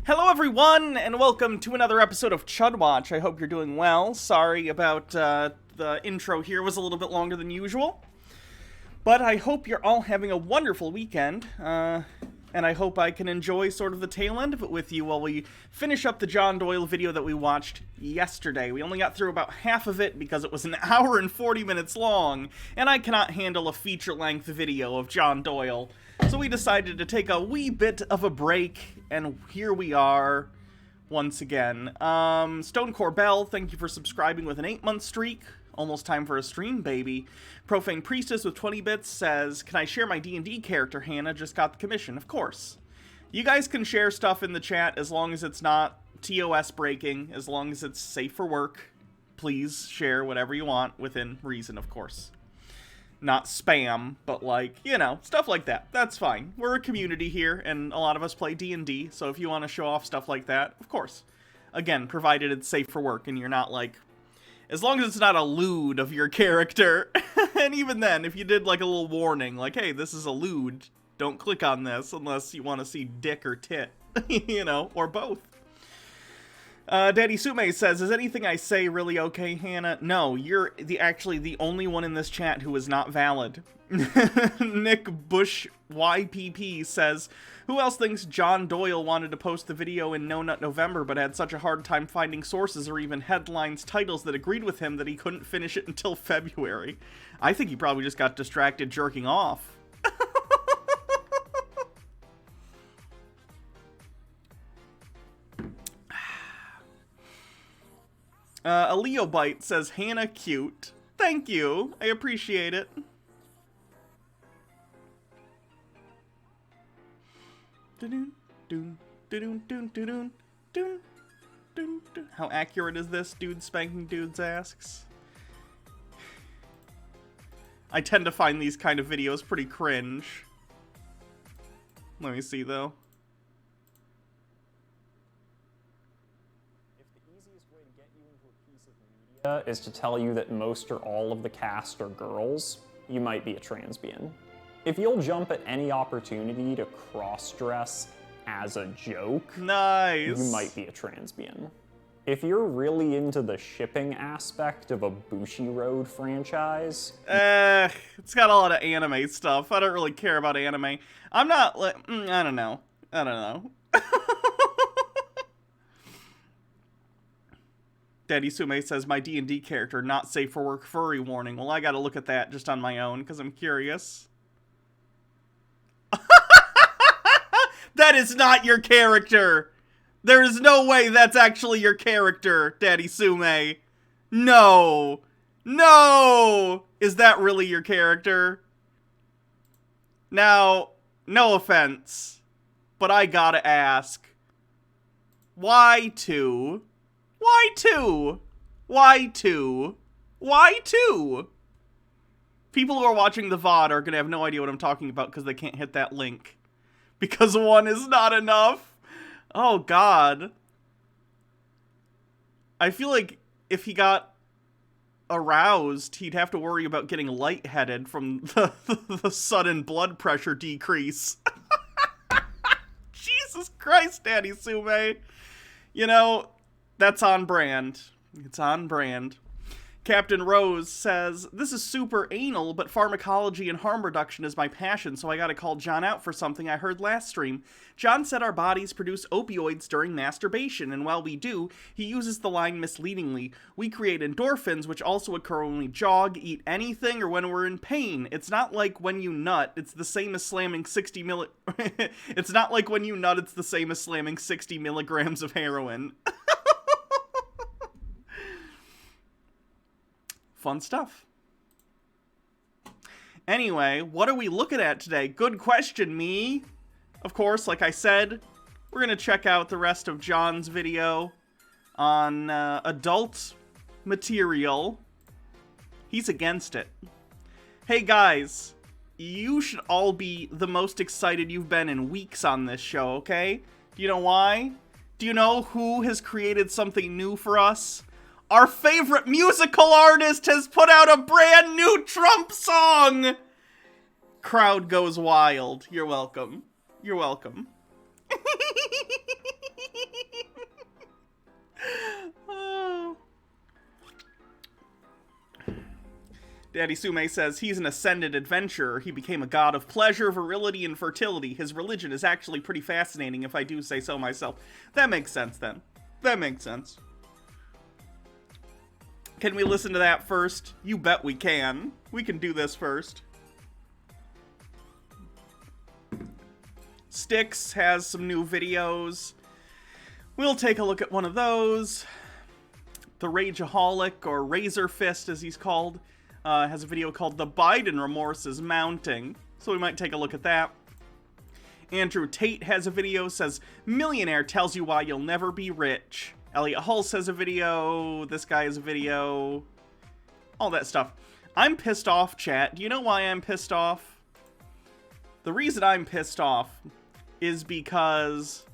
Hello everyone, and welcome to another episode of Chud Watch. I hope you're doing well. Sorry about the intro here was a little bit longer than usual. But I hope you're all having a wonderful weekend, and I hope I can enjoy sort of the tail end of it with you while we finish up the John Doyle video that we watched yesterday. We only got through about half of it because it was an hour and 40 minutes long, and I cannot handle a feature-length video of John Doyle. So we decided to take a wee bit of a break, and here we are once again. Stone Corbell, thank you for subscribing with an 8-month streak. Almost time for a stream, baby. Profane Priestess with 20 bits says, can I share my D&D character? Hannah just got the commission. Of course. You guys can share stuff in the chat as long as it's not TOS breaking, as long as it's safe for work. Please share whatever you want, within reason, of course. Not spam, but like, you know, stuff like that. That's fine. We're a community here, and a lot of us play D&D, so if you want to show off stuff like that, of course. Again, provided it's safe for work, and you're not like... As long as it's not a lewd of your character. And even then, if you did like a little warning, like, hey, this is a lewd, don't click on this unless you want to see dick or tit. You know, or both. Daddy Sume says, is anything I say really okay, Hannah? No, you're actually the only one in this chat who is not valid. Nick Bush YPP says, who else thinks John Doyle wanted to post the video in No Nut November but had such a hard time finding sources or even headlines, titles that agreed with him that he couldn't finish it until February? I think he probably just got distracted jerking off. A Leo Bite says, Hannah cute. Thank you. I appreciate it. How accurate is this? Dude spanking dudes asks. I tend to find these kind of videos pretty cringe. Let me see though. Is to tell you that most or all of the cast are girls, you might be a transbian. If you'll jump at any opportunity to cross-dress as a joke, nice, you might be a transbian. If you're really into the shipping aspect of a Bushiroad franchise... it's got a lot of anime stuff. I don't really care about anime. I'm not, I don't know. Daddy Sume says, my D&D character, not safe for work furry warning. Well, I gotta look at that just on my own, because I'm curious. That is not your character! There is no way that's actually your character, Daddy Sume. No! No! Is that really your character? Now, no offense, but I gotta ask. Why two? Why two? Why two? Why two? People who are watching the VOD are gonna have no idea what I'm talking about because they can't hit that link. Because one is not enough. Oh, God. I feel like if he got aroused, he'd have to worry about getting lightheaded from the sudden blood pressure decrease. Jesus Christ, Daddy Sume. You know... That's on brand. It's on brand. Captain Rose says, this is super anal, but pharmacology and harm reduction is my passion, so I gotta call John out for something I heard last stream. John said our bodies produce opioids during masturbation, and while we do, he uses the line misleadingly. We create endorphins, which also occur when we jog, eat anything, or when we're in pain. It's not like when you nut, it's the same as slamming 60 It's not like when you nut, it's the same as slamming 60 milligrams of heroin. Fun stuff. Anyway, what are we looking at today? Good question, me. Of course, like I said, we're going to check out the rest of John's video on adult material. He's against it. Hey guys, you should all be the most excited you've been in weeks on this show, okay? Do you know why? Do you know who has created something new for us? Our favorite musical artist has put out a brand new Trump song! Crowd goes wild. You're welcome. You're welcome. Daddy Sume says he's an ascended adventurer. He became a god of pleasure, virility, and fertility. His religion is actually pretty fascinating, if I do say so myself. That makes sense, then. That makes sense. Can we listen to that first? You bet we can. We can do this first. Styx has some new videos. We'll take a look at one of those. The Rageaholic, or Razor Fist as he's called, has a video called The Biden Remorse is Mounting. So we might take a look at that. Andrew Tate has a video, says, Millionaire tells you why you'll never be rich. Elliot Hulse has a video. This guy has a video. All that stuff. I'm pissed off, chat. Do you know why I'm pissed off? The reason I'm pissed off is because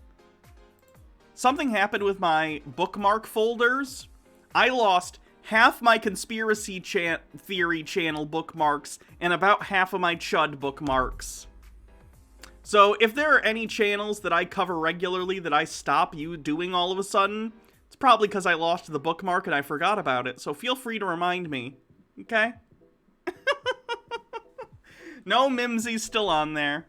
something happened with my bookmark folders. I lost half my conspiracy theory channel bookmarks and about half of my Chud bookmarks. So if there are any channels that I cover regularly that I stop you doing all of a sudden, it's probably because I lost the bookmark and I forgot about it. So feel free to remind me, okay? No, Mimsy's still on there.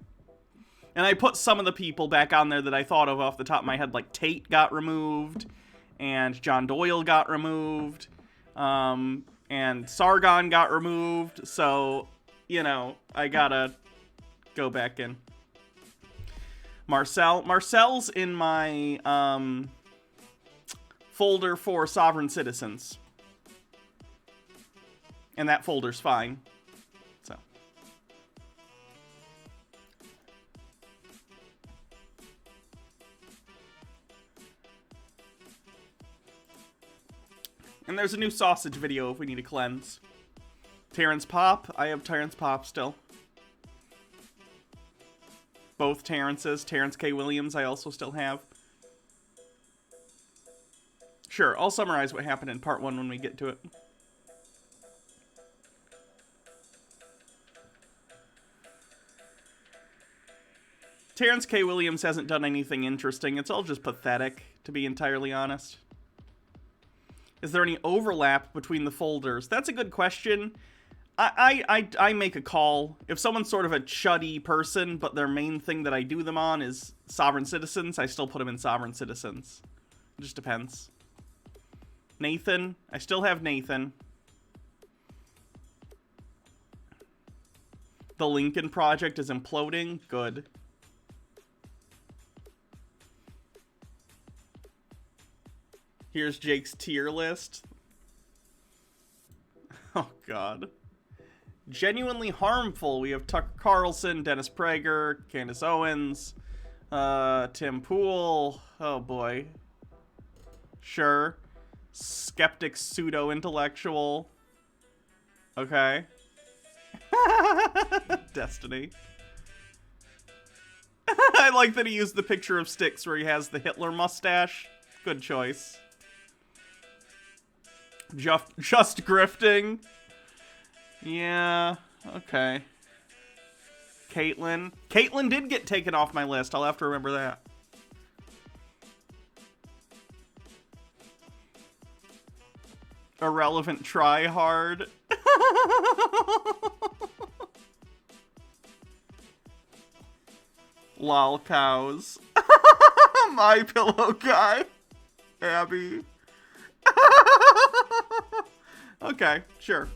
And I put some of the people back on there that I thought of off the top of my head, like Tate got removed, and John Doyle got removed, and Sargon got removed, so, you know, I gotta go back in. Marcel's in my, folder for Sovereign Citizens. And that folder's fine. So. And there's a new sausage video if we need to cleanse. Terrence Pop. I have Terrence Pop still. Both Terrences. Terrence K. Williams I also still have. Sure, I'll summarize what happened in part 1 when we get to it. Terrence K. Williams hasn't done anything interesting. It's all just pathetic, to be entirely honest. Is there any overlap between the folders? That's a good question. I make a call. If someone's sort of a chuddy person, but their main thing that I do them on is Sovereign Citizens, I still put them in Sovereign Citizens. It just depends. Nathan. I still have Nathan. The Lincoln Project is imploding. Good. Here's Jake's tier list. Oh, God. Genuinely harmful. We have Tucker Carlson, Dennis Prager, Candace Owens, Tim Pool. Oh, boy. Sure. Skeptic pseudo-intellectual. Okay. Destiny. I like that he used the picture of Styx where he has the Hitler mustache. Good choice. Just grifting. Yeah, okay. Caitlyn. Caitlyn did get taken off my list. I'll have to remember that. Irrelevant tryhard. Lol cows. My pillow guy. Abby. Okay, sure.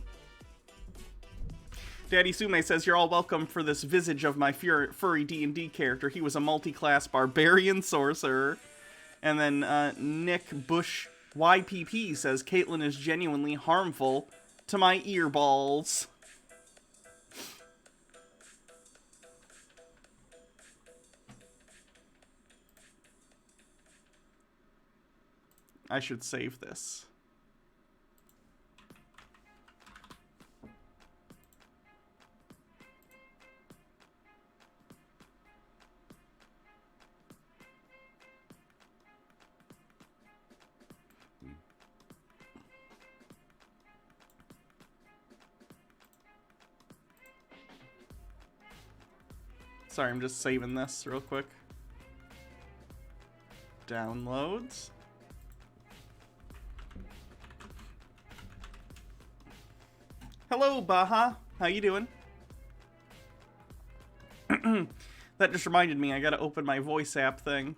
Daddy Sume says, you're all welcome for this visage of my furry D&D character. He was a multi-class barbarian sorcerer. And then Nick Bush YPP says, Caitlyn is genuinely harmful to my earballs. I should save this. Sorry, I'm just saving this real quick. Downloads. Hello, Baha. How you doing? That just reminded me, I gotta open my voice app thing.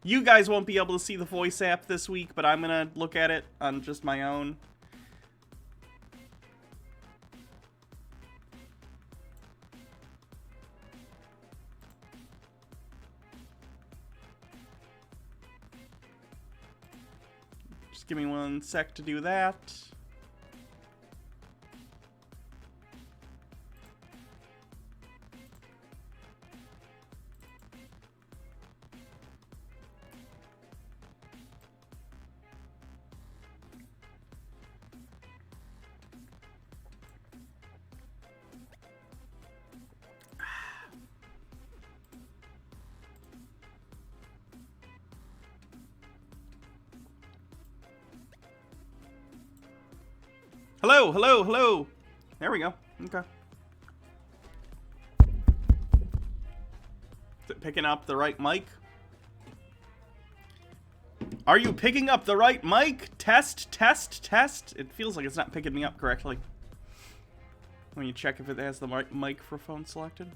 You guys won't be able to see the voice app this week, but I'm gonna look at it on just my own. Just give me 1 sec to do that. Hello, hello, hello. There we go. Okay. Is it picking up the right mic? Are you picking up the right mic? Test, test, test. It feels like it's not picking me up correctly. When you check if it has the right microphone selected.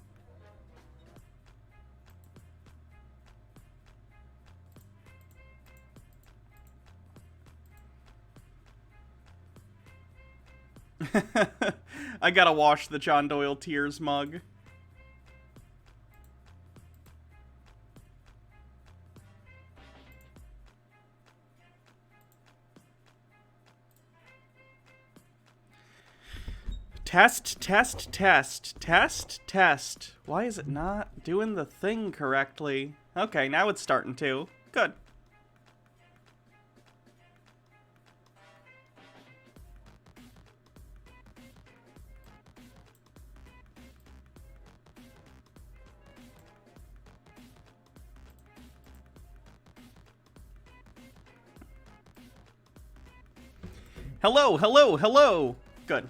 I gotta wash the John Doyle Tears mug. Test, test, test, test, test. Why is it not doing the thing correctly? Okay, now it's starting to. Good. Hello, hello, hello. Good.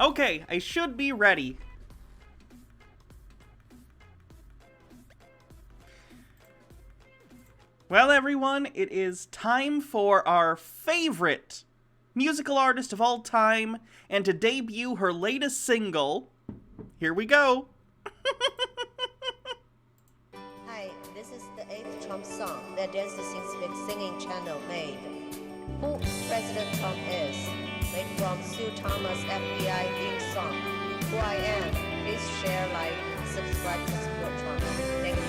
Okay, I should be ready. Well, everyone, it is time for our favorite musical artist of all time and to debut her latest single. Here we go. Hi, this is the 8th Trump song that Dancing Singing Channel made. Who President Trump is, made from Sue Thomas' FBI theme song. Who I am, please share, like, subscribe to support Trump. Thank you.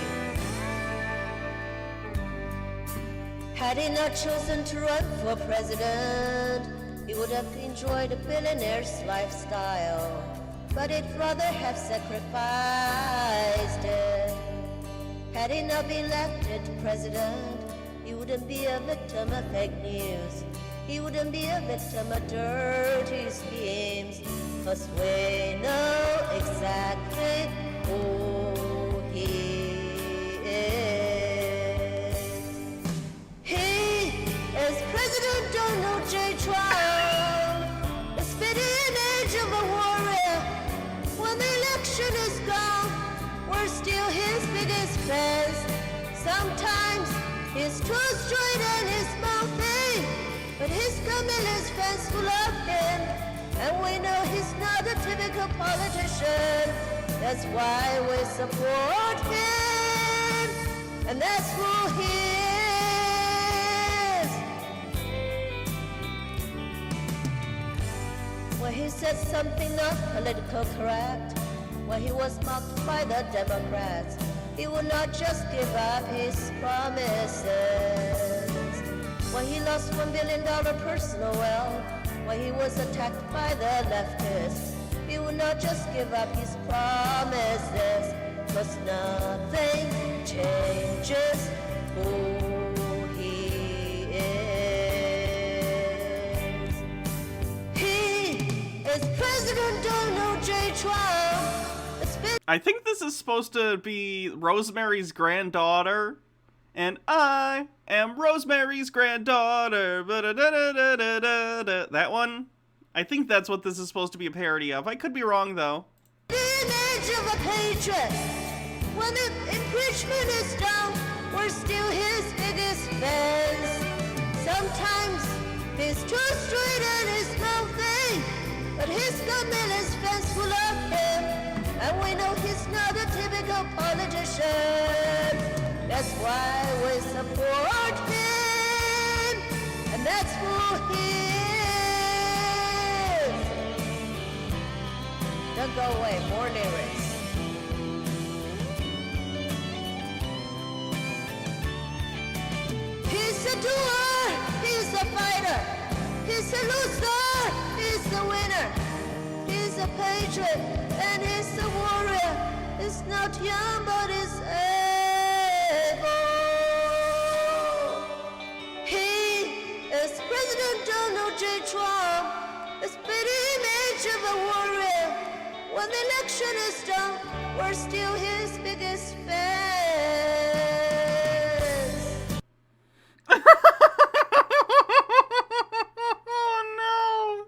Had he not chosen to run for president, he would have enjoyed a billionaire's lifestyle, but he'd rather have sacrificed it. Had he not been elected president, he wouldn't be a victim of fake news. He wouldn't be a victim of dirty schemes, 'cause we know exactly who he is. He is President Donald J. Trump, the spitting age of a warrior. When the election is gone, we're still his biggest fans. Sometimes he's too straight and he's mouthy, but his Camilla's fans who love him, and we know he's not a typical politician. That's why we support him, and that's who he is. When he said something not political correct, when he was mocked by the Democrats, he would not just give up his promises. When he lost $1 billion personal wealth, when he was attacked by the leftists, he would not just give up his promises, 'cause nothing changes who he is. He is President Donald J. Trump. I think this is supposed to be Rosemary's granddaughter. And I am Rosemary's granddaughter. Ba-da-da-da-da-da-da. That one? I think that's what this is supposed to be a parody of. I could be wrong, though. The image of a patriot. When the impeachment is done, we're still his biggest fans. Sometimes he's too straight and he's mouthy, but his government is fans full of him, and we know he's not a typical politician. That's why we support him, and that's who he is. Don't go away, more lyrics. He's a doer, he's a fighter, he's a loser, he's the winner. He's a patriot and he's a warrior. He's not young but he's able. He is President Donald J. Trump, a spitting image of a warrior. When the election is done, we're still his biggest fans. Oh,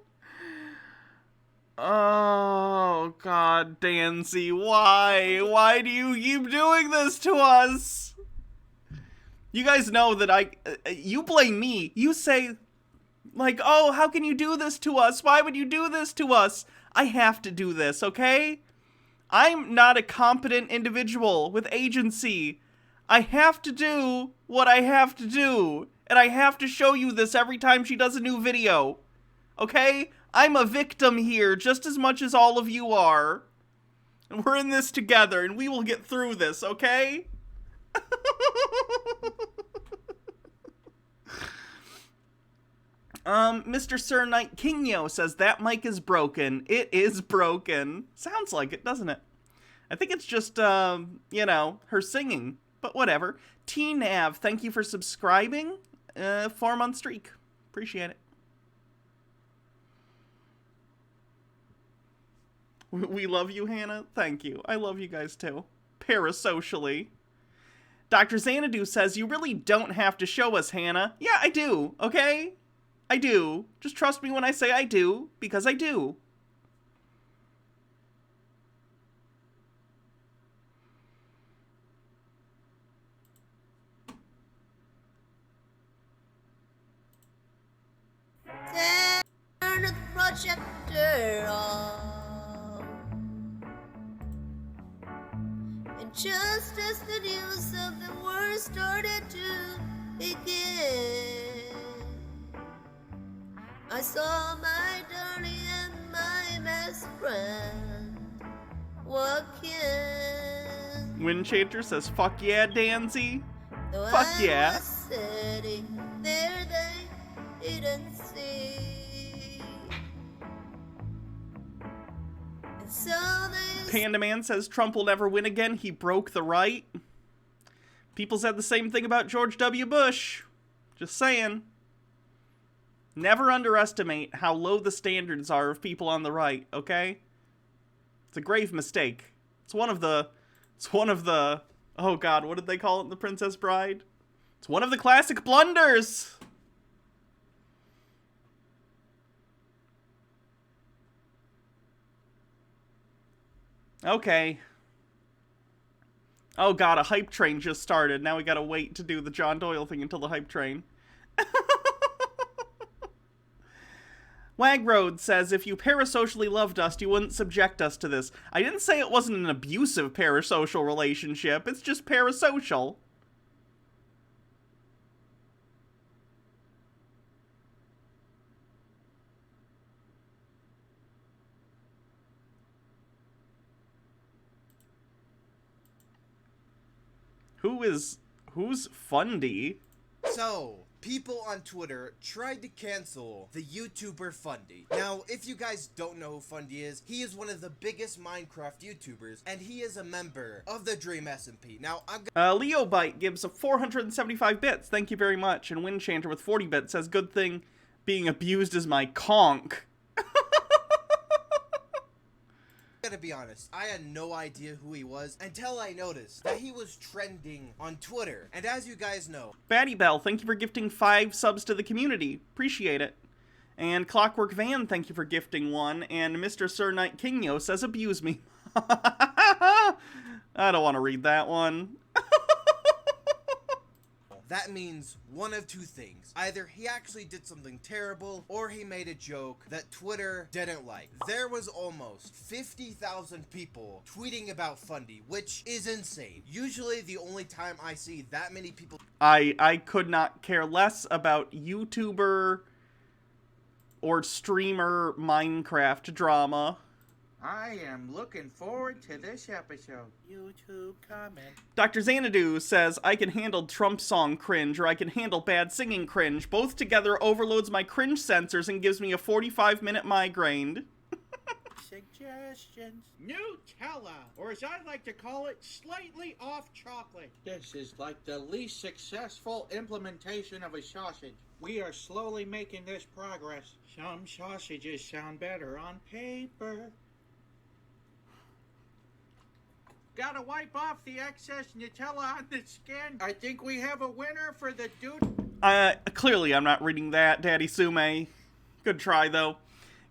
no. Oh, God, Dancy, why? Why do you keep doing this to us? You guys know that you blame me. You say, like, oh, how can you do this to us? Why would you do this to us? I have to do this, okay? I'm not a competent individual with agency. I have to do what I have to do. And I have to show you this every time she does a new video. Okay? I'm a victim here just as much as all of you are. And we're in this together and we will get through this, okay? Mr. Sir Knight Kingyo says that mic is broken. It is broken. Sounds like it, doesn't it? I think it's just, you know, her singing. But whatever. T-Nav, thank you for subscribing. 4-month streak. Appreciate it. We love you, Hannah. Thank you. I love you guys, too. Parasocially. Dr. Xanadu says, you really don't have to show us, Hannah. Yeah, I do, okay? I do. Just trust me when I say I do, because I do. Turn the projector on. And just as the news of the war started to begin, I saw my darling and my best friend walk in. Windchanger says, fuck yeah, Danzy. Though Fuck I yeah. was sitting there, they didn't see. And so they Panda Man says Trump will never win again. He broke the right. People said the same thing about George W. Bush. Just saying. Never underestimate how low the standards are of people on the right, okay? It's a grave mistake. It's one of the, oh God, what did they call it in The Princess Bride? It's one of the classic blunders! Okay. Oh God, a hype train just started. Now we gotta wait to do the John Doyle thing until the hype train. Wagroad says, if you parasocially loved us, you wouldn't subject us to this. I didn't say it wasn't an abusive parasocial relationship. It's just parasocial. Who's Fundy? So, people on Twitter tried to cancel the YouTuber Fundy. Now, if you guys don't know who Fundy is, he is one of the biggest Minecraft YouTubers, and he is a member of the Dream SMP. Now, Leo Byte gives a 475 bits. Thank you very much. And Windchanter with 40 bits says, good thing being abused is my conk. gotta be honest, I had no idea who he was until I noticed that he was trending on Twitter. And as you guys know, Batty Bell, thank you for gifting 5 subs to the community. Appreciate it. And Clockwork Van, thank you for gifting one. And Mr. Sir Knight Kingyo says, abuse me. I don't want to read that one. That means one of two things. Either he actually did something terrible, or he made a joke that Twitter didn't like. There was almost 50,000 people tweeting about Fundy, which is insane. Usually the only time I see that many people... I could not care less about YouTuber or streamer Minecraft drama. I am looking forward to this episode. YouTube comment. Dr. Xanadu says, I can handle Trump song cringe, or I can handle bad singing cringe. Both together overloads my cringe sensors and gives me a 45-minute migraine. Suggestions. Nutella, or as I like to call it, slightly off chocolate. This is like the least successful implementation of a sausage. We are slowly making this progress. Some sausages sound better on paper. Gotta wipe off the excess Nutella on the skin. I think we have a winner for the dude. Clearly I'm not reading that, Daddy Sume. Good try, though.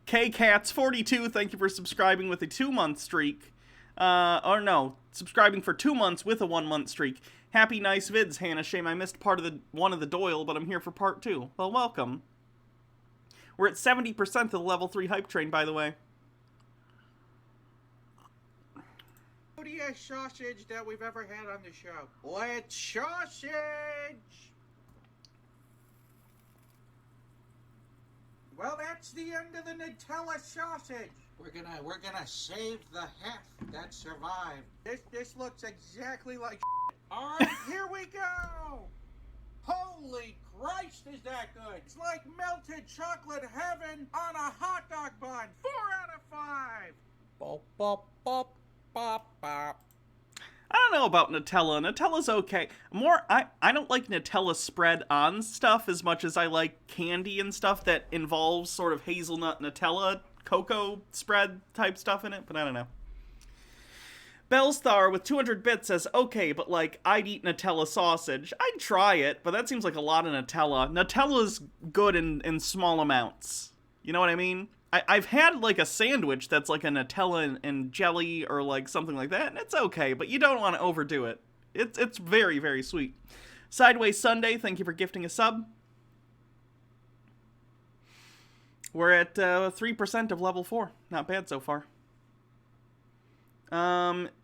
KCats42, thank you for subscribing with a 2-month streak. Or no, subscribing for 2 months with a 1-month streak. Happy nice vids, Hannah. Shame I missed one of the Doyle, but I'm here for part 2. Well, welcome. We're at 70% of the level 3 hype train, by the way. Sausage that we've ever had on the show. Let's sausage! Well, that's the end of the Nutella sausage. We're gonna save the heft that survived. This looks exactly like All right, here we go. Holy Christ, is that good? It's like melted chocolate heaven on a hot dog bun. 4 out of 5. Bop, bop, bop. Bop, bop. I don't know about Nutella. Nutella's okay. I don't like Nutella spread on stuff as much as I like candy and stuff that involves sort of hazelnut Nutella, cocoa spread type stuff in it, but I don't know. Bellstar with 200 bits says, okay, but like, I'd eat Nutella sausage. I'd try it, but that seems like a lot of Nutella. Nutella's good in small amounts. You know what I mean? I've had, like, a sandwich that's, like, a Nutella and jelly or, like, something like that, and it's okay, but you don't want to overdo it. It's very, very sweet. Sideways Sunday, thank you for gifting a sub. We're at 3% of level 4. Not bad so far.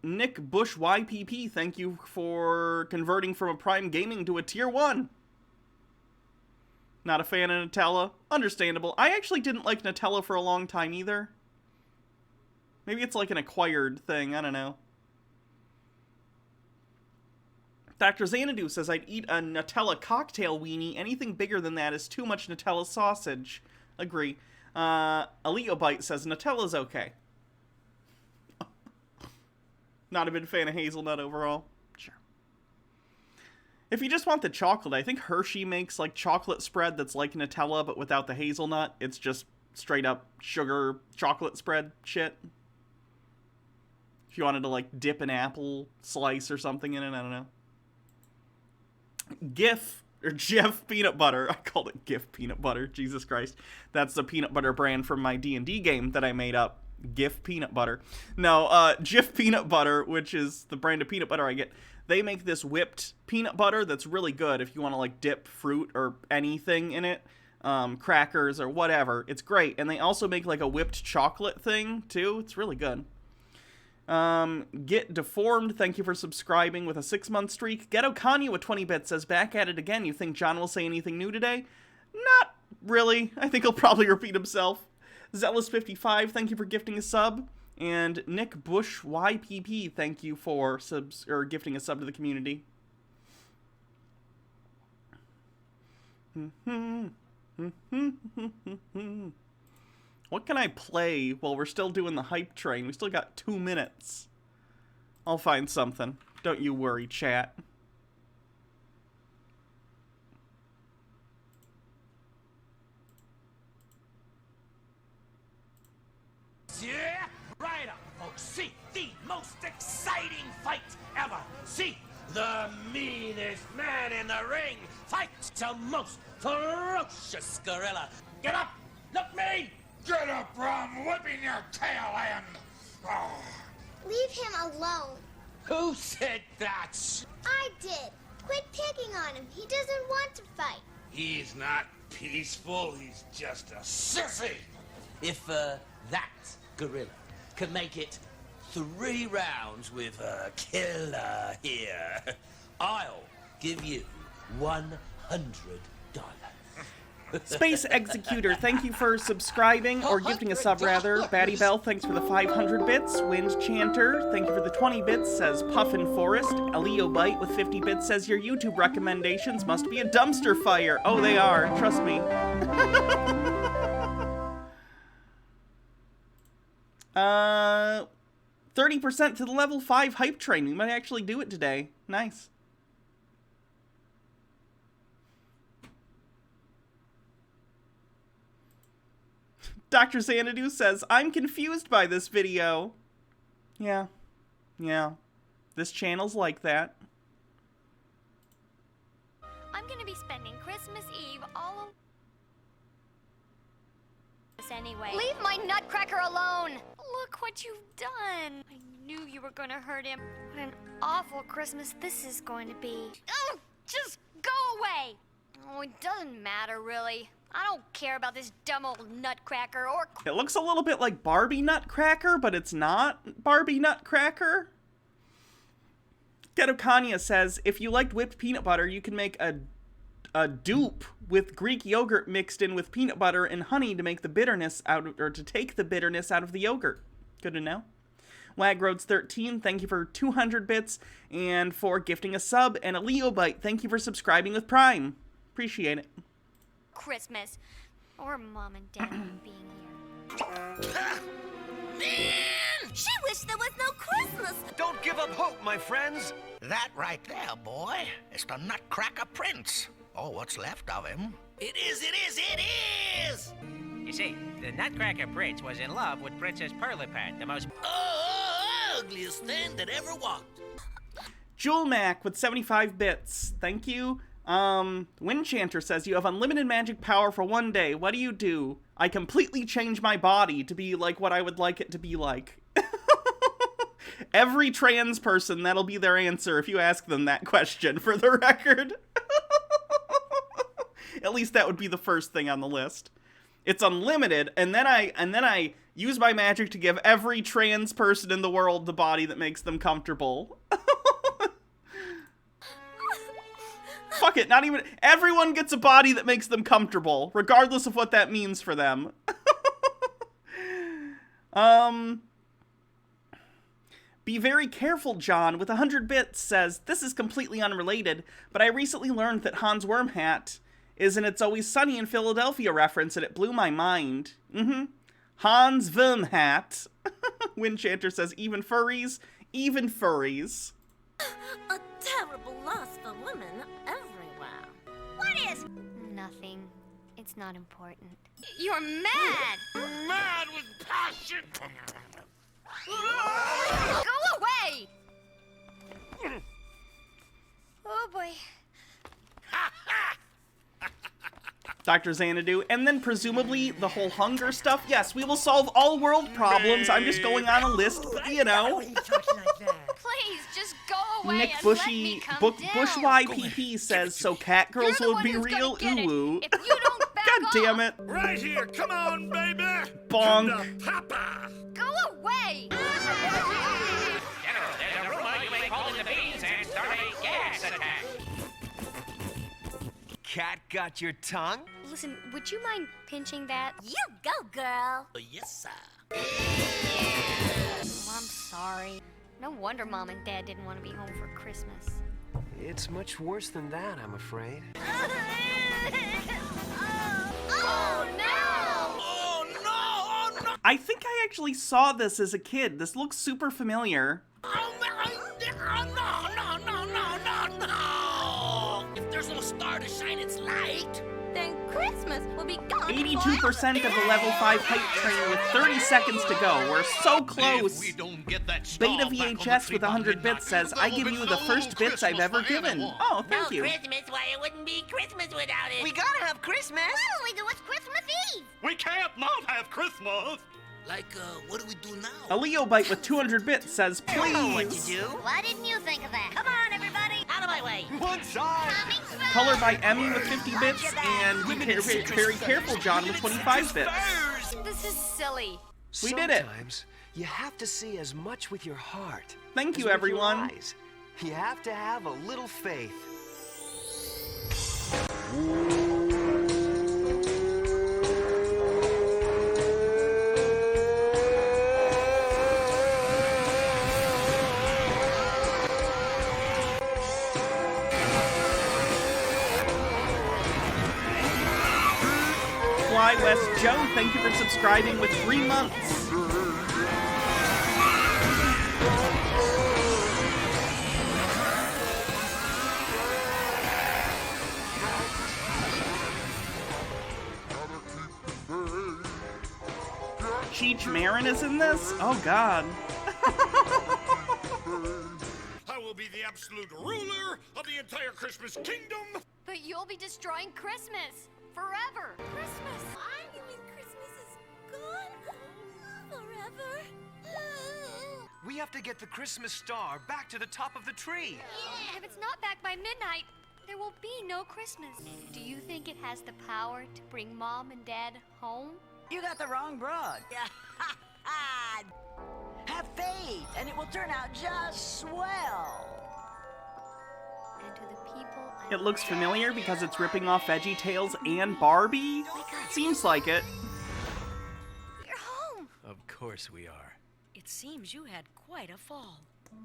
Nick Bush YPP, thank you for converting from a Prime Gaming to a Tier 1. Not a fan of Nutella. Understandable. I actually didn't like Nutella for a long time either. Maybe it's like an acquired thing. I don't know. Dr. Xanadu says, I'd eat a Nutella cocktail weenie. Anything bigger than that is too much Nutella sausage. Agree. Aleobite says, Nutella's okay. Not a big fan of hazelnut overall. Sure. If you just want the chocolate, I think Hershey makes, like, chocolate spread that's like Nutella, but without the hazelnut. It's just straight up sugar chocolate spread shit. If you wanted to, like, dip an apple slice or something in it, I don't know. Gif, or Jeff Peanut Butter. I called it Gif Peanut Butter. Jesus Christ. That's the peanut butter brand from my D&D game that I made up. Gif Peanut Butter. No, Jif Peanut Butter, which is the brand of peanut butter I get. They make this whipped peanut butter that's really good if you want to, like, dip fruit or anything in it. Crackers or whatever. It's great. And they also make, like, a whipped chocolate thing, too. It's really good. Get Deformed, thank you for subscribing with a 6-month streak. Ghetto Kanye with 20 bits says, back at it again. You think John will say anything new today? Not really. I think he'll probably repeat himself. Zealous55, thank you for gifting a sub. And Nick Bush YPP, thank you for gifting a sub to the community. What can I play while we're still doing the hype train? We still got 2 minutes. I'll find something. Don't you worry, chat. Yeah, right up, folks. See the most exciting fight ever. See the meanest man in the ring fight the most ferocious gorilla. Get up, Look me! Get up, I'm whipping your tail in! Oh. Leave him alone. Who said that? I did. Quit picking on him. He doesn't want to fight. He's not peaceful, he's just a sissy! If, that gorilla can make it 3 rounds with a killer here, I'll give you $100. Space Executor, thank you for subscribing, or gifting a sub rather. Batty Bell, thanks for the 500 bits. Wind Chanter, thank you for the 20 bits, says Puffin Forest. Elio Bite with 50 bits says your YouTube recommendations must be a dumpster fire. Oh, they are, trust me. 30% to the level 5 hype train. We might actually do it today. Nice. Dr. Xanadu says, I'm confused by this video. Yeah. This channel's like that. I'm gonna be spending Christmas Eve all alone anyway. Leave my nutcracker alone! Look what you've done! I knew you were gonna hurt him. What an awful Christmas this is going to be. Oh, just go away! Oh, it doesn't matter, really. I don't care about this dumb old nutcracker or... It looks a little bit like Barbie Nutcracker, but it's not Barbie Nutcracker. Ghetto Kanya says, if you liked whipped peanut butter, you can make a dupe with Greek yogurt mixed in with peanut butter and honey to make the bitterness out, or to take the bitterness out of the yogurt. Good to know. Wagroads13, thank you for 200 bits and for gifting a sub, and a Leo Bite, thank you for subscribing with Prime. Appreciate it. Christmas. Or Mom and Dad not being here. Man! She wished there was no Christmas. Don't give up hope, my friends. That right there, boy, is the Nutcracker Prince. Oh, what's left of him. It is! You see, the Nutcracker Prince was in love with Princess Perlipan, the most ugliest thing that ever walked. Jewel Mac with 75 bits. Thank you. Windchanter says, you have unlimited magic power for 1 day. What do? I completely change my body to be like what I would like it to be like. Every trans person, that'll be their answer if you ask them that question, for the record. At least that would be the first thing on the list. It's unlimited, and then I use my magic to give every trans person in the world the body that makes them comfortable. Fuck it, not even... Everyone gets a body that makes them comfortable, regardless of what that means for them. Be very careful, John, with 100 bits, says, this is completely unrelated, but I recently learned that Hans Wormhat is an It's Always Sunny in Philadelphia reference, and it blew my mind. Hans Wormhat. Windchanter says, even furries. A terrible loss for women everywhere. What is? Nothing. It's not important. You're mad! Mad with passion! Go away! Oh boy. Dr. Xanadu, and then presumably the whole hunger stuff. Yes, we will solve all world problems. I'm just going on a list, you know. Please, just go away Nick and Bushy, let me come Bush down. YPP says, so cat girls You're the would be one who's real? gonna get it. Ooh. If you don't back God damn it. Right here, come on, baby! Bonk. Come to Papa! Go away! General, there's a rumor you may call in the beans and start a gas attack. Cat got your tongue? Listen, would you mind pinching that? You go, girl. Yes, sir. Oh, I'm sorry. No wonder Mom and Dad didn't want to be home for Christmas. It's much worse than that, I'm afraid. Oh, no! Oh, no! I think I actually saw this as a kid. This looks super familiar. Oh, no! If there's no star to shine its light. Then Christmas will be gone 82% of the level 5 hype train with 30 seconds to go. We're so close. Beta VHS with 100 bits says, I give you the first bits I've ever given. Oh, thank you. Christmas, why it wouldn't be Christmas without it. We gotta have Christmas. Why don't we do it's Christmas Eve? We can't not have Christmas. Like, what do we do now? A Leo Bite with 200 bits says, please. I know what to do. Why didn't you think of that? Come on, everybody. Out of my way. One side. Coming soon. Color by Emmy with 50 bits, and very careful John with 25 bits. This is silly. We did it. Sometimes you have to see as much with your heart. Thank as you, with your everyone. eyes. You have to have a little faith. Fly West Joe, thank you for subscribing with 3 months. Cheech Marin is in this? Oh god. I will be the absolute ruler of the entire Christmas kingdom. But you'll be destroying Christmas forever. Christmas. You mean Christmas is gone forever? We have to get the Christmas star back to the top of the tree. If it's not back by midnight, there will be no Christmas. Do you think it has the power to bring Mom and Dad home? You got the wrong broad. Have faith, and it will turn out just swell. And to the people It looks familiar because it's ripping off VeggieTales and Barbie? Seems like it. You're home. Of course we are. It seems you had quite a fall.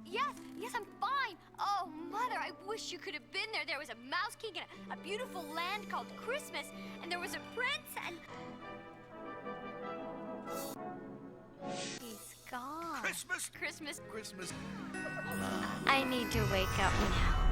Yes, I'm fine. Oh, Mother, I wish you could have been there. There was a mouse king in a beautiful land called Christmas, and there was a prince, and... He's gone. Christmas. I need to wake up now.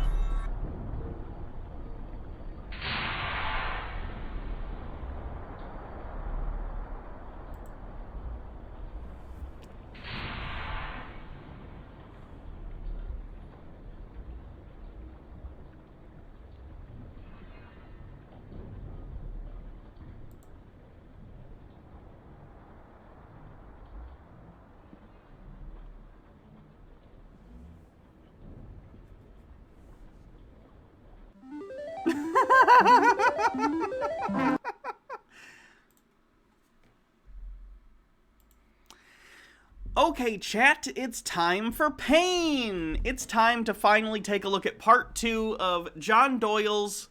Okay, chat, it's time for pain! It's time to finally take a look at part 2 of John Doyle's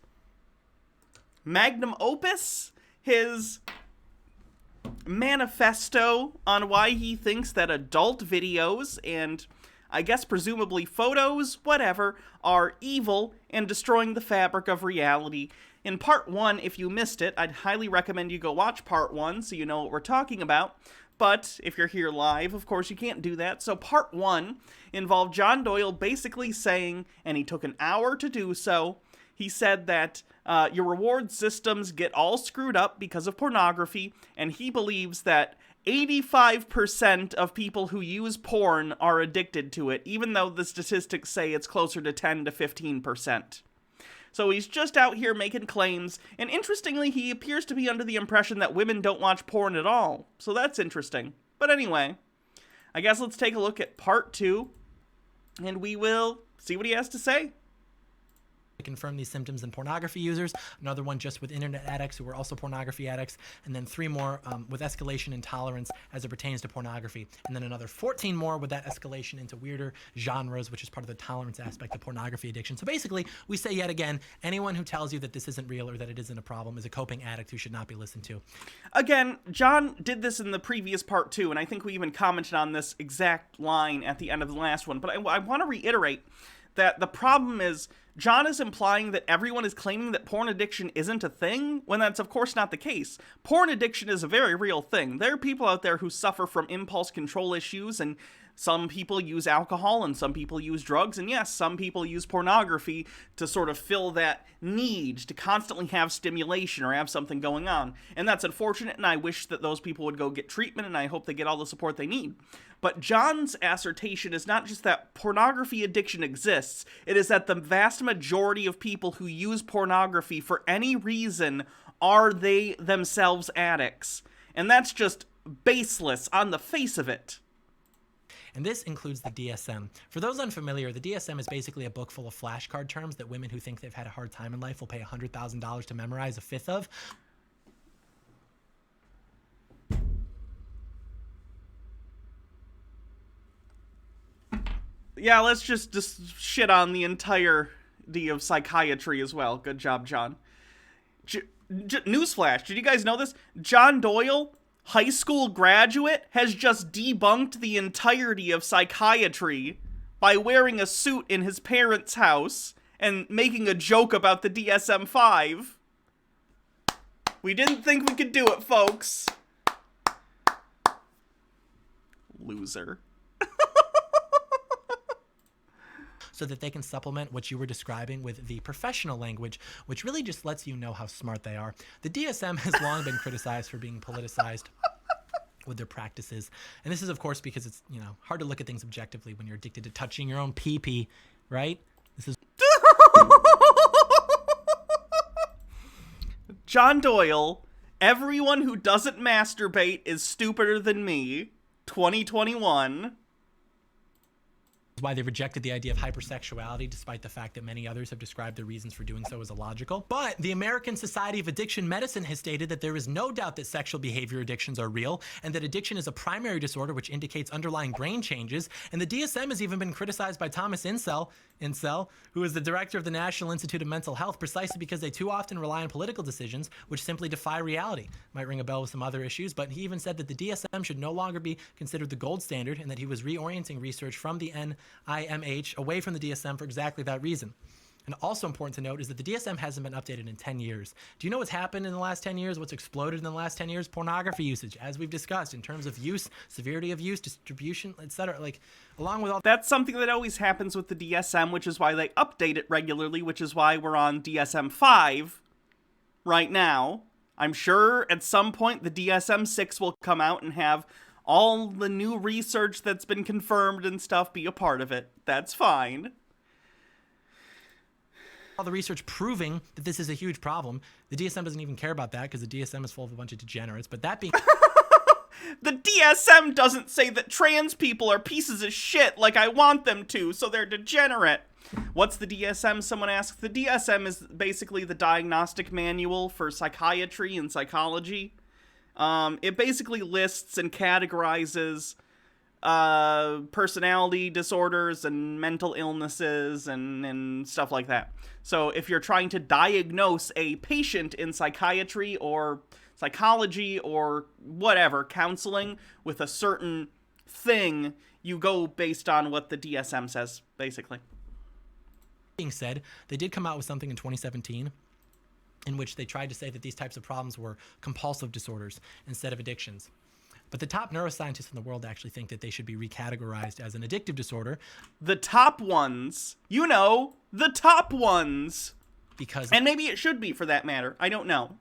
Magnum Opus, his manifesto on why he thinks that adult videos and, I guess presumably photos, whatever, are evil and destroying the fabric of reality. In part 1, if you missed it, I'd highly recommend you go watch part 1 so you know what we're talking about. But if you're here live, of course you can't do that. So part 1 involved John Doyle basically saying, and he took an hour to do so, he said that your reward systems get all screwed up because of pornography, and he believes that 85% of people who use porn are addicted to it, even though the statistics say it's closer to 10 to 15%. So he's just out here making claims, and interestingly, he appears to be under the impression that women don't watch porn at all. So that's interesting. But anyway, I guess let's take a look at part 2, and we will see what he has to say. Confirm these symptoms in pornography users, another one just with internet addicts who are also pornography addicts, and then 3 more with escalation in tolerance as it pertains to pornography, and then another 14 more with that escalation into weirder genres, which is part of the tolerance aspect of pornography addiction. So basically, we say yet again, anyone who tells you that this isn't real or that it isn't a problem is a coping addict who should not be listened to. Again, John did this in the previous part 2, and I think we even commented on this exact line at the end of the last one, but I want to reiterate that the problem is John is implying that everyone is claiming that porn addiction isn't a thing, when that's of course not the case. Porn addiction is a very real thing. There are people out there who suffer from impulse control issues and Some people use alcohol and some people use drugs, and yes, some people use pornography to sort of fill that need to constantly have stimulation or have something going on. And that's unfortunate, and I wish that those people would go get treatment, and I hope they get all the support they need. But John's assertion is not just that pornography addiction exists, it is that the vast majority of people who use pornography for any reason are they themselves addicts. And that's just baseless on the face of it. And this includes the DSM. For those unfamiliar, the DSM is basically a book full of flashcard terms that women who think they've had a hard time in life will pay $100,000 to memorize a fifth of. Yeah, let's just shit on the entirety of psychiatry as well. Good job, John. Newsflash, did you guys know this? John Doyle, high school graduate, has just debunked the entirety of psychiatry by wearing a suit in his parents' house and making a joke about the DSM-5. We didn't think we could do it, folks. Loser. So that they can supplement what you were describing with the professional language, which really just lets you know how smart they are. The DSM has long been criticized for being politicized with their practices. And this is, of course, because it's, hard to look at things objectively when you're addicted to touching your own pee-pee, right? This is John Doyle, everyone who doesn't masturbate is stupider than me, 2021. Why they rejected the idea of hypersexuality, despite the fact that many others have described the reasons for doing so as illogical. But the American Society of Addiction Medicine has stated that there is no doubt that sexual behavior addictions are real, and that addiction is a primary disorder which indicates underlying brain changes. And the DSM has even been criticized by Thomas Insel, who is the director of the National Institute of Mental Health, precisely because they too often rely on political decisions which simply defy reality. Might ring a bell with some other issues, but he even said that the DSM should no longer be considered the gold standard, and that he was reorienting research from the NIMH away from the DSM for exactly that reason. And also important to note is that the DSM hasn't been updated in 10 years. Do you know what's happened in the last 10 years? What's exploded in the last 10 years? Pornography usage, as we've discussed, in terms of use, severity of use, distribution, etc. Along with all that's something that always happens with the DSM, which is why they update it regularly, which is why we're on DSM-5 right now. I'm sure at some point the DSM-6 will come out and have all the new research that's been confirmed and stuff be a part of it. That's fine. All the research proving that this is a huge problem. The DSM doesn't even care about that because the DSM is full of a bunch of degenerates. But that being... The DSM doesn't say that trans people are pieces of shit like I want them to, so they're degenerate. What's the DSM? Someone asked. The DSM is basically the diagnostic manual for psychiatry and psychology. It basically lists and categorizes personality disorders and mental illnesses and stuff like that. So if you're trying to diagnose a patient in psychiatry or psychology or whatever, counseling with a certain thing, you go based on what the DSM says, basically. Being said, they did come out with something in 2017 in which they tried to say that these types of problems were compulsive disorders instead of addictions. But the top neuroscientists in the world actually think that they should be recategorized as an addictive disorder. The top ones. The top ones. And maybe it should be, for that matter. I don't know.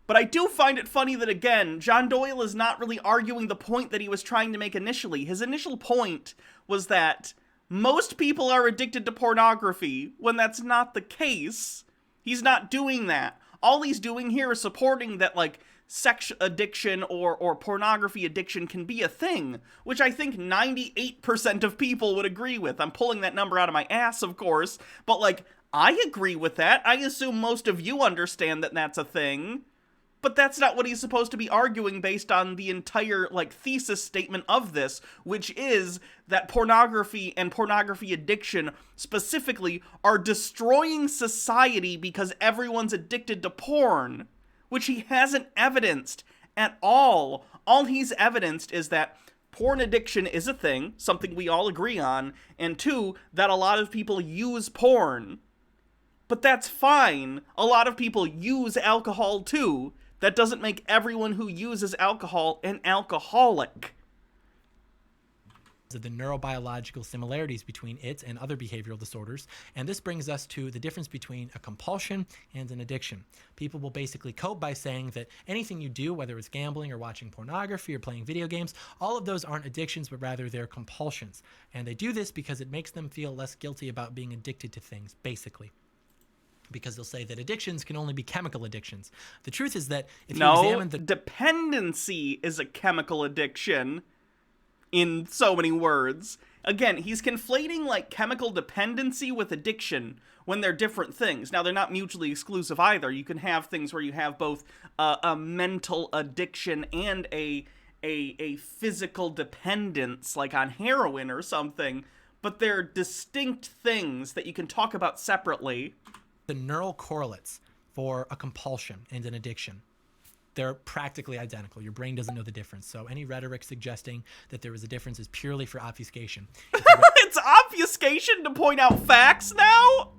But I do find it funny that, again, John Doyle is not really arguing the point that he was trying to make initially. His initial point was that most people are addicted to pornography, when that's not the case. He's not doing that. All he's doing here is supporting that, sex addiction or pornography addiction can be a thing, which I think 98% of people would agree with. I'm pulling that number out of my ass, of course, but, I agree with that. I assume most of you understand that that's a thing. But that's not what he's supposed to be arguing based on the entire, thesis statement of this, which is that pornography and pornography addiction specifically are destroying society because everyone's addicted to porn, which he hasn't evidenced at all. All he's evidenced is that porn addiction is a thing, something we all agree on, and two, that a lot of people use porn. But that's fine. A lot of people use alcohol too. That doesn't make everyone who uses alcohol an alcoholic. of the neurobiological similarities between it and other behavioral disorders. And this brings us to the difference between a compulsion and an addiction. People will basically cope by saying that anything you do, whether it's gambling or watching pornography or playing video games, all of those aren't addictions, but rather they're compulsions. And they do this because it makes them feel less guilty about being addicted to things, basically. Because they'll say that addictions can only be chemical addictions. The truth is that if you examine the... dependency is a chemical addiction. In so many words. Again, he's conflating like chemical dependency with addiction when they're different things. Now, they're not mutually exclusive either. You can have things where you have both a mental addiction and a physical dependence, like on heroin or something, but they're distinct things that you can talk about separately. The neural correlates for a compulsion and an addiction, they're practically identical. Your brain doesn't know the difference. So any rhetoric suggesting that there is a difference is purely for obfuscation. It's obfuscation to point out facts now?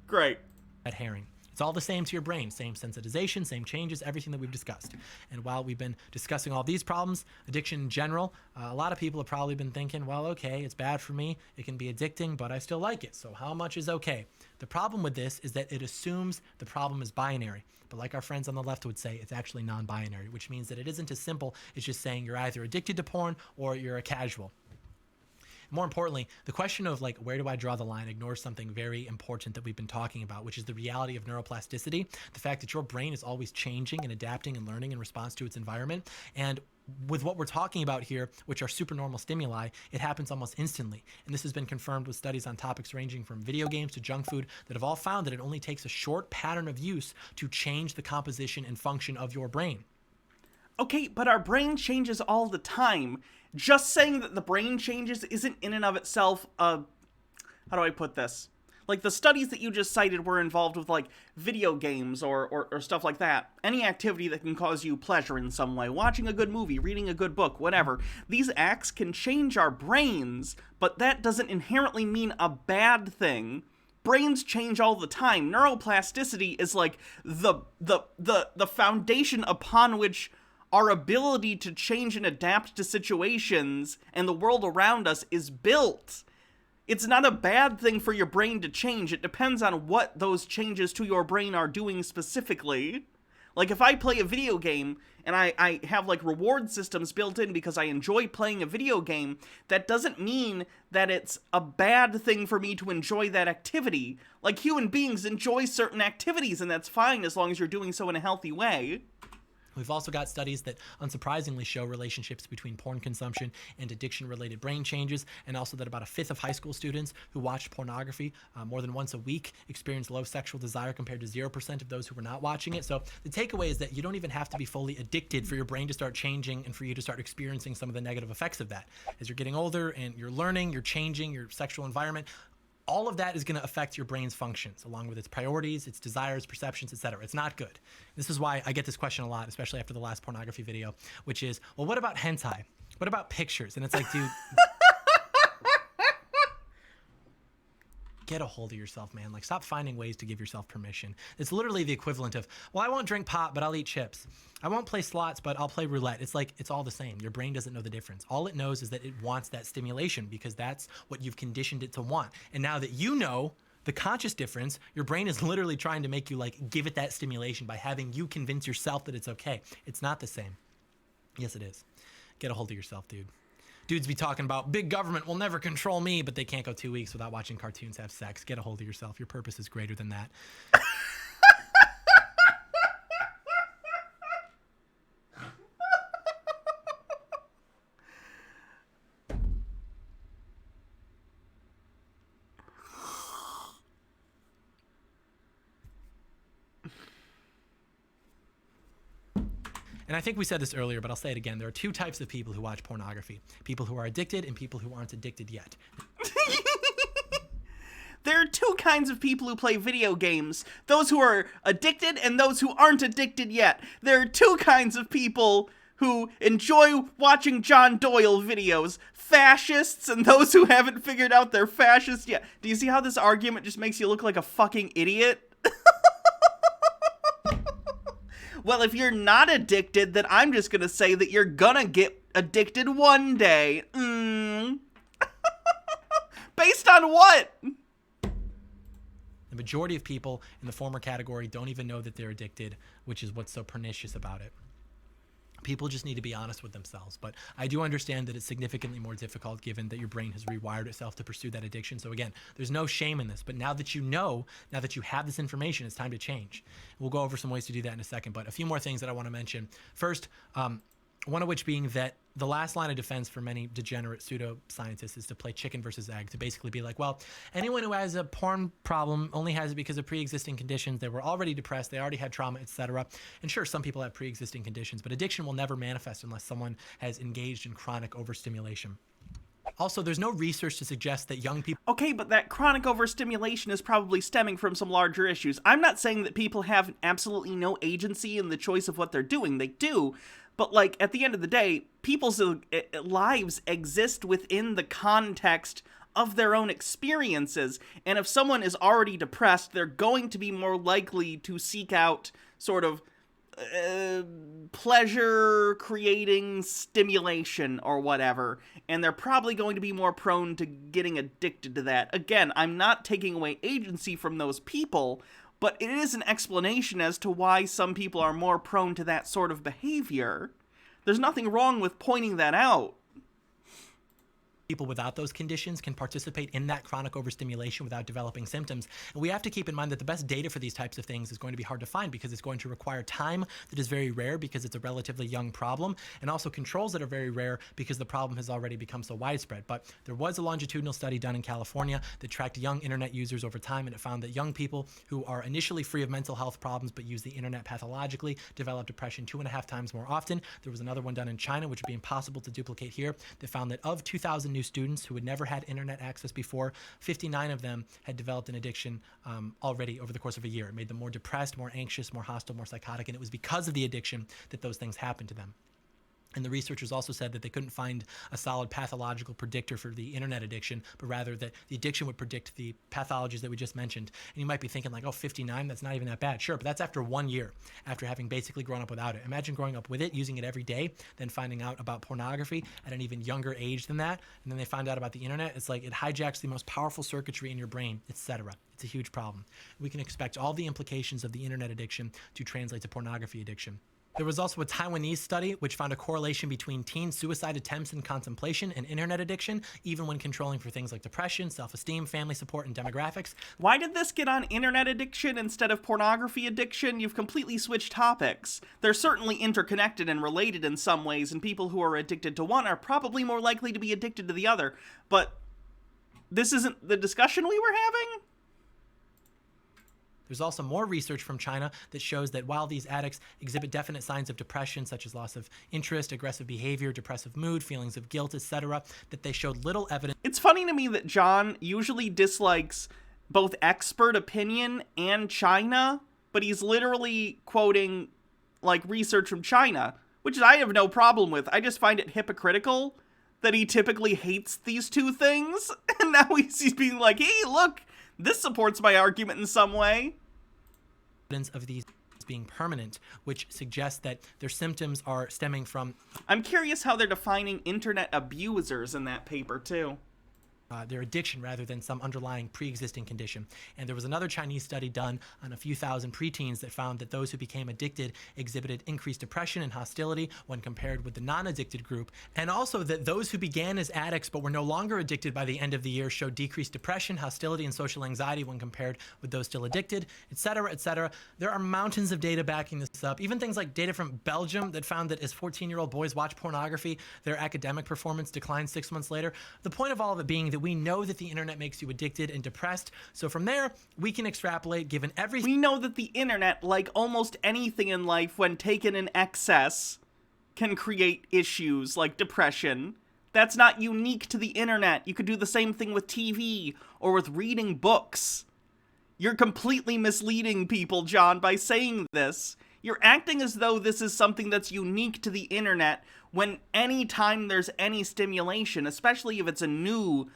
Great. Red herring. It's all the same to your brain. Same sensitization, same changes, everything that we've discussed. And while we've been discussing all these problems, addiction in general, a lot of people have probably been thinking, well, okay, it's bad for me. It can be addicting, but I still like it. So how much is okay? The problem with this is that it assumes the problem is binary. But like our friends on the left would say, it's actually non-binary, which means that it isn't as simple as just saying you're either addicted to porn or you're a casual. More importantly, the question of like, where do I draw the line ignores something very important that we've been talking about, which is the reality of neuroplasticity, the fact that your brain is always changing and adapting and learning in response to its environment. And with what we're talking about here, which are supernormal stimuli, it happens almost instantly. And this has been confirmed with studies on topics ranging from video games to junk food that have all found that it only takes a short pattern of use to change the composition and function of your brain. Okay, but our brain changes all the time. Just saying that the brain changes isn't in and of itself how do I put this? Like, the studies that you just cited were involved with, like, video games or stuff like that. Any activity that can cause you pleasure in some way. Watching a good movie, reading a good book, whatever. These acts can change our brains, but that doesn't inherently mean a bad thing. Brains change all the time. Neuroplasticity is, like, the foundation upon which our ability to change and adapt to situations and the world around us is built. It's not a bad thing for your brain to change. It depends on what those changes to your brain are doing specifically. Like, if I play a video game and I have, like, reward systems built in because I enjoy playing a video game, that doesn't mean that it's a bad thing for me to enjoy that activity. Like, human beings enjoy certain activities, and that's fine as long as you're doing so in a healthy way. We've also got studies that unsurprisingly show relationships between porn consumption and addiction-related brain changes, and also that about a fifth of high school students who watched pornography more than once a week experienced low sexual desire compared to 0% of those who were not watching it. So the takeaway is that you don't even have to be fully addicted for your brain to start changing and for you to start experiencing some of the negative effects of that. As you're getting older and you're learning, you're changing your sexual environment, all of that is going to affect your brain's functions, along with its priorities, its desires, perceptions, etc. It's not good. This is why I get this question a lot, especially after the last pornography video, which is, well, what about hentai? What about pictures? And it's like, dude, get a hold of yourself, man. Like, stop finding ways to give yourself permission. It's literally the equivalent of, well, I won't drink pot, but I'll eat chips. I won't play slots, but I'll play roulette. It's like, it's all the same. Your brain doesn't know the difference. All it knows is that it wants that stimulation because that's what you've conditioned it to want. And now that you know the conscious difference, your brain is literally trying to make you, like, give it that stimulation by having you convince yourself that it's okay. It's not the same. Yes, it is. Get a hold of yourself, dude. Dudes be talking about big government will never control me, but they can't go 2 weeks without watching cartoons have sex. Get a hold of yourself. Your purpose is greater than that. And I think we said this earlier, but I'll say it again. There are two types of people who watch pornography. People who are addicted and people who aren't addicted yet. There are two kinds of people who play video games. Those who are addicted and those who aren't addicted yet. There are two kinds of people who enjoy watching John Doyle videos. Fascists and those who haven't figured out they're fascists yet. Do you see how this argument just makes you look like a fucking idiot? Well, if you're not addicted, then I'm just gonna say that you're gonna get addicted one day. Based on what? The majority of people in the former category don't even know that they're addicted, which is what's so pernicious about it. People just need to be honest with themselves. But I do understand that it's significantly more difficult given that your brain has rewired itself to pursue that addiction. So again, there's no shame in this. But now that you know, now that you have this information, it's time to change. We'll go over some ways to do that in a second. But a few more things that I want to mention. First, one of which being that the last line of defense for many degenerate pseudoscientists is to play chicken versus egg, to basically be like, well, anyone who has a porn problem only has it because of pre-existing conditions. They were already depressed, they already had trauma, etc. And sure, some people have pre-existing conditions, but addiction will never manifest unless someone has engaged in chronic overstimulation. Also, there's no research to suggest that young people... Okay, but that chronic overstimulation is probably stemming from some larger issues. I'm not saying that people have absolutely no agency in the choice of what they're doing. They do. But, like, at the end of the day, people's lives exist within the context of their own experiences. And if someone is already depressed, they're going to be more likely to seek out sort of pleasure-creating stimulation or whatever. And they're probably going to be more prone to getting addicted to that. Again, I'm not taking away agency from those people, but it is an explanation as to why some people are more prone to that sort of behavior. There's nothing wrong with pointing that out. People without those conditions can participate in that chronic overstimulation without developing symptoms. And we have to keep in mind that the best data for these types of things is going to be hard to find because it's going to require time that is very rare because it's a relatively young problem, and also controls that are very rare because the problem has already become so widespread. But there was a longitudinal study done in California that tracked young internet users over time, and it found that young people who are initially free of mental health problems but use the internet pathologically develop depression 2.5 times more often. There was another one done in China, which would be impossible to duplicate here, that found that of 2,000 new students who had never had internet access before, 59 of them had developed an addiction already over the course of a year. It made them more depressed, more anxious, more hostile, more psychotic, and it was because of the addiction that those things happened to them. And the researchers also said that they couldn't find a solid pathological predictor for the internet addiction, but rather that the addiction would predict the pathologies that we just mentioned. And you might be thinking like, oh, 59, that's not even that bad. Sure, but that's after 1 year, after having basically grown up without it. Imagine growing up with it, using it every day, then finding out about pornography at an even younger age than that, and then they find out about the internet. It's like it hijacks the most powerful circuitry in your brain, etc. It's a huge problem. We can expect all the implications of the internet addiction to translate to pornography addiction. There was also a Taiwanese study which found a correlation between teen suicide attempts and contemplation and internet addiction, even when controlling for things like depression, self-esteem, family support, and demographics. Why did this get on internet addiction instead of pornography addiction? You've completely switched topics. They're certainly interconnected and related in some ways, and people who are addicted to one are probably more likely to be addicted to the other. But this isn't the discussion we were having? There's also more research from China that shows that while these addicts exhibit definite signs of depression, such as loss of interest, aggressive behavior, depressive mood, feelings of guilt, etc., that they showed little evidence. It's funny to me that John usually dislikes both expert opinion and China, but he's literally quoting, like, research from China, which I have no problem with. I just find it hypocritical that he typically hates these two things, and now he's being like, hey, look, this supports my argument in some way. Evidence of these being permanent, which suggests that their symptoms are stemming from... I'm curious how they're defining internet abusers in that paper, too. Their addiction rather than some underlying pre-existing condition. And there was another Chinese study done on a few thousand preteens that found that those who became addicted exhibited increased depression and hostility when compared with the non-addicted group, and also that those who began as addicts but were no longer addicted by the end of the year showed decreased depression, hostility, and social anxiety when compared with those still addicted, etc., etc. There are mountains of data backing this up, even things like data from Belgium that found that as 14-year-old boys watch pornography, their academic performance declines 6 months later. The point of all of it being that we know that the internet makes you addicted and depressed. So from there, we can extrapolate given everything. We know that the internet, like almost anything in life when taken in excess, can create issues like depression. That's not unique to the internet. You could do the same thing with TV or with reading books. You're completely misleading people, John, by saying this. You're acting as though this is something that's unique to the internet when any time there's any stimulation, especially if it's a new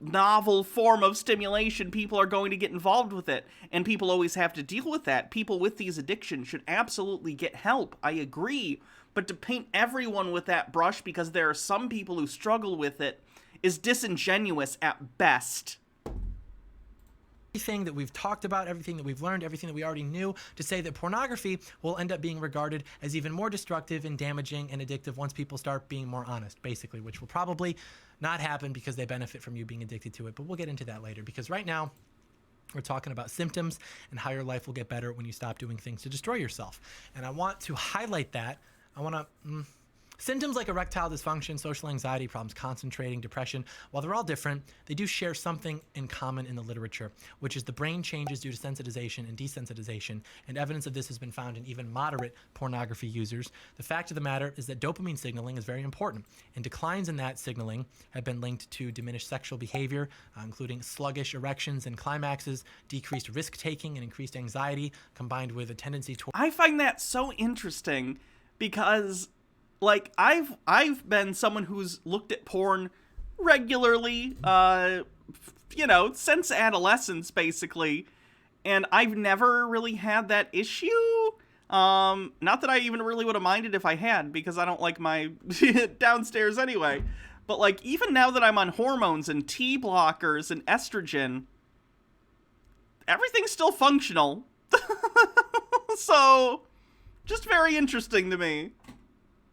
novel form of stimulation, people are going to get involved with it, and people always have to deal with that. People with these addictions should absolutely get help. I agree, but to paint everyone with that brush because there are some people who struggle with it is disingenuous at best. Everything that we've talked about, everything that we've learned, everything that we already knew, to say that pornography will end up being regarded as even more destructive and damaging and addictive once people start being more honest, basically, which will probably not happen because they benefit from you being addicted to it. But we'll get into that later, because right now we're talking about symptoms and how your life will get better when you stop doing things to destroy yourself. And I want to highlight that. Symptoms like erectile dysfunction, social anxiety, problems concentrating, depression, while they're all different, they do share something in common in the literature, which is the brain changes due to sensitization and desensitization, and evidence of this has been found in even moderate pornography users. The fact of the matter is that dopamine signaling is very important, and declines in that signaling have been linked to diminished sexual behavior, including sluggish erections and climaxes, decreased risk-taking and increased anxiety, combined with a tendency toward... I find that so interesting because... like, I've been someone who's looked at porn regularly, since adolescence, basically, and I've never really had that issue. Not that I even really would have minded if I had, because I don't like my downstairs anyway. But, like, even now that I'm on hormones and T blockers and estrogen, everything's still functional. So, just very interesting to me.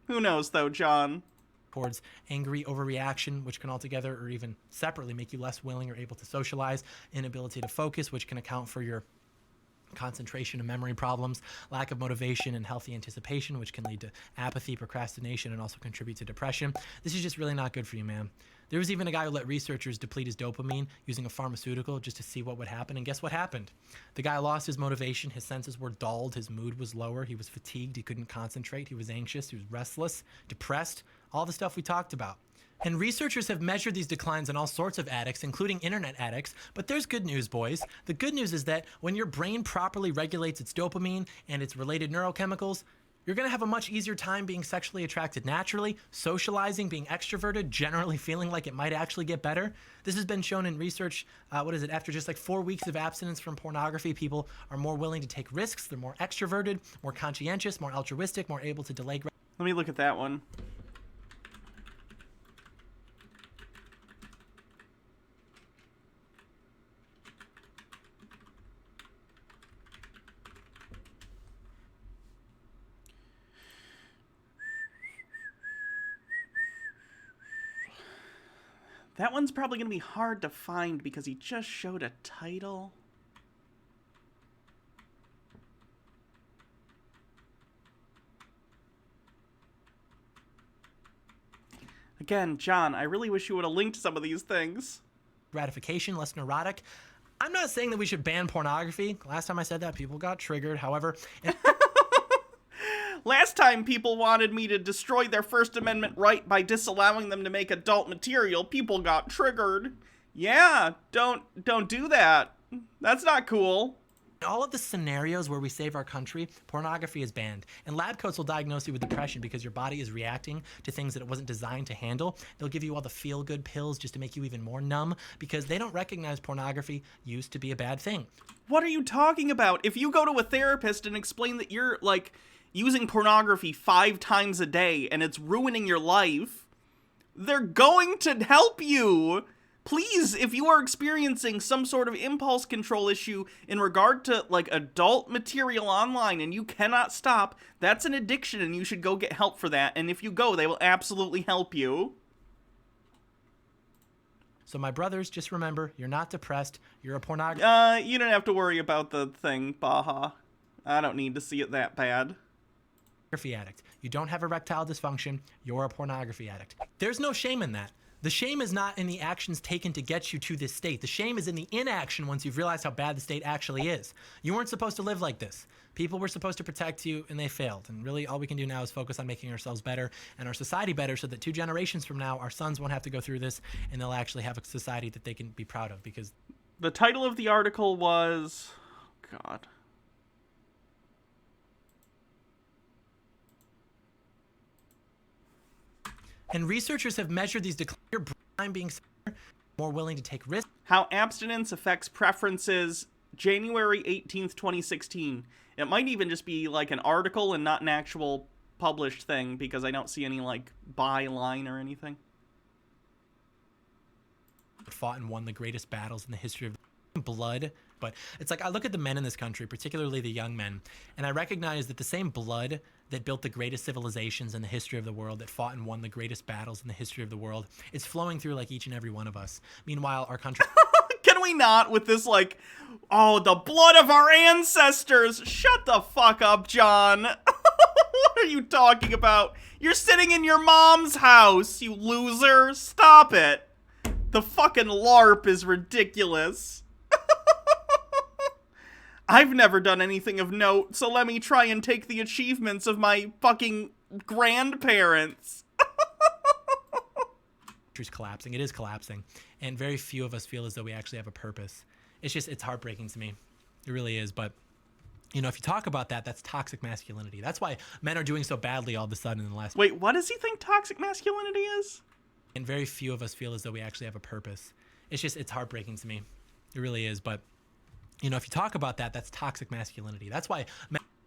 Who knows, though, John? Towards angry overreaction, which can altogether or even separately make you less willing or able to socialize, inability to focus, which can account for your concentration and memory problems, lack of motivation and healthy anticipation, which can lead to apathy, procrastination, and also contribute to depression. This is just really not good for you, man. There was even a guy who let researchers deplete his dopamine using a pharmaceutical just to see what would happen, and guess what happened? The guy lost his motivation, his senses were dulled, his mood was lower, he was fatigued, he couldn't concentrate, he was anxious, he was restless, depressed, all the stuff we talked about. And researchers have measured these declines in all sorts of addicts, including internet addicts. But there's good news, boys. The good news is that when your brain properly regulates its dopamine and its related neurochemicals, you're going to have a much easier time being sexually attracted naturally, socializing, being extroverted, generally feeling like it might actually get better. This has been shown in research, after just like 4 weeks of abstinence from pornography, people are more willing to take risks, they're more extroverted, more conscientious, more altruistic, more able to delay... Let me look at that one. That one's probably going to be hard to find because he just showed a title. Again, John, I really wish you would have linked some of these things. Gratification, less neurotic. I'm not saying that we should ban pornography. Last time I said that, people got triggered. However... Last time people wanted me to destroy their First Amendment right by disallowing them to make adult material, people got triggered. Yeah, don't do that. That's not cool. In all of the scenarios where we save our country, pornography is banned. And lab coats will diagnose you with depression because your body is reacting to things that it wasn't designed to handle. They'll give you all the feel-good pills just to make you even more numb because they don't recognize pornography used to be a bad thing. What are you talking about? If you go to a therapist and explain that you're, like, using pornography 5 times a day and it's ruining your life, they're going to help you. Please, if you are experiencing some sort of impulse control issue in regard to, like, adult material online and you cannot stop, that's an addiction and you should go get help for that. And if you go, they will absolutely help you. So my brothers, just remember, you're not depressed, you're a pornography... You don't have to worry about the thing, Baha. I don't need to see it that bad. Addict. You don't have erectile dysfunction, you're a pornography addict. There's no shame in that. The shame is not in the actions taken to get you to this state. The shame is in the inaction once you've realized how bad the state actually is. You weren't supposed to live like this. People were supposed to protect you and they failed. And really all we can do now is focus on making ourselves better and our society better so that 2 generations from now, our sons won't have to go through this and they'll actually have a society that they can be proud of because... The title of the article was... Oh, God... And researchers have measured these declines. Your brain being more willing to take risks. How abstinence affects preferences, January 18th, 2016. It might even just be like an article and not an actual published thing, because I don't see any like byline or anything. Fought and won the greatest battles in the history of blood. But it's like I look at the men in this country, particularly the young men, and I recognize that the same blood that built the greatest civilizations in the history of the world, that fought and won the greatest battles in the history of the world, it's flowing through like each and every one of us. Meanwhile, our country... Can we not with this, like, oh, the blood of our ancestors? Shut the fuck up, John. What are you talking about? You're sitting in your mom's house, you loser. Stop it. The fucking LARP is ridiculous. I've never done anything of note, so let me try and take the achievements of my fucking grandparents. Country's collapsing. It is collapsing. And very few of us feel as though we actually have a purpose. It's heartbreaking to me. It really is. But, you know, if you talk about that, that's toxic masculinity. That's why men are doing so badly all of a sudden in the last... Wait, what does he think toxic masculinity is? And very few of us feel as though we actually have a purpose. It's heartbreaking to me. It really is. But, you know, if you talk about that, that's toxic masculinity. That's why...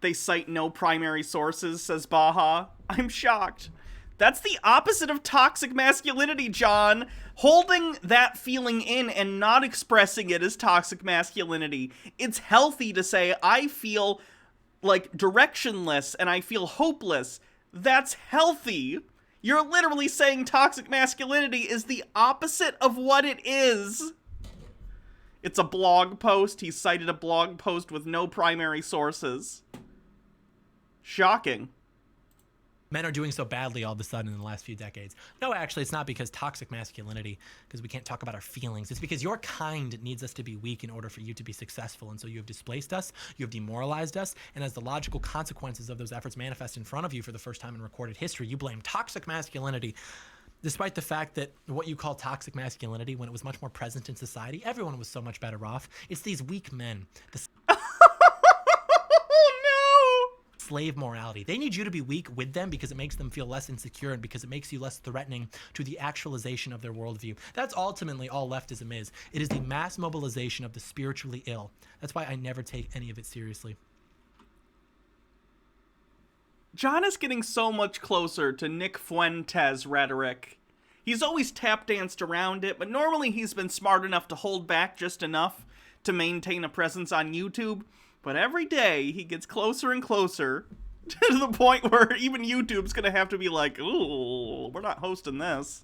They cite no primary sources, says Baha. I'm shocked. That's the opposite of toxic masculinity, John. Holding that feeling in and not expressing it is toxic masculinity. It's healthy to say, I feel like directionless and I feel hopeless. That's healthy. You're literally saying toxic masculinity is the opposite of what it is. It's a blog post. He cited a blog post with no primary sources. Shocking. Men are doing so badly all of a sudden in the last few decades. No, actually, it's not because toxic masculinity, because we can't talk about our feelings. It's because your kind needs us to be weak in order for you to be successful. And so you have displaced us, you have demoralized us, and as the logical consequences of those efforts manifest in front of you for the first time in recorded history, you blame toxic masculinity. Despite the fact that what you call toxic masculinity, when it was much more present in society, everyone was so much better off. It's these weak men. Slave morality. They need you to be weak with them because it makes them feel less insecure and because it makes you less threatening to the actualization of their worldview. That's ultimately all leftism is. It is the mass mobilization of the spiritually ill. That's why I never take any of it seriously. John is getting so much closer to Nick Fuentes rhetoric. He's always tap danced around it, but normally he's been smart enough to hold back just enough to maintain a presence on YouTube. But every day, he gets closer and closer to the point where even YouTube's gonna have to be like, ooh, we're not hosting this.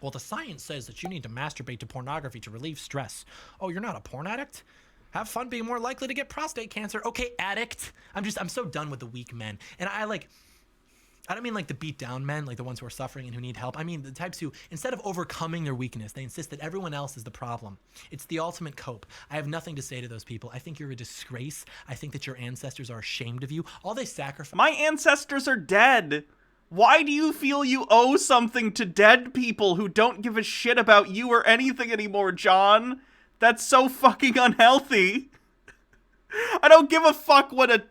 Well, the science says that you need to masturbate to pornography to relieve stress. Oh, you're not a porn addict? Have fun being more likely to get prostate cancer. Okay, addict. I'm so done with the weak men. And I don't mean like the beat down men, like the ones who are suffering and who need help. I mean the types who, instead of overcoming their weakness, they insist that everyone else is the problem. It's the ultimate cope. I have nothing to say to those people. I think you're a disgrace. I think that your ancestors are ashamed of you. All they sacrifice. My ancestors are dead. Why do you feel you owe something to dead people who don't give a shit about you or anything anymore, John? That's so fucking unhealthy. I don't give a fuck what a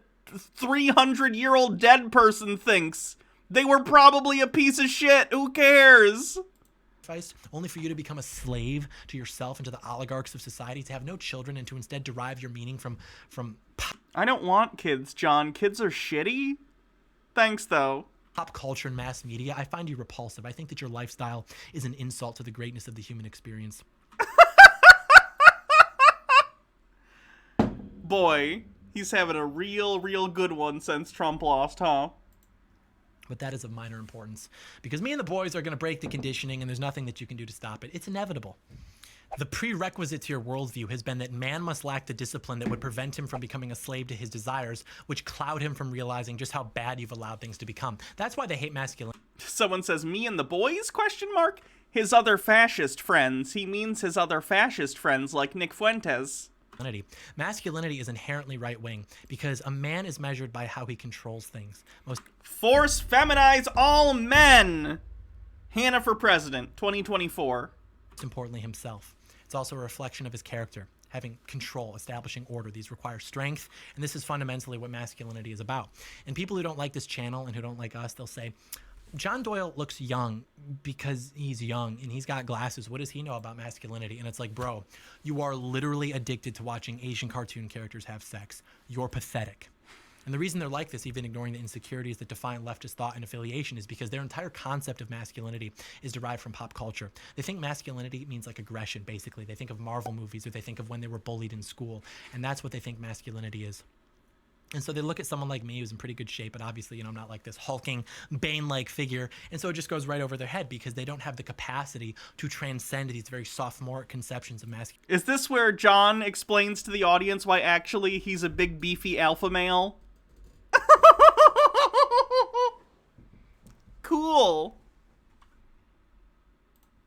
300-year-old dead person thinks. They were probably a piece of shit. Who cares? Only for you to become a slave to yourself and to the oligarchs of society, to have no children and to instead derive your meaning from... I don't want kids, John. Kids are shitty. Thanks, though. Pop culture and mass media. I find you repulsive. I think that your lifestyle is an insult to the greatness of the human experience. Boy, he's having a real good one since Trump lost, huh? But that is of minor importance because me and the boys are going to break the conditioning and there's nothing that you can do to stop it. It's inevitable. The prerequisite to your worldview has been that man must lack the discipline that would prevent him from becoming a slave to his desires, which cloud him from realizing just how bad you've allowed things to become. That's why they hate masculinity. Someone says, me and the boys, ? His other fascist friends. He means his other fascist friends like Nick Fuentes. Masculinity is inherently right-wing because a man is measured by how he controls things. Force feminize all men. Hannah for president, 2024. Most importantly, himself. It's also a reflection of his character, having control, establishing order. These require strength, and this is fundamentally what masculinity is about. And people who don't like this channel and who don't like us, they'll say, John Doyle looks young because he's young and he's got glasses. What does he know about masculinity? And it's like, bro, you are literally addicted to watching Asian cartoon characters have sex. You're pathetic. And the reason they're like this, even ignoring the insecurities that define leftist thought and affiliation, is because their entire concept of masculinity is derived from pop culture. They think masculinity means like aggression, basically. They think of Marvel movies, or they think of when they were bullied in school. And that's what they think masculinity is. And so they look at someone like me who's in pretty good shape, but obviously, I'm not like this hulking Bane-like figure. And so it just goes right over their head because they don't have the capacity to transcend these very sophomoric conceptions of masculinity. Is this where John explains to the audience why actually he's a big beefy alpha male? Cool.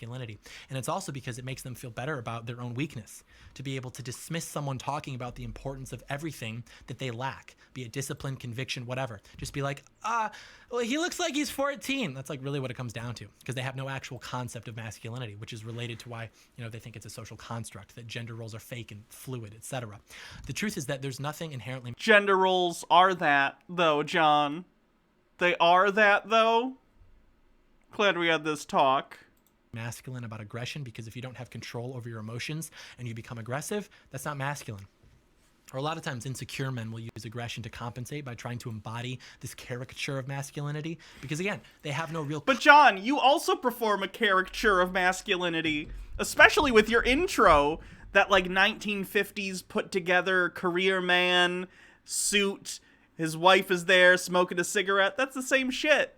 Masculinity. And it's also because it makes them feel better about their own weakness, to be able to dismiss someone talking about the importance of everything that they lack, be it discipline, conviction, whatever. Just be like, well, he looks like he's 14. That's like really what it comes down to, because they have no actual concept of masculinity, which is related to why, they think it's a social construct, that gender roles are fake and fluid, etc. The truth is that there's nothing inherently... Gender roles are that, though, John. They are that, though. Glad we had this talk. Masculine about aggression, because if you don't have control over your emotions and you become aggressive, that's not masculine. Or a lot of times insecure men will use aggression to compensate by trying to embody this caricature of masculinity, because again, they have no real... But John, you also perform a caricature of masculinity, especially with your intro, that like 1950s put together career man, suit, his wife is there smoking a cigarette. That's the same shit.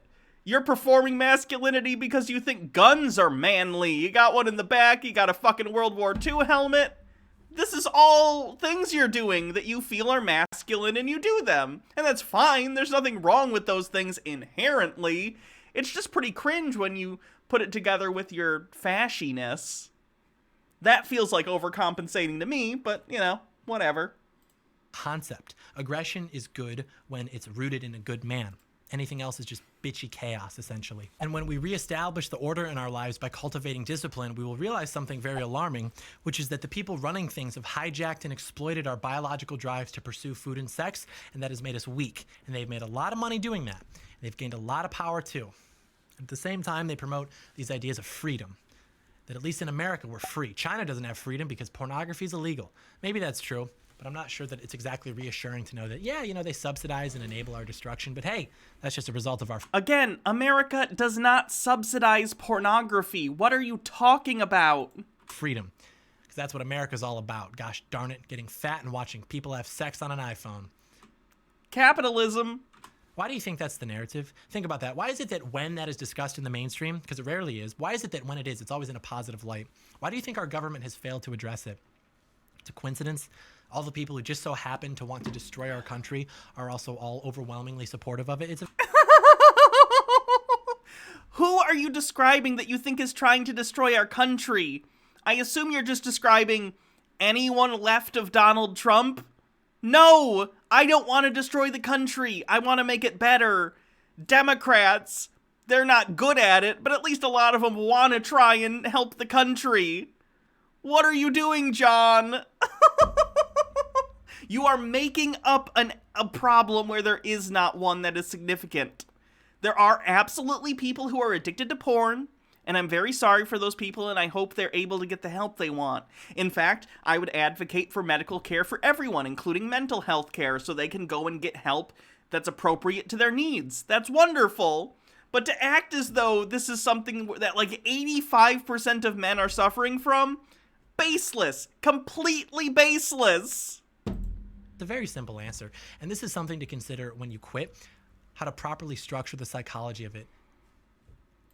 You're performing masculinity because you think guns are manly. You got one in the back, you got a fucking World War II helmet. This is all things you're doing that you feel are masculine, and you do them. And that's fine, there's nothing wrong with those things inherently. It's just pretty cringe when you put it together with your fashiness. That feels like overcompensating to me, but, whatever. Concept. Aggression is good when it's rooted in a good man. Anything else is just bitchy chaos, essentially. And when we reestablish the order in our lives by cultivating discipline, we will realize something very alarming, which is that the people running things have hijacked and exploited our biological drives to pursue food and sex, and that has made us weak. And they've made a lot of money doing that. They've gained a lot of power, too. At the same time, they promote these ideas of freedom, that at least in America, we're free. China doesn't have freedom because pornography is illegal. Maybe that's true, but I'm not sure that it's exactly reassuring to know that, they subsidize and enable our destruction, but hey, that's just a result of our... Again, America does not subsidize pornography. What are you talking about? Freedom. Because that's what America's all about. Gosh darn it, getting fat and watching people have sex on an iPhone. Capitalism. Why do you think that's the narrative? Think about that. Why is it that when that is discussed in the mainstream, because it rarely is, why is it that when it is, it's always in a positive light? Why do you think our government has failed to address it? It's a coincidence? All the people who just so happen to want to destroy our country are also all overwhelmingly supportive of it. Who are you describing that you think is trying to destroy our country? I assume you're just describing anyone left of Donald Trump? No! I don't want to destroy the country. I want to make it better. Democrats, they're not good at it, but at least a lot of them want to try and help the country. What are you doing, John? You are making up a problem where there is not one that is significant. There are absolutely people who are addicted to porn, and I'm very sorry for those people, and I hope they're able to get the help they want. In fact, I would advocate for medical care for everyone, including mental health care, so they can go and get help that's appropriate to their needs. That's wonderful. But to act as though this is something that like 85% of men are suffering from, baseless. Completely baseless. It's a very simple answer, and this is something to consider when you quit, how to properly structure the psychology of it.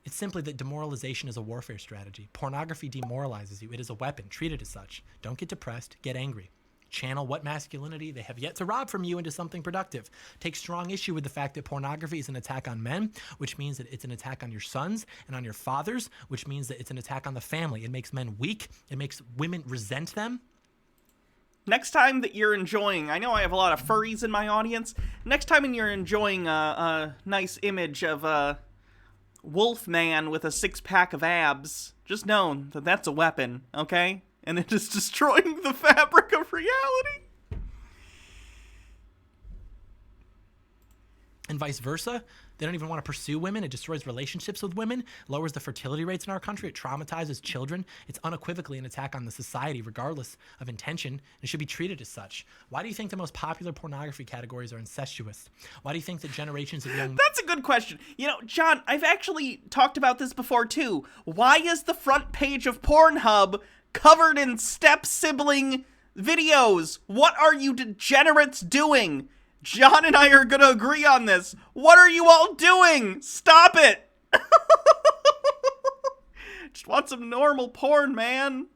It's simply that demoralization is a warfare strategy. Pornography demoralizes you. It is a weapon. Treat it as such. Don't get depressed. Get angry. Channel what masculinity they have yet to rob from you into something productive. Take strong issue with the fact that pornography is an attack on men, which means that it's an attack on your sons and on your fathers, which means that it's an attack on the family. It makes men weak. It makes women resent them. Next time that you're enjoying, I know I have a lot of furries in my audience, next time you're enjoying a nice image of a wolf man with a six-pack of abs, just know that that's a weapon, okay? And it is destroying the fabric of reality. and vice versa. They don't even want to pursue women. It destroys relationships with women, lowers the fertility rates in our country. It traumatizes children. It's unequivocally an attack on the society, regardless of intention. It should be treated as such. Why do you think the most popular pornography categories are incestuous? Why do you think that generations of young... That's a good question. You know, John, I've actually talked about this before too. Why is the front page of Pornhub covered in step-sibling videos? What are you degenerates doing? John and I are gonna agree on this. What are you all doing? Stop it! Just want some normal porn, man.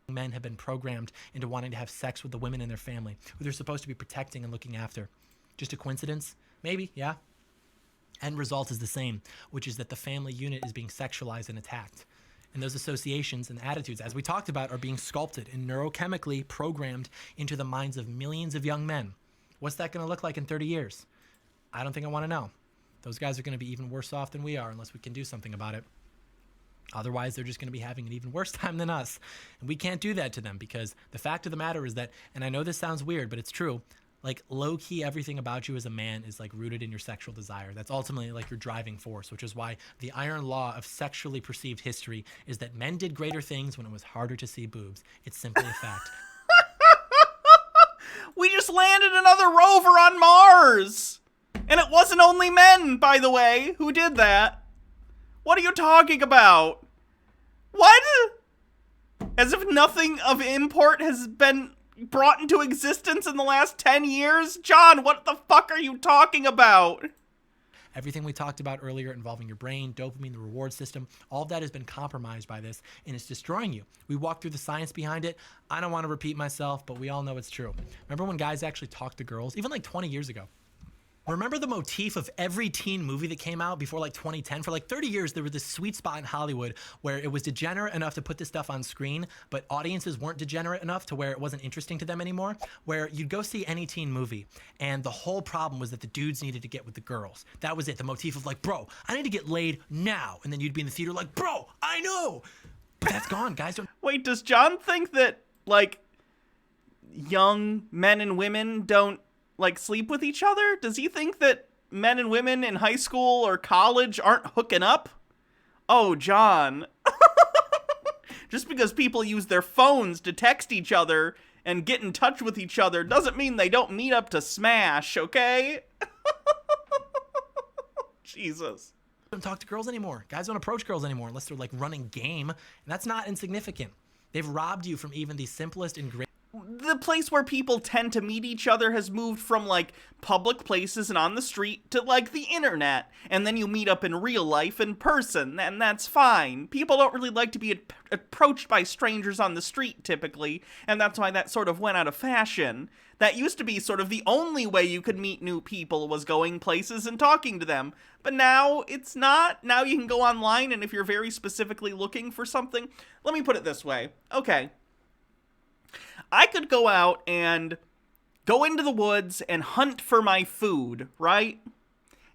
Men have been programmed into wanting to have sex with the women in their family, who they're supposed to be protecting and looking after. Just a coincidence? Maybe, yeah. End result is the same, which is that the family unit is being sexualized and attacked. And those associations and attitudes, as we talked about, are being sculpted and neurochemically programmed into the minds of millions of young men. What's that going to look like in 30 years? I don't think I want to know. Those guys are going to be even worse off than we are unless we can do something about it. Otherwise, they're just going to be having an even worse time than us. And we can't do that to them because the fact of the matter is that, and I know this sounds weird, but it's true, like low-key everything about you as a man is like rooted in your sexual desire. That's ultimately like your driving force, which is why the iron law of sexually perceived history is that men did greater things when it was harder to see boobs. It's simply a fact. We just landed another rover on Mars! And it wasn't only men, by the way, who did that. What are you talking about? What? As if nothing of import has been brought into existence in the last 10 years? John, what the fuck are you talking about? Everything we talked about earlier involving your brain, dopamine, the reward system, all of that has been compromised by this, and it's destroying you. We walked through the science behind it. I don't want to repeat myself, but we all know it's true. Remember when guys actually talked to girls, even like 20 years ago? Remember the motif of every teen movie that came out before like 2010? For like 30 years, there was this sweet spot in Hollywood where it was degenerate enough to put this stuff on screen, but audiences weren't degenerate enough to where it wasn't interesting to them anymore, where you'd go see any teen movie, and the whole problem was that the dudes needed to get with the girls. That was it, the motif of like, bro, I need to get laid now. And then you'd be in the theater like, bro, I know. But that's gone, guys. Don't... Wait, does John think that, like, young men and women don't like sleep with each other? Does he think that men and women in high school or college aren't hooking up? Oh, John. Just because people use their phones to text each other and get in touch with each other doesn't mean they don't meet up to smash, okay? Jesus. Don't talk to girls anymore. Guys don't approach girls anymore unless they're like running game. And that's not insignificant. They've robbed you from even the simplest and greatest. The place where people tend to meet each other has moved from, like, public places and on the street to, like, the internet. And then you meet up in real life in person, and that's fine. People don't really like to be approached by strangers on the street, typically, and that's why that sort of went out of fashion. That used to be sort of the only way you could meet new people was going places and talking to them. But now it's not. Now you can go online, and if you're very specifically looking for something... Let me put it this way. Okay. I could go out and go into the woods and hunt for my food, right?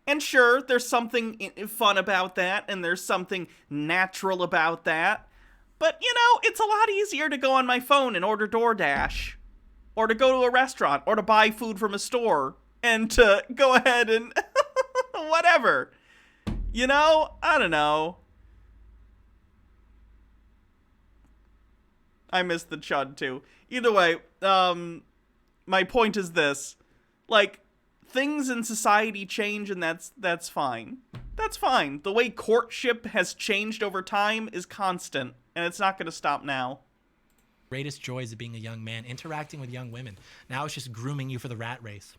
And sure, there's something fun about that, and there's something natural about that. But, you know, it's a lot easier to go on my phone and order DoorDash, or to go to a restaurant, or to buy food from a store, and to go ahead and whatever. You know? I don't know. I missed the chud, too. Either way, my point is this. Like, things in society change, and that's fine. That's fine. The way courtship has changed over time is constant, and it's not going to stop now. Greatest joys of being a young man, interacting with young women. Now it's just grooming you for the rat race.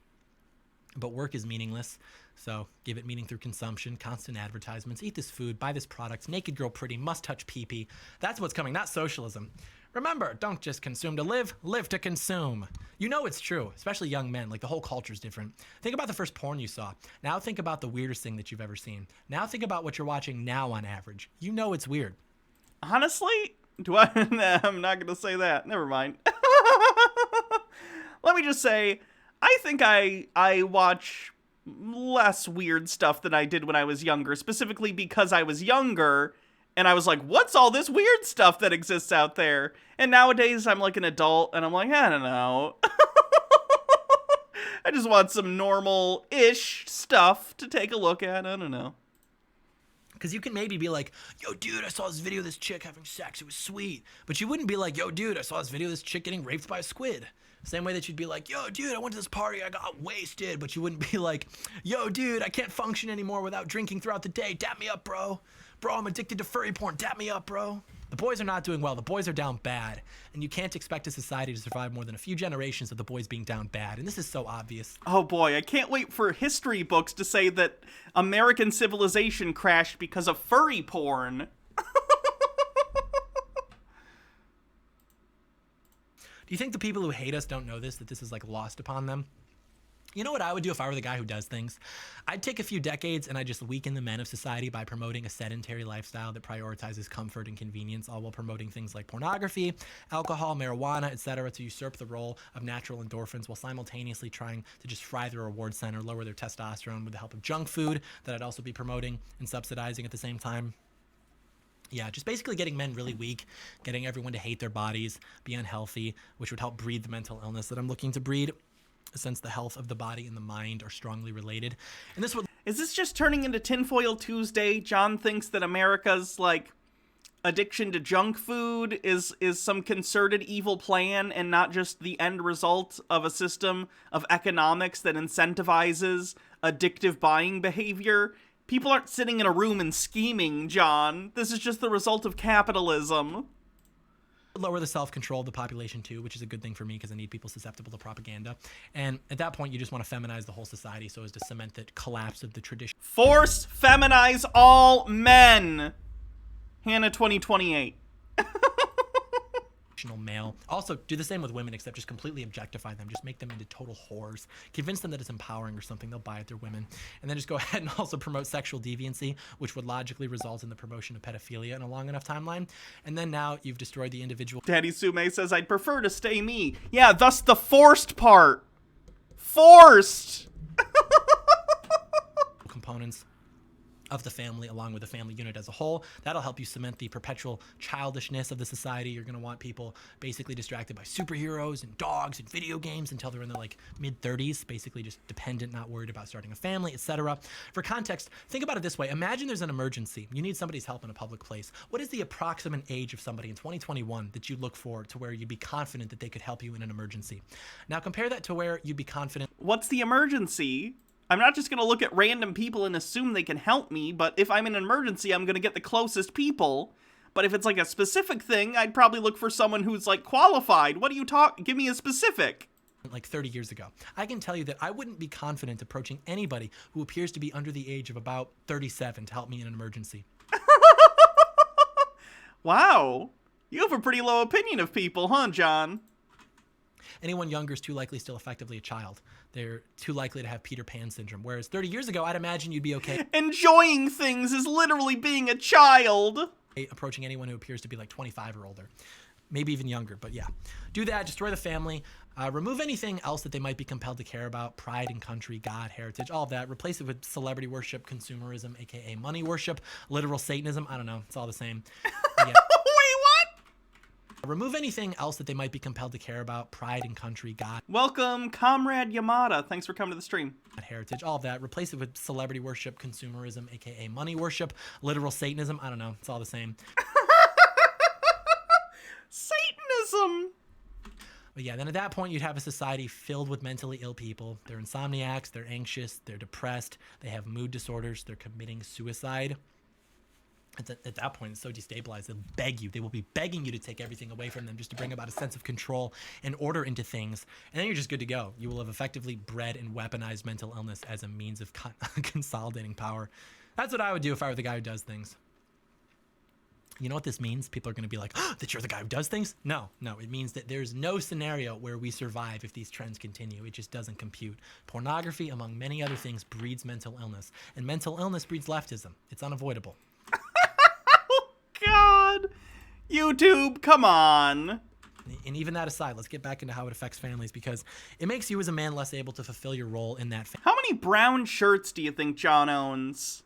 But work is meaningless, so give it meaning through consumption, constant advertisements, eat this food, buy this product, naked girl pretty, must touch pee-pee. That's what's coming, not socialism. Remember, don't just consume to live, live to consume. You know it's true, especially young men, like the whole culture's different. Think about the first porn you saw. Now think about the weirdest thing that you've ever seen. Now think about what you're watching now on average. You know it's weird. Honestly, I'm not going to say that. Never mind. Let me just say, I think I watch less weird stuff than I did when I was younger, specifically because I was younger. And I was like, what's all this weird stuff that exists out there? And nowadays, I'm like an adult, and I'm like, I don't know. I just want some normal-ish stuff to take a look at. I don't know. Because you can maybe be like, yo, dude, I saw this video of this chick having sex. It was sweet. But you wouldn't be like, yo, dude, I saw this video of this chick getting raped by a squid. Same way that you'd be like, yo, dude, I went to this party. I got wasted. But you wouldn't be like, yo, dude, I can't function anymore without drinking throughout the day. Dap me up, bro. Bro, I'm addicted to furry porn. Dap me up, bro. The boys are not doing well. The boys are down bad. And you can't expect a society to survive more than a few generations of the boys being down bad. And this is so obvious. Oh boy, I can't wait for history books to say that American civilization crashed because of furry porn. Do you think the people who hate us don't know this, that this is like lost upon them? You know what I would do if I were the guy who does things? I'd take a few decades and I'd just weaken the men of society by promoting a sedentary lifestyle that prioritizes comfort and convenience, all while promoting things like pornography, alcohol, marijuana, etc. to usurp the role of natural endorphins while simultaneously trying to just fry their reward center, lower their testosterone with the help of junk food that I'd also be promoting and subsidizing at the same time. Yeah, just basically getting men really weak, getting everyone to hate their bodies, be unhealthy, which would help breed the mental illness that I'm looking to breed, since the health of the body and the mind are strongly related. And this would... Is this just turning into Tinfoil Tuesday? John thinks that America's, like, addiction to junk food is some concerted evil plan and not just the end result of a system of economics that incentivizes addictive buying behavior. People aren't sitting in a room and scheming, John. This is just the result of capitalism. Lower the self-control of the population too, which is a good thing for me because I need people susceptible to propaganda. And at that point, you just want to feminize the whole society so as to cement the collapse of the tradition. Force feminize all men. Hannah 2028. Male. Also, do the same with women, except just completely objectify them. Just make them into total whores. Convince them that it's empowering or something. They'll buy it. They're women. And then just go ahead and also promote sexual deviancy, which would logically result in the promotion of pedophilia in a long enough timeline. And then now you've destroyed the individual. Daddy Sume says, I'd prefer to stay me. Yeah, thus the forced part. Forced! Components of the family along with the family unit as a whole. That'll help you cement the perpetual childishness of the society. You're going to want people basically distracted by superheroes and dogs and video games until they're in their like mid-30s, basically just dependent, not worried about starting a family, etc. For context, think about it this way. Imagine there's an emergency. You need somebody's help in a public place. What is the approximate age of somebody in 2021 that you look for to where you'd be confident that they could help you in an emergency? Now compare that to where you'd be confident. What's the emergency? I'm not just going to look at random people and assume they can help me, but if I'm in an emergency, I'm going to get the closest people. But if it's like a specific thing, I'd probably look for someone who's like qualified. What do you give me a specific. Like 30 years ago. I can tell you that I wouldn't be confident approaching anybody who appears to be under the age of about 37 to help me in an emergency. Wow. You have a pretty low opinion of people, huh, John? Anyone younger is too likely still effectively a child. They're too likely to have Peter Pan syndrome. Whereas 30 years ago, I'd imagine you'd be okay. Enjoying things is literally being a child. Approaching anyone who appears to be like 25 or older. Maybe even younger, but yeah. Do that, destroy the family. Remove anything else that they might be compelled to care about. Pride in country, God, heritage, all of that. Replace it with celebrity worship, consumerism, aka money worship, literal Satanism. I don't know. It's all the same. Yeah. Remove anything else that they might be compelled to care about. Pride in country, God. Welcome, Comrade Yamada. Thanks for coming to the stream. Heritage, all of that. Replace it with celebrity worship, consumerism, aka money worship, literal Satanism. I don't know. It's all the same. Satanism! But yeah, then at that point, you'd have a society filled with mentally ill people. They're insomniacs, they're anxious, they're depressed, they have mood disorders, they're committing suicide. At that point, it's so destabilized, they'll beg you. They will be begging you to take everything away from them just to bring about a sense of control and order into things. And then you're just good to go. You will have effectively bred and weaponized mental illness as a means of consolidating power. That's what I would do if I were the guy who does things. You know what this means? People are going to be like, oh, that you're the guy who does things? No. It means that there's no scenario where we survive if these trends continue. It just doesn't compute. Pornography, among many other things, breeds mental illness. And mental illness breeds leftism. It's unavoidable. God, YouTube, come on. And even that aside, let's get back into how it affects families, because it makes you as a man less able to fulfill your role in that family. How many brown shirts do you think John owns?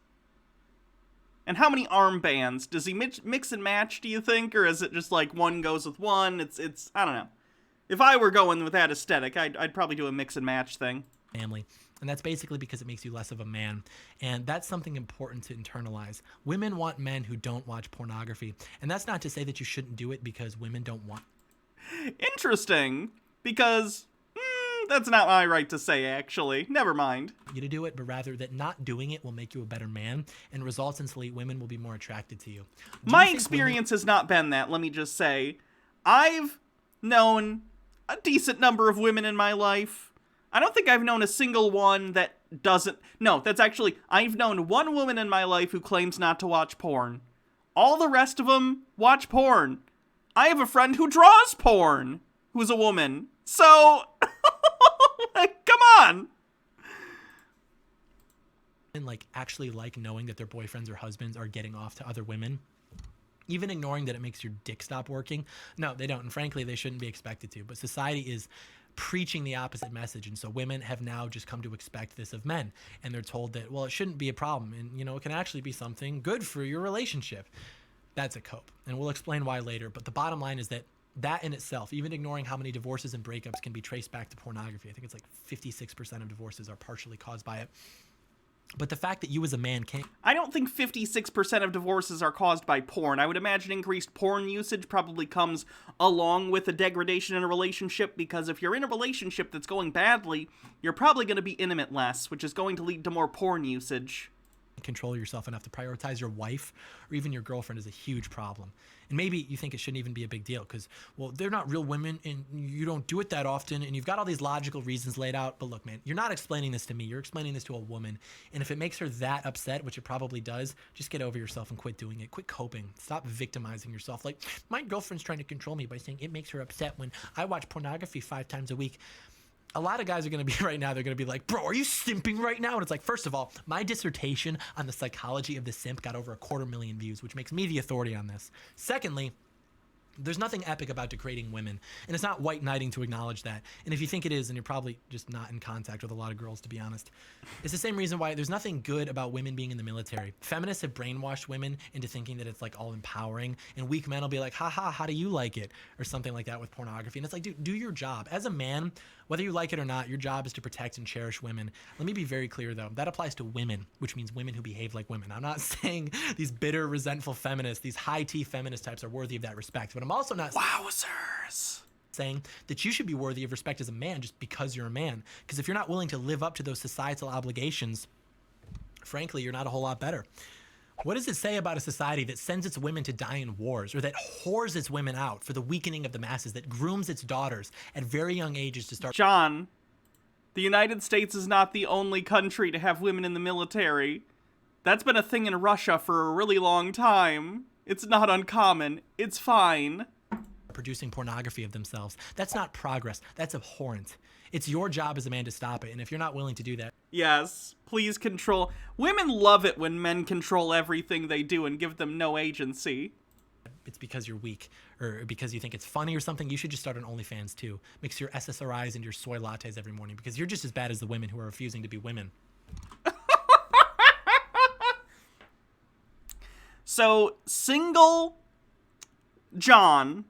And how many armbands? Does he mix and match, do you think? Or is it just like one goes with one? It's I don't know. If I were going with that aesthetic, I'd probably do a mix and match thing. family. And that's basically because it makes you less of a man. And that's something important to internalize. Women want men who don't watch pornography. And that's not to say that you shouldn't do it because women don't want. Interesting. Because that's not my right to say, actually. Never mind. You to do it, but rather that not doing it will make you a better man, and resultantly women will be more attracted to you. My experience has not been that, let me just say. I've known a decent number of women in my life. I don't think I've known a single one that doesn't. No, that's actually, I've known one woman in my life who claims not to watch porn. All the rest of them watch porn. I have a friend who draws porn, who's a woman. So, come on. And actually knowing that their boyfriends or husbands are getting off to other women. Even ignoring that it makes your dick stop working. No, they don't. And frankly, they shouldn't be expected to. But society is preaching the opposite message. And so women have now just come to expect this of men. And they're told that, well, it shouldn't be a problem. And, it can actually be something good for your relationship. That's a cope. And we'll explain why later. But the bottom line is that in itself, even ignoring how many divorces and breakups can be traced back to pornography. I think it's 56% of divorces are partially caused by it. But the fact that you as a man can't... I don't think 56% of divorces are caused by porn. I would imagine increased porn usage probably comes along with a degradation in a relationship, because if you're in a relationship that's going badly, you're probably going to be intimate less, which is going to lead to more porn usage. Control yourself enough to prioritize your wife or even your girlfriend is a huge problem. And maybe you think it shouldn't even be a big deal because, well, they're not real women and you don't do it that often and you've got all these logical reasons laid out. But look, man, you're not explaining this to me. You're explaining this to a woman. And if it makes her that upset, which it probably does, just get over yourself and quit doing it. Quit coping. Stop victimizing yourself. Like, my girlfriend's trying to control me by saying it makes her upset when I watch pornography 5 times a week. A lot of guys are going to be right now, they're going to be like, bro, are you simping right now? And it's like, first of all, my dissertation on the psychology of the simp got over 250,000 views, which makes me the authority on this. Secondly, there's nothing epic about degrading women, and it's not white knighting to acknowledge that. And if you think it is, then you're probably just not in contact with a lot of girls, to be honest. It's the same reason why there's nothing good about women being in the military. Feminists have brainwashed women into thinking that it's like all empowering, and weak men will be like, haha, how do you like it? Or something like that with pornography. And it's like, dude, do your job. As a man, whether you like it or not, your job is to protect and cherish women. Let me be very clear, though. That applies to women, which means women who behave like women. I'm not saying these bitter, resentful feminists, these high-T feminist types are worthy of that respect, but I'm also not saying that you should be worthy of respect as a man just because you're a man. Because if you're not willing to live up to those societal obligations, frankly, you're not a whole lot better. What does it say about a society that sends its women to die in wars, or that whores its women out for the weakening of the masses, that grooms its daughters at very young ages to start... John, the United States is not the only country to have women in the military. That's been a thing in Russia for a really long time. It's not uncommon. It's fine. Producing pornography of themselves. That's not progress. That's abhorrent. It's your job as a man to stop it, and if you're not willing to do that... Yes, please control... Women love it when men control everything they do and give them no agency. It's because you're weak, or because you think it's funny or something. You should just start an OnlyFans too. Mix your SSRIs and your soy lattes every morning, because you're just as bad as the women who are refusing to be women. So, single John,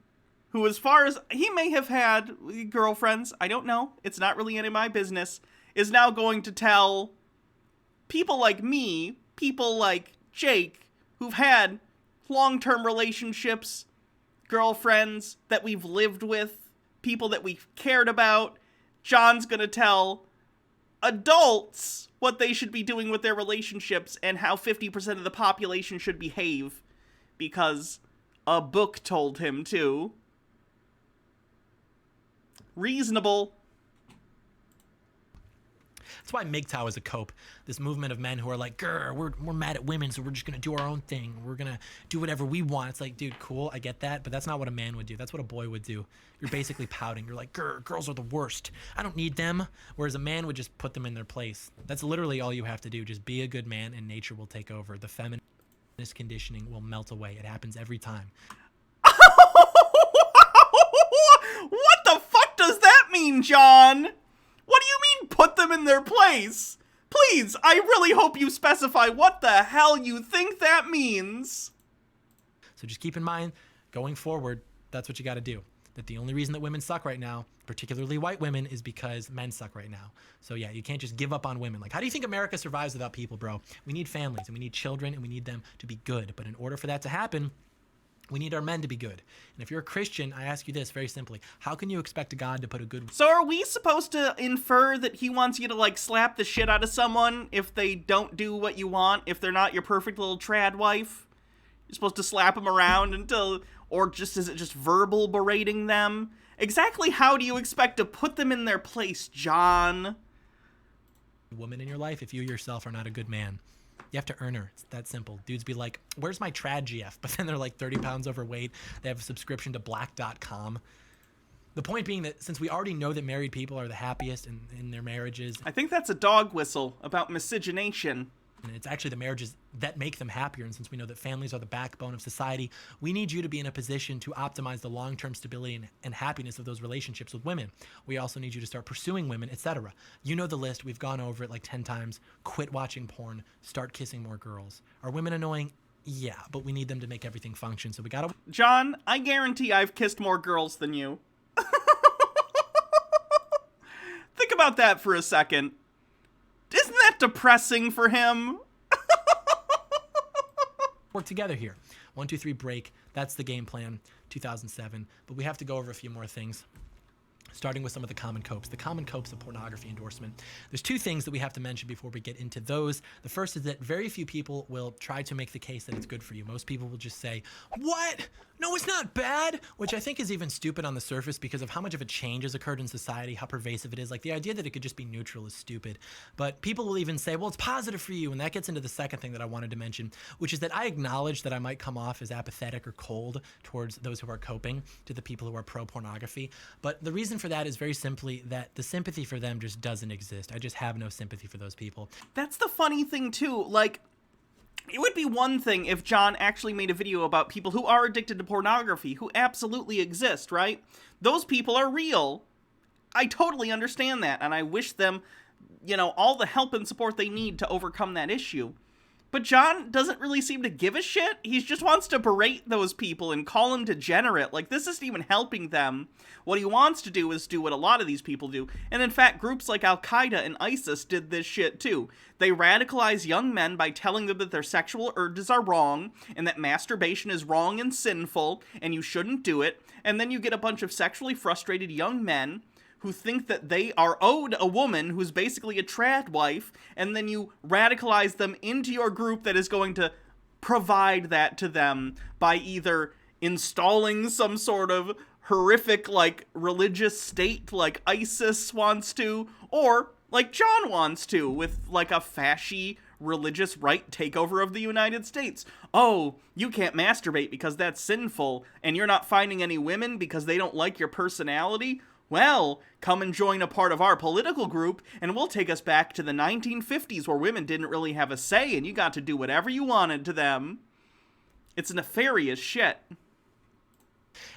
who as far as he may have had girlfriends, I don't know, it's not really any of my business, is now going to tell people like me, people like Jake, who've had long-term relationships, girlfriends that we've lived with, people that we've cared about. John's gonna tell adults what they should be doing with their relationships and how 50% of the population should behave, because a book told him to. Reasonable. That's why MGTOW is a cope. This movement of men who are like, grr, we're mad at women, so we're just going to do our own thing. We're going to do whatever we want. It's like, dude, cool, I get that, but that's not what a man would do. That's what a boy would do. You're basically pouting. You're like, grr, girls are the worst. I don't need them. Whereas a man would just put them in their place. That's literally all you have to do. Just be a good man and nature will take over. The feminist conditioning will melt away. It happens every time. What the fuck does that mean, John? What do you mean, put them in their place? Please, I really hope you specify what the hell you think that means. So just keep in mind, going forward, that's what you got to do. That the only reason that women suck right now particularly white women, is because men suck right now. So yeah, you can't just give up on women. Like, how do you think America survives without people, bro? We need families, and we need children, and we need them to be good. But in order for that to happen, we need our men to be good. And if you're a Christian, I ask you this very simply: how can you expect a God to put a good... So are we supposed to infer that he wants you to, like, slap the shit out of someone if they don't do what you want, if they're not your perfect little trad wife? You're supposed to slap them around until... Or just is it just verbal berating them? Exactly how do you expect to put them in their place, John? Woman in your life if you yourself are not a good man. You have to earn her. It's that simple. Dudes be like, where's my trad GF? But then they're like 30 pounds overweight. They have a subscription to black.com. The point being that since we already know that married people are the happiest in their marriages. I think that's a dog whistle about miscegenation. And it's actually the marriages that make them happier. And since we know that families are the backbone of society, we need you to be in a position to optimize the long-term stability and happiness of those relationships with women. We also need you to start pursuing women, etc. You know the list. We've gone over it like 10 times. Quit watching porn. Start kissing more girls. Are women annoying? Yeah, but we need them to make everything function. So we gotta... John, I guarantee I've kissed more girls than you. Think about that for a second. Isn't that depressing for him? Work together here. 1, 2, 3, break. That's the game plan, 2007. But we have to go over a few more things, starting with some of the common copes. The common copes of pornography endorsement. There's 2 things that we have to mention before we get into those. The first is that very few people will try to make the case that it's good for you. Most people will just say, what? No, it's not bad, which I think is even stupid on the surface because of how much of a change has occurred in society, how pervasive it is. Like, the idea that it could just be neutral is stupid. But people will even say, well, it's positive for you. And that gets into the second thing that I wanted to mention, which is that I acknowledge that I might come off as apathetic or cold towards those who are coping, to the people who are pro-pornography. But the reason for that is very simply that the sympathy for them just doesn't exist. I just have no sympathy for those people. That's the funny thing, too. Like, it would be one thing if John actually made a video about people who are addicted to pornography, who absolutely exist, right? Those people are real. I totally understand that, and I wish them, you know, all the help and support they need to overcome that issue. But John doesn't really seem to give a shit. He just wants to berate those people and call them degenerate. Like, this isn't even helping them. What he wants to do is do what a lot of these people do. And in fact, groups like Al-Qaeda and ISIS did this shit too. They radicalize young men by telling them that their sexual urges are wrong, and that masturbation is wrong and sinful, and you shouldn't do it. And then you get a bunch of sexually frustrated young men who think that they are owed a woman who's basically a trad wife, and then you radicalize them into your group that is going to provide that to them by either installing some sort of horrific, like, religious state like ISIS wants to, or like John wants to, with, like, a fascy religious right takeover of the United States. Oh, you can't masturbate because that's sinful, and you're not finding any women because they don't like your personality? Well, come and join a part of our political group, and we'll take us back to the 1950s where women didn't really have a say, and you got to do whatever you wanted to them. It's nefarious shit.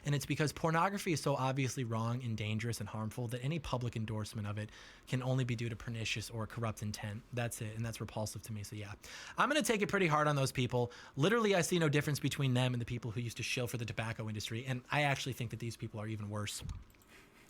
And it's because pornography is so obviously wrong and dangerous and harmful that any public endorsement of it can only be due to pernicious or corrupt intent. That's it, and that's repulsive to me, so yeah. I'm going to take it pretty hard on those people. Literally, I see no difference between them and the people who used to shill for the tobacco industry, and I actually think that these people are even worse.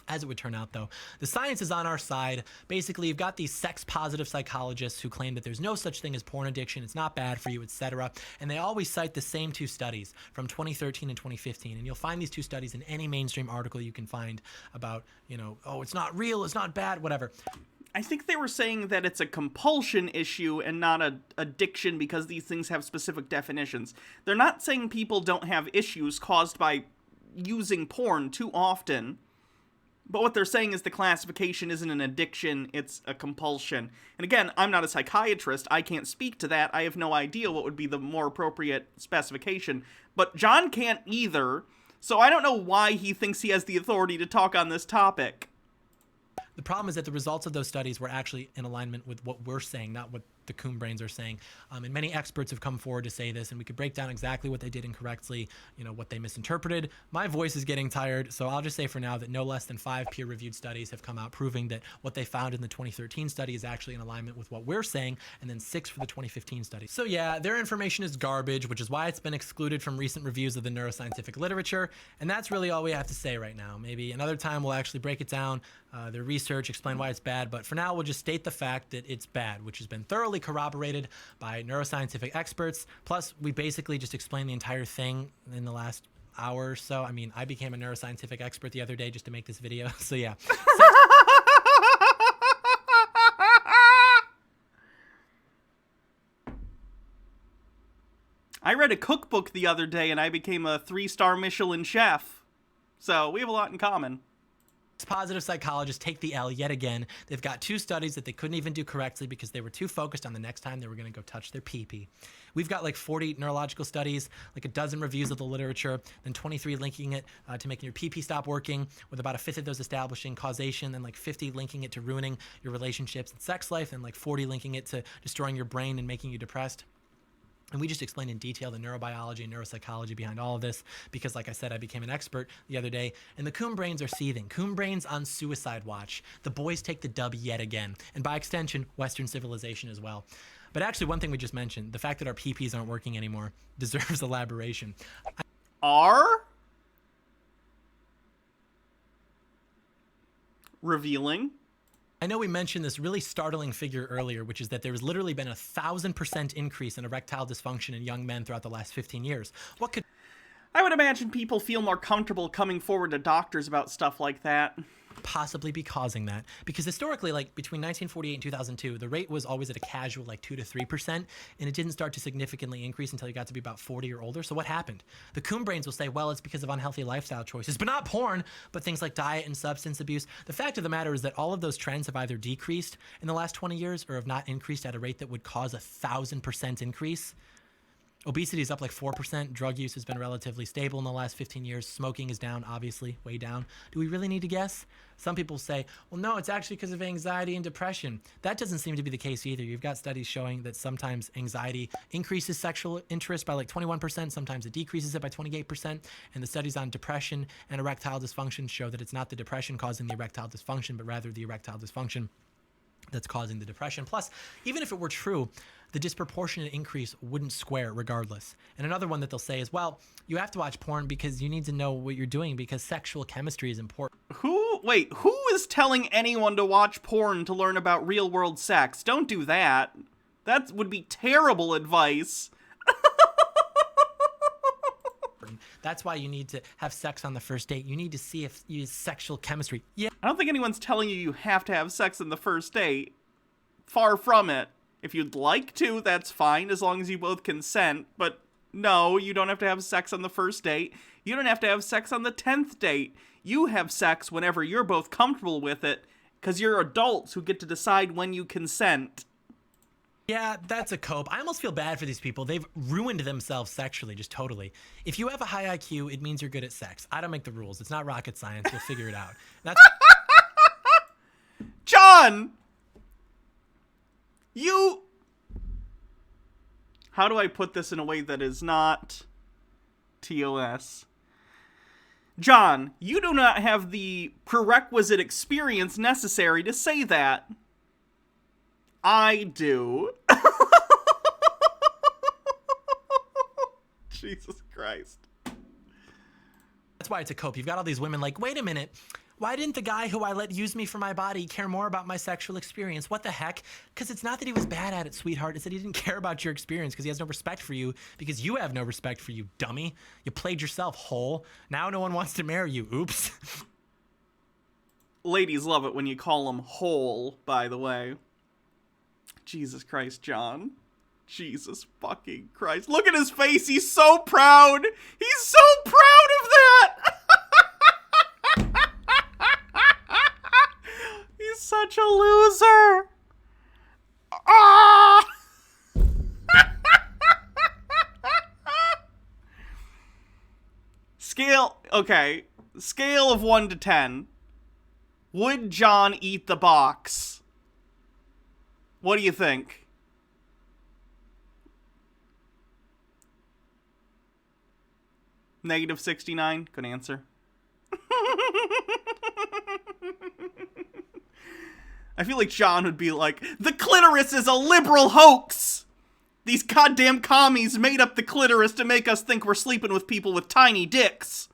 As it would turn out, though, the science is on our side. Basically, you've got these sex-positive psychologists who claim that there's no such thing as porn addiction, it's not bad for you, etc. And they always cite the same 2 studies from 2013 and 2015. And you'll find these 2 studies in any mainstream article you can find about, you know, oh, it's not real, it's not bad, whatever. I think they were saying that it's a compulsion issue and not an addiction because these things have specific definitions. They're not saying people don't have issues caused by using porn too often. But what they're saying is the classification isn't an addiction, it's a compulsion. And again, I'm not a psychiatrist, I can't speak to that, I have no idea what would be the more appropriate specification. But John can't either, so I don't know why he thinks he has the authority to talk on this topic. The problem is that the results of those studies were actually in alignment with what we're saying, not what the coon brains are saying. And many experts have come forward to say this, and we could break down exactly what they did incorrectly, what they misinterpreted. My voice is getting tired, so I'll just say for now that no less than 5 peer-reviewed studies have come out proving that what they found in the 2013 study is actually in alignment with what we're saying, and then 6 for the 2015 study. So yeah, their information is garbage, which is why it's been excluded from recent reviews of the neuroscientific literature, and that's really all we have to say right now. Maybe another time we'll actually break it down, their research, explain why it's bad, but for now we'll just state the fact that it's bad, which has been thoroughly corroborated by neuroscientific experts. Plus, we basically just explained the entire thing in the last hour or so. I mean, I became a neuroscientific expert the other day just to make this video, so yeah. I read a cookbook the other day and I became a 3-star Michelin chef. So we have a lot in common. Positive psychologists take the L yet again. They've got 2 studies that they couldn't even do correctly because they were too focused on the next time they were going to go touch their pee-pee. We've got like 40 neurological studies, like a dozen reviews of the literature, then 23 linking it to making your pee-pee stop working, with about a fifth of those establishing causation, then like 50 linking it to ruining your relationships and sex life, and like 40 linking it to destroying your brain and making you depressed. And we just explained in detail the neurobiology and neuropsychology behind all of this because, like I said, I became an expert the other day, and the coon brains are seething. Coon brains on suicide watch. The boys take the dub yet again, and by extension, Western civilization as well. But actually, one thing we just mentioned, the fact that our PPs aren't working anymore, deserves elaboration. Are? Revealing. I know we mentioned this really startling figure earlier, which is that there has literally been 1,000% increase in erectile dysfunction in young men throughout the last 15 years. What could... I would imagine people feel more comfortable coming forward to doctors about stuff like that. Possibly be causing that, because historically, like between 1948 and 2002, the rate was always at a casual like 2 to 3%, and it didn't start to significantly increase until you got to be about 40 or older. So what happened? The coon brains will say, well, it's because of unhealthy lifestyle choices, but not porn, but things like diet and substance abuse. The fact of the matter is that all of those trends have either decreased in the last 20 years or have not increased at a rate that would cause 1,000% increase. Obesity is up like 4%. Drug use has been relatively stable in the last 15 years. Smoking is down, obviously, way down. Do we really need to guess? Some people say, well, no, it's actually because of anxiety and depression. That doesn't seem to be the case either. You've got studies showing that sometimes anxiety increases sexual interest by like 21%, sometimes it decreases it by 28%. And the studies on depression and erectile dysfunction show that it's not the depression causing the erectile dysfunction, but rather the erectile dysfunction that's causing the depression. Plus, even if it were true, the disproportionate increase wouldn't square regardless. And another one that they'll say is, well, you have to watch porn because you need to know what you're doing because sexual chemistry is important. Who is telling anyone to watch porn to learn about real-world sex? Don't do that. That would be terrible advice. That's why you need to have sex on the first date. You need to see if you use sexual chemistry. Yeah. I don't think anyone's telling you you have to have sex on the first date. Far from it. If you'd like to, that's fine, as long as you both consent. But no, you don't have to have sex on the first date. You don't have to have sex on the 10th date. You have sex whenever you're both comfortable with it, because you're adults who get to decide when you consent. Yeah, that's a cope. I almost feel bad for these people. They've ruined themselves sexually, just totally. If you have a high IQ, it means you're good at sex. I don't make the rules. It's not rocket science. You'll figure it out. That's John! How do I put this in a way that is not TOS? John, you do not have the prerequisite experience necessary to say that. I do. Jesus Christ. That's why it's a cope. You've got all these women like, wait a minute. Why didn't the guy who I let use me for my body care more about my sexual experience? What the heck? Because it's not that he was bad at it, sweetheart. It's that he didn't care about your experience because he has no respect for you because you have no respect for you, dummy. You played yourself whole. Now no one wants to marry you. Oops. Ladies love it when you call them whole, by the way. Jesus Christ, John. Jesus fucking Christ. Look at his face. He's so proud. He's so proud of that. He's such a loser. Ah! Okay. Scale of 1 to 10. Would John eat the box? What do you think? Negative 69. Good answer. I feel like John would be like, the clitoris is a liberal hoax! These goddamn commies made up the clitoris to make us think we're sleeping with people with tiny dicks.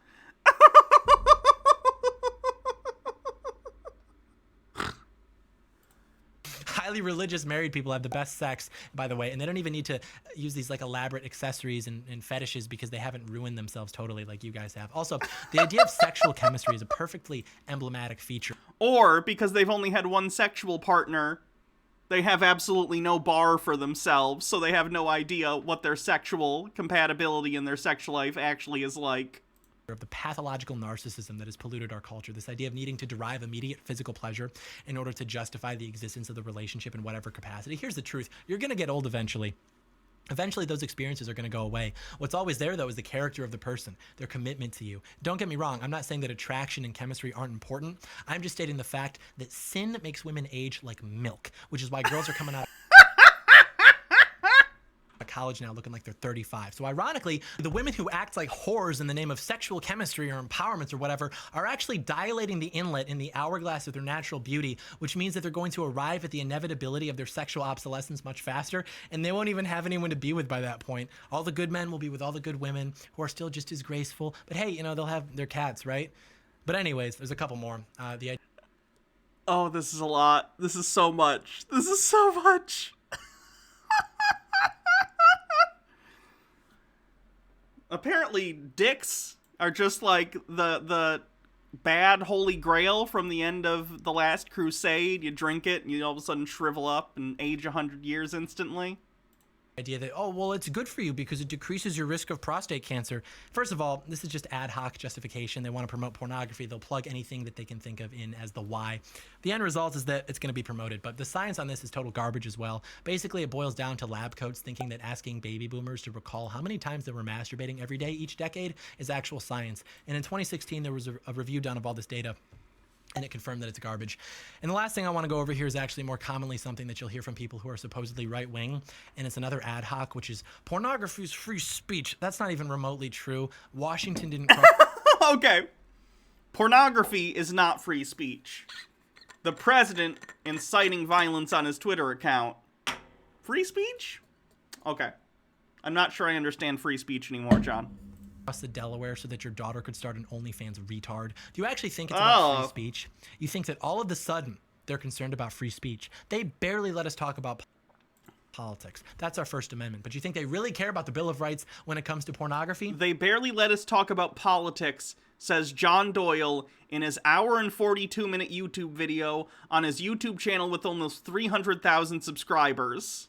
Highly religious married people have the best sex, by the way, and they don't even need to use these like elaborate accessories and fetishes because they haven't ruined themselves totally like you guys have. Also, the idea of sexual chemistry is a perfectly emblematic feature. Or because they've only had one sexual partner, they have absolutely no bar for themselves, so they have no idea what their sexual compatibility in their sexual life actually is like. Of the pathological narcissism that has polluted our culture, this idea of needing to derive immediate physical pleasure in order to justify the existence of the relationship in whatever capacity. Here's the truth. You're going to get old eventually. Eventually, those experiences are going to go away. What's always there, though, is the character of the person, their commitment to you. Don't get me wrong. I'm not saying that attraction and chemistry aren't important. I'm just stating the fact that sin makes women age like milk, which is why girls are coming out college now looking like they're 35. So ironically, the women who act like whores in the name of sexual chemistry or empowerment or whatever are actually dilating the inlet in the hourglass of their natural beauty, which means that they're going to arrive at the inevitability of their sexual obsolescence much faster, and they won't even have anyone to be with by that point. All the good men will be with all the good women who are still just as graceful, but hey, you know, they'll have their cats, right? But anyways, there's a couple more. Oh, this is a lot. This is so much. This is so much. Apparently, dicks are just like the bad holy grail from the end of the Last Crusade. You drink it, and you all of a sudden shrivel up and age 100 years instantly. Idea that, oh, well, it's good for you because it decreases your risk of prostate cancer. First of all, this is just ad hoc justification. They want to promote pornography. They'll plug anything that they can think of in as the why. The end result is that it's going to be promoted, but the science on this is total garbage as well. Basically, it boils down to lab coats thinking that asking baby boomers to recall how many times they were masturbating every day each decade is actual science. And in 2016, there was a review done of all this data, and it confirmed that it's garbage. And the last thing I want to go over here is actually more commonly something that you'll hear from people who are supposedly right-wing, and it's another ad hoc, which is pornography is free speech. That's not even remotely true. Washington didn't... Okay. Pornography is not free speech. The president inciting violence on his Twitter account. Free speech? Okay. I'm not sure I understand free speech anymore, John. Across the Delaware so that your daughter could start an OnlyFans retard. Do you actually think it's about free speech? You think that all of a sudden they're concerned about free speech? They barely let us talk about politics. That's our First Amendment. But you think they really care about the Bill of Rights when it comes to pornography? They barely let us talk about politics, says John Doyle in his hour and 42-minute YouTube video on his YouTube channel with almost 300,000 subscribers.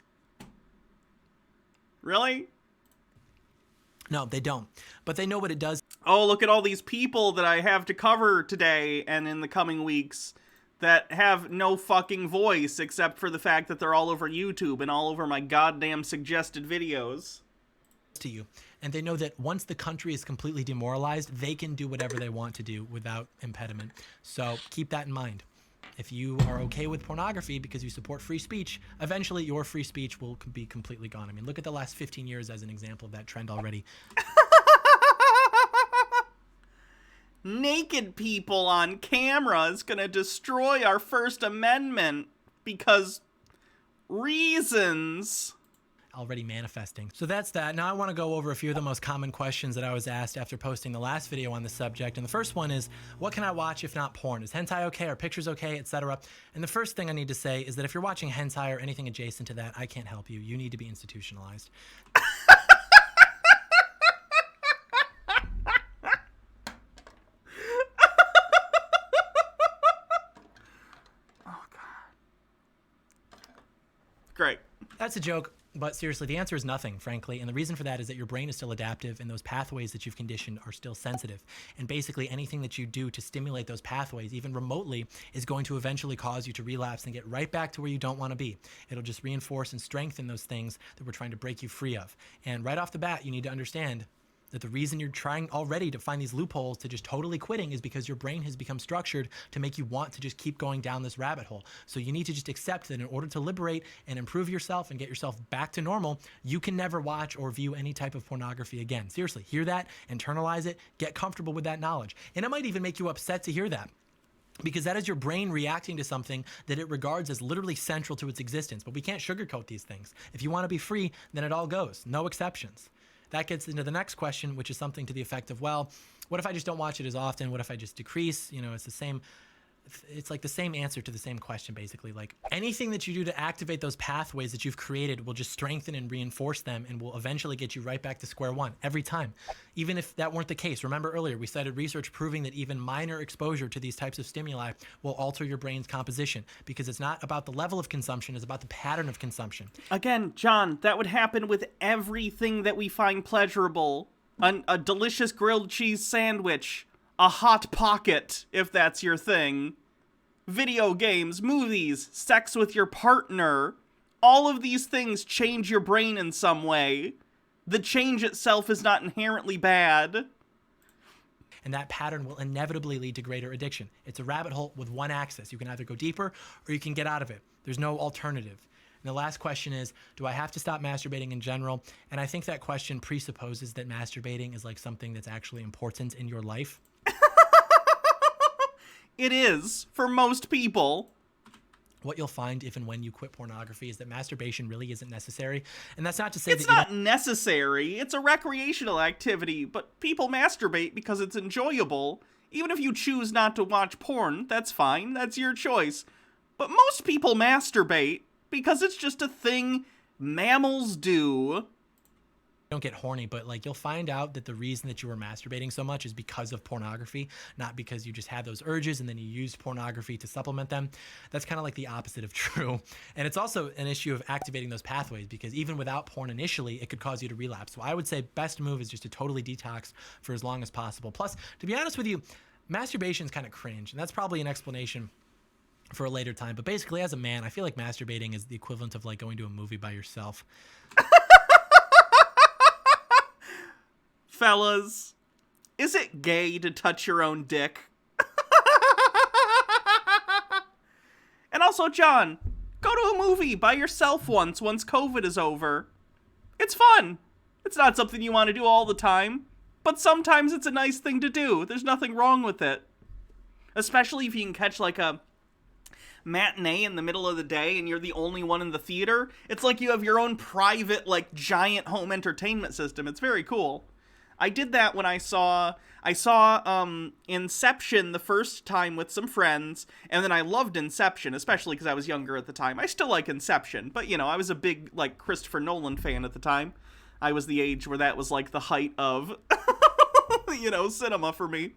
Really? No, they don't. But they know what it does. Oh, look at all these people that I have to cover today and in the coming weeks that have no fucking voice except for the fact that they're all over YouTube and all over my goddamn suggested videos. To you. And they know that once the country is completely demoralized, they can do whatever they want to do without impediment. So keep that in mind. If you are okay with pornography because you support free speech, eventually your free speech will be completely gone. I mean, look at the last 15 years as an example of that trend already. Naked people on camera is gonna destroy our First Amendment because reasons. Already manifesting. So that's that. Now I want to go over a few of the most common questions that I was asked after posting the last video on the subject. And the first one is, what can I watch if not porn? Is hentai okay? Are pictures okay? Etc. And the first thing I need to say is that if you're watching hentai or anything adjacent to that, I can't help you. You need to be institutionalized. Great. That's a joke. But seriously, the answer is nothing, frankly. And the reason for that is that your brain is still adaptive and those pathways that you've conditioned are still sensitive. And basically anything that you do to stimulate those pathways, even remotely, is going to eventually cause you to relapse and get right back to where you don't want to be. It'll just reinforce and strengthen those things that we're trying to break you free of. And right off the bat, you need to understand that the reason you're trying already to find these loopholes to just totally quitting is because your brain has become structured to make you want to just keep going down this rabbit hole. So you need to just accept that in order to liberate and improve yourself and get yourself back to normal, you can never watch or view any type of pornography again. Seriously, hear that, internalize it, get comfortable with that knowledge. And it might even make you upset to hear that, because that is your brain reacting to something that it regards as literally central to its existence. But we can't sugarcoat these things. If you want to be free, then it all goes. No exceptions. That gets into the next question, which is something to the effect of, well, what if I just don't watch it as often? What if I just decrease? You know, it's like the same answer to the same question, basically. Like, anything that you do to activate those pathways that you've created will just strengthen and reinforce them and will eventually get you right back to square one every time. Even if that weren't the case. Remember earlier, we cited research proving that even minor exposure to these types of stimuli will alter your brain's composition, because it's not about the level of consumption, it's about the pattern of consumption. Again, John, that would happen with everything that we find pleasurable. A delicious grilled cheese sandwich. A hot pocket, if that's your thing. Video games, movies, sex with your partner. All of these things change your brain in some way. The change itself is not inherently bad. And that pattern will inevitably lead to greater addiction. It's a rabbit hole with one axis. You can either go deeper or you can get out of it. There's no alternative. And the last question is, do I have to stop masturbating in general? And I think that question presupposes that masturbating is like something that's actually important in your life. It is, for most people. What you'll find if and when you quit pornography is that masturbation really isn't necessary. And that's not to say it's not necessary. It's a recreational activity, but people masturbate because it's enjoyable. Even if you choose not to watch porn, that's fine. That's your choice. But most people masturbate because it's just a thing mammals do. Don't get horny, but like, you'll find out that the reason that you were masturbating so much is because of pornography, not because you just had those urges and then you used pornography to supplement them. That's kind of like the opposite of true. And it's also an issue of activating those pathways, because even without porn initially, it could cause you to relapse. So I would say best move is just to totally detox for as long as possible. Plus, to be honest with you, masturbation is kind of cringe, and that's probably an explanation for a later time. But basically, as a man, I feel like masturbating is the equivalent of like going to a movie by yourself. Fellas, is it gay to touch your own dick? And also, John, go to a movie by yourself once COVID is over. It's fun. It's not something you want to do all the time, but sometimes it's a nice thing to do. There's nothing wrong with it. Especially if you can catch like a matinee in the middle of the day and you're the only one in the theater. It's like you have your own private, like, giant home entertainment system. It's very cool. I did that when I saw Inception the first time with some friends, and then I loved Inception, especially because I was younger at the time. I still like Inception, but, you know, I was a big, like, Christopher Nolan fan at the time. I was the age where that was, like, the height of, you know, cinema for me.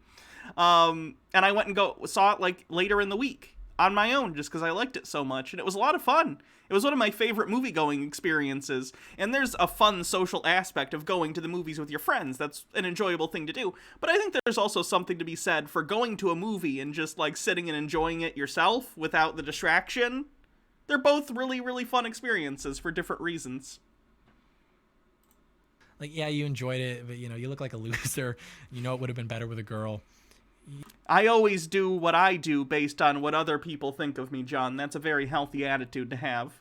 And I went and saw it, like, later in the week on my own, just because I liked it so much, and it was a lot of fun. It was one of my favorite movie-going experiences, and there's a fun social aspect of going to the movies with your friends. That's an enjoyable thing to do, but I think there's also something to be said for going to a movie and just, like, sitting and enjoying it yourself without the distraction. They're both really, really fun experiences for different reasons. Like, yeah, you enjoyed it, but, you know, you look like a loser. You know it would have been better with a girl. I always do what I do based on what other people think of me, John. That's a very healthy attitude to have.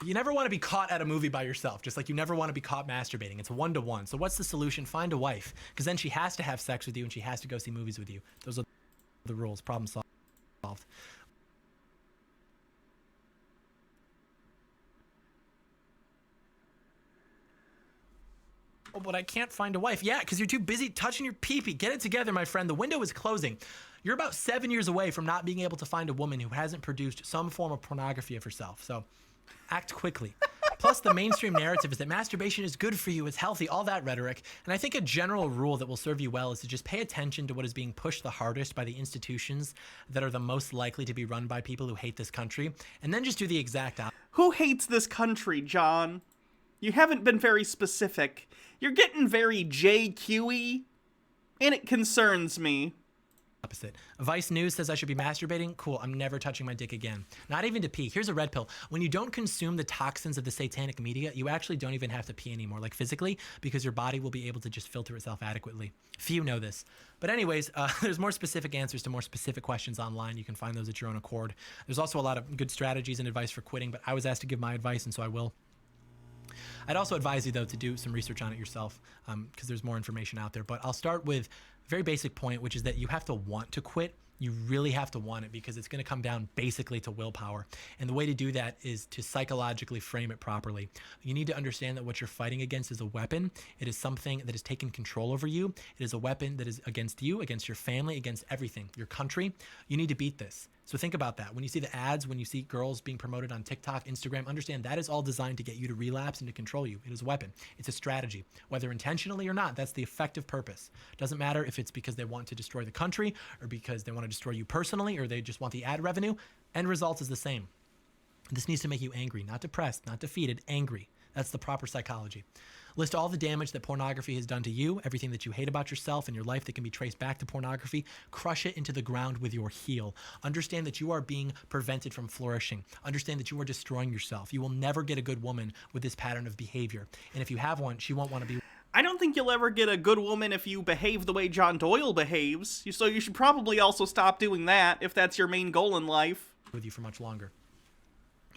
You never want to be caught at a movie by yourself, just like you never want to be caught masturbating. It's 1-to-1. So what's the solution? Find a wife, because then she has to have sex with you and she has to go see movies with you. Those are the rules. Problem solved. Oh, but I can't find a wife. Yeah, because you're too busy touching your pee-pee. Get it together, my friend. The window is closing. You're about 7 years away from not being able to find a woman who hasn't produced some form of pornography of herself. So act quickly. Plus, the mainstream narrative is that masturbation is good for you, it's healthy, all that rhetoric. And I think a general rule that will serve you well is to just pay attention to what is being pushed the hardest by the institutions that are the most likely to be run by people who hate this country, and then just do the exact opposite. Who hates this country, John? You haven't been very specific. You're getting very JQ-y, and it concerns me. Opposite. Vice News says I should be masturbating. Cool. I'm never touching my dick again. Not even to pee. Here's a red pill. When you don't consume the toxins of the satanic media, you actually don't even have to pee anymore, like physically, because your body will be able to just filter itself adequately. Few know this. But anyways, there's more specific answers to more specific questions online. You can find those at your own accord. There's also a lot of good strategies and advice for quitting, but I was asked to give my advice, and so I will. I'd also advise you, though, to do some research on it yourself, because there's more information out there. But I'll start with a very basic point, which is that you have to want to quit. You really have to want it, because it's going to come down basically to willpower. And the way to do that is to psychologically frame it properly. You need to understand that what you're fighting against is a weapon. It is something that has taken control over you. It is a weapon that is against you, against your family, against everything, your country. You need to beat this. So think about that. When you see the ads, when you see girls being promoted on TikTok, Instagram, understand that is all designed to get you to relapse and to control you. It is a weapon. It's a strategy. Whether intentionally or not, that's the effective purpose. Doesn't matter if it's because they want to destroy the country or because they want to destroy you personally or they just want the ad revenue. End result is the same. This needs to make you angry, not depressed, not defeated, angry. That's the proper psychology. List all the damage that pornography has done to you, everything that you hate about yourself and your life that can be traced back to pornography. Crush it into the ground with your heel. Understand that you are being prevented from flourishing. Understand that you are destroying yourself. You will never get a good woman with this pattern of behavior. And if you have one, she won't want to be... I don't think you'll ever get a good woman if you behave the way John Doyle behaves. So you should probably also stop doing that if that's your main goal in life. ...with you for much longer.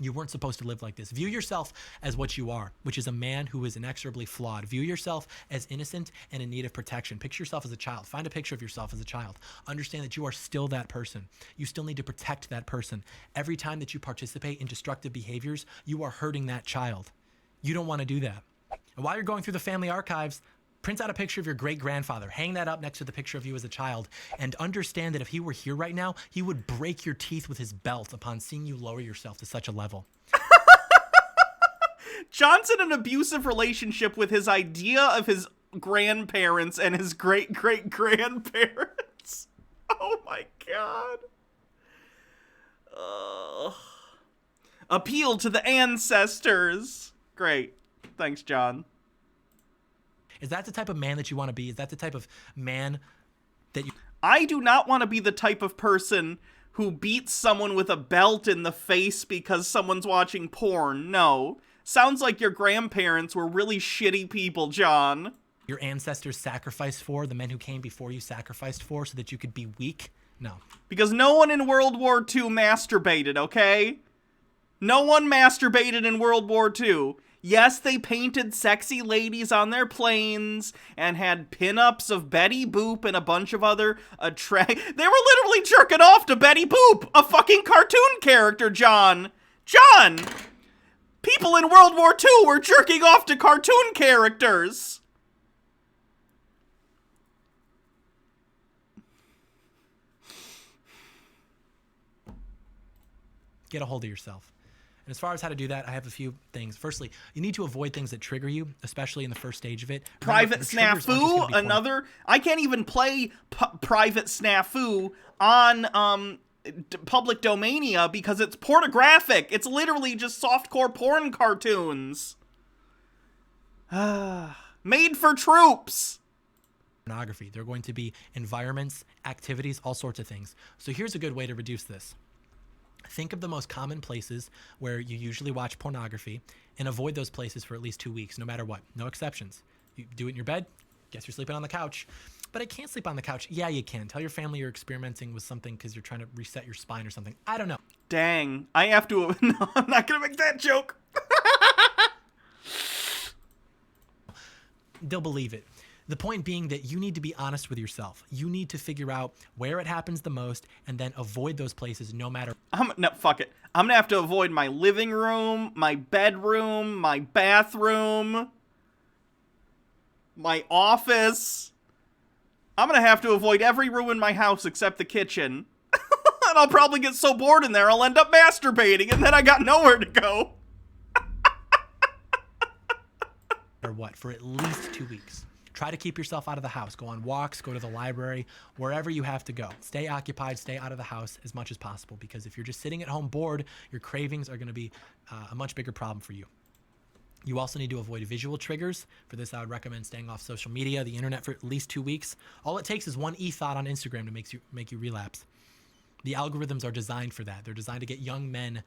You weren't supposed to live like this. View yourself as what you are, which is a man who is inexorably flawed. View yourself as innocent and in need of protection. Picture yourself as a child. Find a picture of yourself as a child. Understand that you are still that person. You still need to protect that person. Every time that you participate in destructive behaviors, you are hurting that child. You don't want to do that. And while you're going through the family archives, print out a picture of your great-grandfather. Hang that up next to the picture of you as a child. And understand that if he were here right now, he would break your teeth with his belt upon seeing you lower yourself to such a level. John's in an abusive relationship with his idea of his grandparents and his great-great-grandparents. Oh my god. Appeal to the ancestors. Great. Thanks, John. Is that the type of man that you want to be? Is that the type of man that you... I do not want to be the type of person who beats someone with a belt in the face because someone's watching porn. No. Sounds like your grandparents were really shitty people, John. Your ancestors sacrificed for, the men who came before you sacrificed for so that you could be weak? No. Because no one in World War II masturbated, okay? No one masturbated in World War II. Yes, they painted sexy ladies on their planes and had pinups of Betty Boop and a bunch of other They were literally jerking off to Betty Boop, a fucking cartoon character, John. John! People in World War II were jerking off to cartoon characters. Get a hold of yourself. And as far as how to do that, I have a few things. Firstly, you need to avoid things that trigger you, especially in the first stage of it. Private Snafu, another. I can't even play Private Snafu on public domania because it's pornographic. It's literally just softcore porn cartoons. Made for troops. Pornography. There are going to be environments, activities, all sorts of things. So here's a good way to reduce this. Think of the most common places where you usually watch pornography and avoid those places for at least 2 weeks, no matter what. No exceptions. You do it in your bed. Guess you're sleeping on the couch. But I can't sleep on the couch. Yeah, you can. Tell your family you're experimenting with something because you're trying to reset your spine or something. I don't know. Dang. I have to... No, I'm not going to make that joke. They'll believe it. The point being that you need to be honest with yourself. You need to figure out where it happens the most and then avoid those places no matter... No, fuck it. I'm gonna have to avoid my living room, my bedroom, my bathroom, my office. I'm gonna have to avoid every room in my house except the kitchen. And I'll probably get so bored in there I'll end up masturbating and then I got nowhere to go. Or what? For at least 2 weeks. Try to keep yourself out of the house. Go on walks, go to the library, wherever you have to go. Stay occupied, stay out of the house as much as possible, because if you're just sitting at home bored, your cravings are going to be a much bigger problem for you. You also need to avoid visual triggers. For this, I would recommend staying off social media, the internet, for at least 2 weeks. All it takes is one e-thought on Instagram to make you relapse. The algorithms are designed for that. They're designed to get young men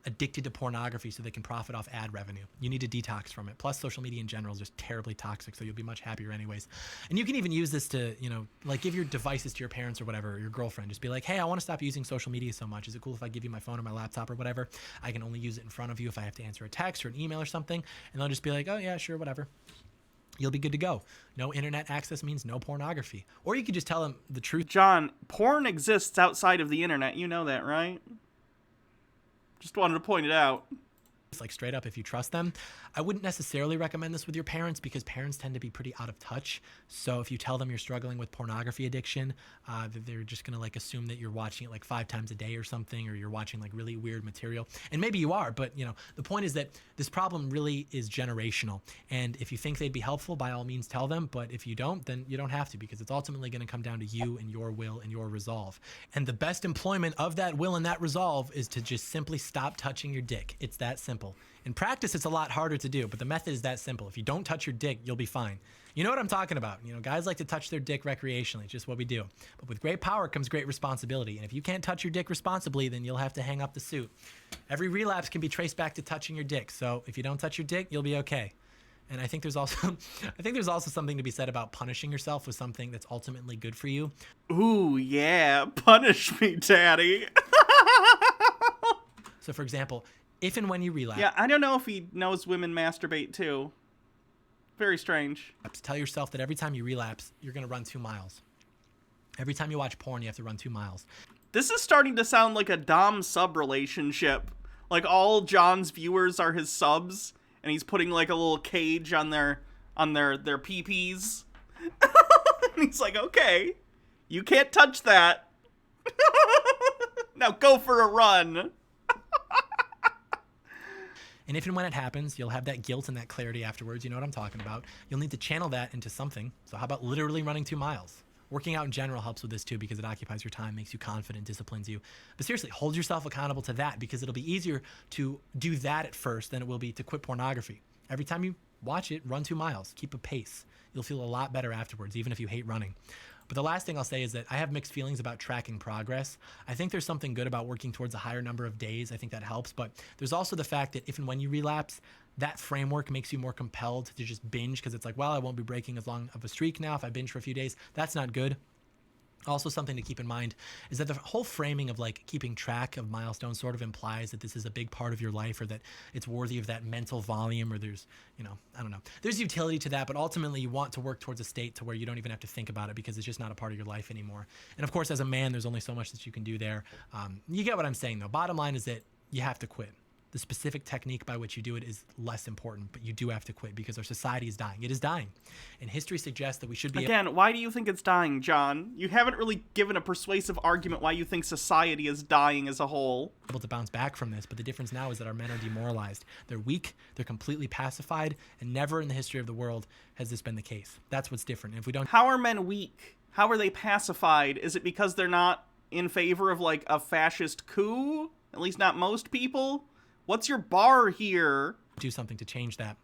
addicted to pornography so they can profit off ad revenue. You need to detox from it. Plus, social media in general is just terribly toxic, so you'll be much happier anyways. And you can even use this to, like give your devices to your parents or whatever, or your girlfriend. Just be like, hey, I want to stop using social media so much. Is it cool if I give you my phone or my laptop or whatever? I can only use it in front of you if I have to answer a text or an email or something. And they'll just be like, oh yeah, sure, whatever. You'll be good to go. No internet access means no pornography. Or you could just tell them the truth. John, porn exists outside of the internet. You know that, right? Just wanted to point it out. Like straight up, if you trust them. I wouldn't necessarily recommend this with your parents because parents tend to be pretty out of touch. So if you tell them you're struggling with pornography addiction, they're just going to like assume that you're watching it like 5 times a day or something, or you're watching like really weird material. And maybe you are, but the point is that this problem really is generational. And if you think they'd be helpful, by all means tell them. But if you don't, then you don't have to, because it's ultimately going to come down to you and your will and your resolve. And the best employment of that will and that resolve is to just simply stop touching your dick. It's that simple. In practice, it's a lot harder to do, but the method is that simple. If you don't touch your dick, you'll be fine. You know what I'm talking about. Guys like to touch their dick recreationally. It's just what we do. But with great power comes great responsibility. And if you can't touch your dick responsibly, then you'll have to hang up the suit. Every relapse can be traced back to touching your dick. So if you don't touch your dick, you'll be okay. And I think there's also something to be said about punishing yourself with something that's ultimately good for you. Ooh, yeah. Punish me, daddy. So for example, if and when you relapse. Yeah, I don't know if he knows women masturbate too. Very strange. Tell yourself that every time you relapse, you're going to run 2 miles. Every time you watch porn, you have to run 2 miles. This is starting to sound like a Dom-sub relationship. Like all John's viewers are his subs, and he's putting like a little cage on their pee-pees. And he's like, okay, you can't touch that. Now go for a run. And if and when it happens, you'll have that guilt and that clarity afterwards. You know what I'm talking about. You'll need to channel that into something. So how about literally running 2 miles? Working out in general helps with this too, because it occupies your time, makes you confident, disciplines you. But seriously, hold yourself accountable to that, because it'll be easier to do that at first than it will be to quit pornography. Every time you watch it, run 2 miles. Keep a pace. You'll feel a lot better afterwards, even if you hate running. But the last thing I'll say is that I have mixed feelings about tracking progress. I think there's something good about working towards a higher number of days. I think that helps. But there's also the fact that if and when you relapse, that framework makes you more compelled to just binge, because it's like, well, I won't be breaking as long of a streak now if I binge for a few days. That's not good. Also, something to keep in mind is that the whole framing of like keeping track of milestones sort of implies that this is a big part of your life, or that it's worthy of that mental volume, or there's, I don't know. There's utility to that, but ultimately you want to work towards a state to where you don't even have to think about it, because it's just not a part of your life anymore. And of course, as a man, there's only so much that you can do there. You get what I'm saying though. Bottom line is that you have to quit. The specific technique by which you do it is less important, but you do have to quit, because our society is dying. It is dying. And history suggests that we should be... Again, why do you think it's dying, John? You haven't really given a persuasive argument why you think society is dying as a whole. Able to bounce back from this, but the difference now is that our men are demoralized. They're weak, they're completely pacified, and never in the history of the world has this been the case. That's what's different. If we don't... How are men weak? How are they pacified? Is it because they're not in favor of, like, a fascist coup? At least not most people? What's your bar here? Do something to change that.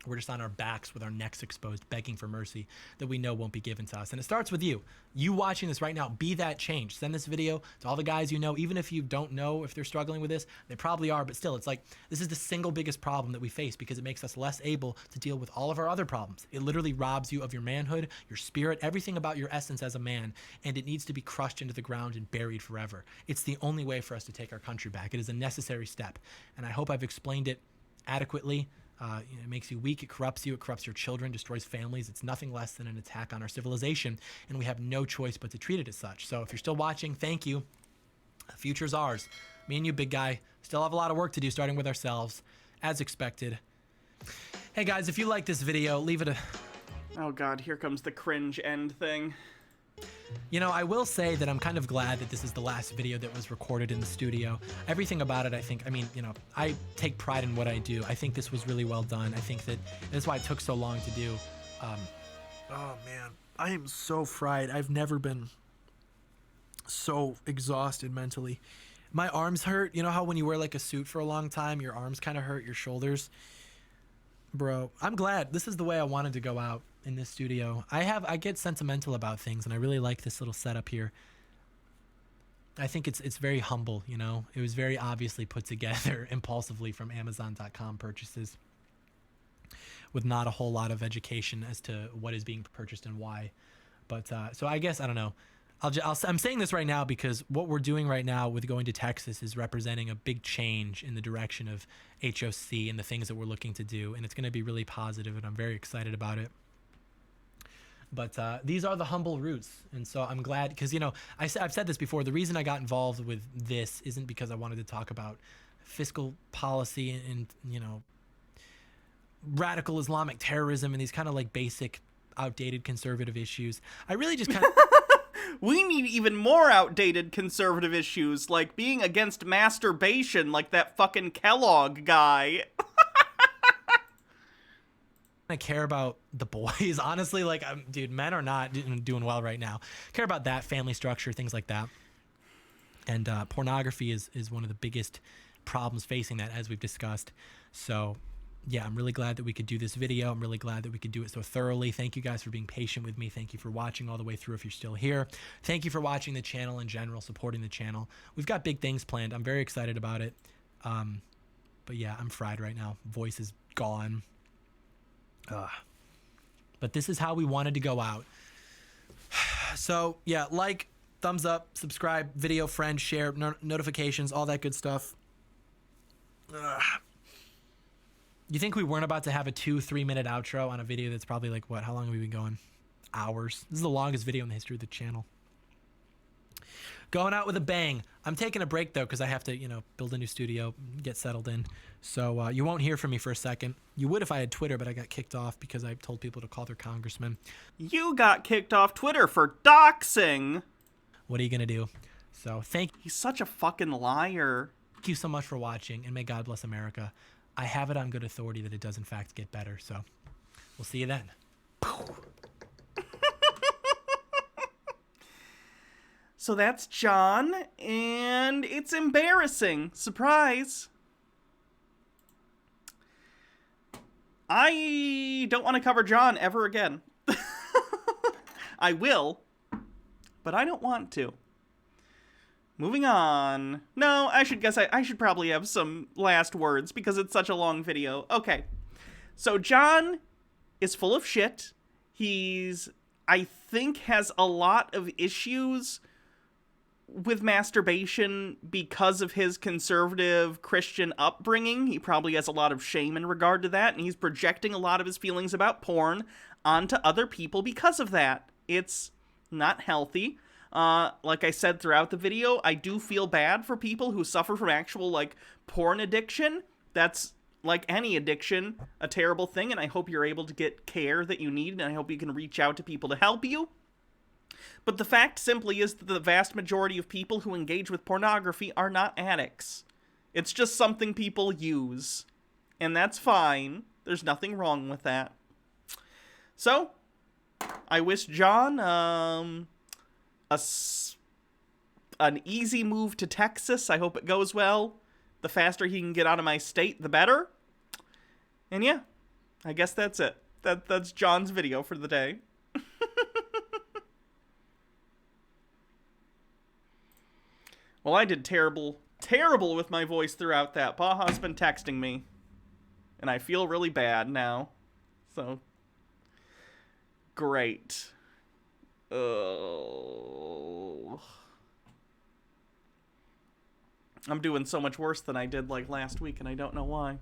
We're just on our backs with our necks exposed, begging for mercy that we know won't be given to us. And it starts with you. You watching this right now, be that change. Send this video to all the guys you know, even if you don't know if they're struggling with this. They probably are, but still, it's like, this is the single biggest problem that we face, because it makes us less able to deal with all of our other problems. It literally robs you of your manhood, your spirit, everything about your essence as a man, and it needs to be crushed into the ground and buried forever. It's the only way for us to take our country back. It is a necessary step, and I hope I've explained it adequately. It makes you weak, it corrupts you, it corrupts your children, destroys families. It's nothing less than an attack on our civilization, and we have no choice but to treat it as such. So if you're still watching, thank you. The future's ours. Me and you, big guy, still have a lot of work to do, starting with ourselves, as expected. Hey guys, if you like this video, leave it a... Oh god, here comes the cringe end thing. I will say that I'm kind of glad that this is the last video that was recorded in the studio. Everything about it, I take pride in what I do. I think this was really well done. I think that's why it took so long to do. Oh man, I am so fried. I've never been so exhausted mentally. My arms hurt. You know how when you wear like a suit for a long time, your arms kind of hurt, your shoulders? Bro, I'm glad. This is the way I wanted to go out in this studio. I get sentimental about things, and I really like this little setup here. I think it's very humble, you know. It was very obviously put together impulsively from Amazon.com purchases, with not a whole lot of education as to what is being purchased and why. But so I guess, I don't know. I'm saying this right now because what we're doing right now with going to Texas is representing a big change in the direction of HOC and the things that we're looking to do, and it's going to be really positive, and I'm very excited about it. But these are the humble roots, and so I'm glad because, you know, I've said this before. The reason I got involved with this isn't because I wanted to talk about fiscal policy and you know, radical Islamic terrorism and these kind of like basic, outdated conservative issues. I really just kind of we need even more outdated conservative issues, like being against masturbation, like that fucking Kellogg guy. I care about the boys, honestly. Like, dude, men are not doing well right now. Care about that, family structure, things like that. And pornography is one of the biggest problems facing that, as we've discussed. So yeah, I'm really glad that we could do this video. I'm really glad that we could do it so thoroughly. Thank you guys for being patient with me. Thank you for watching all the way through if you're still here. Thank you for watching the channel in general, supporting the channel. We've got big things planned. I'm very excited about it. But yeah, I'm fried right now. Voice is gone. But this is how we wanted to go out. So yeah, like, thumbs up, subscribe, video, friend, share, notifications, all that good stuff. You think we weren't about to have a 2-3 minute outro on a video that's probably like, what, how long have we been going? Hours. This is the longest video in the history of the channel. Going out with a bang. I'm taking a break though because I have to, you know, build a new studio, get settled in. So you won't hear from me for a second. You would if I had Twitter, but I got kicked off because I told people to call their congressman. You got kicked off Twitter for doxing. What are you gonna do? So He's such a fucking liar. Thank you so much for watching, and may God bless America. I have it on good authority that it does in fact get better. So we'll see you then. So that's John, and it's embarrassing. Surprise. I don't want to cover John ever again. I will, but I don't want to. Moving on. No, I should probably have some last words because it's such a long video. Okay. So John is full of shit. I think, has a lot of issues with masturbation because of his conservative Christian upbringing. He probably has a lot of shame in regard to that, and he's projecting a lot of his feelings about porn onto other people because of that. It's not healthy. Like I said throughout the video, I do feel bad for people who suffer from actual, like, porn addiction. That's, like any addiction, a terrible thing, and I hope you're able to get care that you need, and I hope you can reach out to people to help you. But the fact simply is that the vast majority of people who engage with pornography are not addicts. It's just something people use. And that's fine. There's nothing wrong with that. So, I wish John, an easy move to Texas. I hope it goes well. The faster he can get out of my state, the better. And yeah, I guess that's it. That's John's video for the day. Well, I did terrible with my voice throughout that. Baja's been texting me, and I feel really bad now. So, great. Oh. I'm doing so much worse than I did, like, last week, and I don't know why.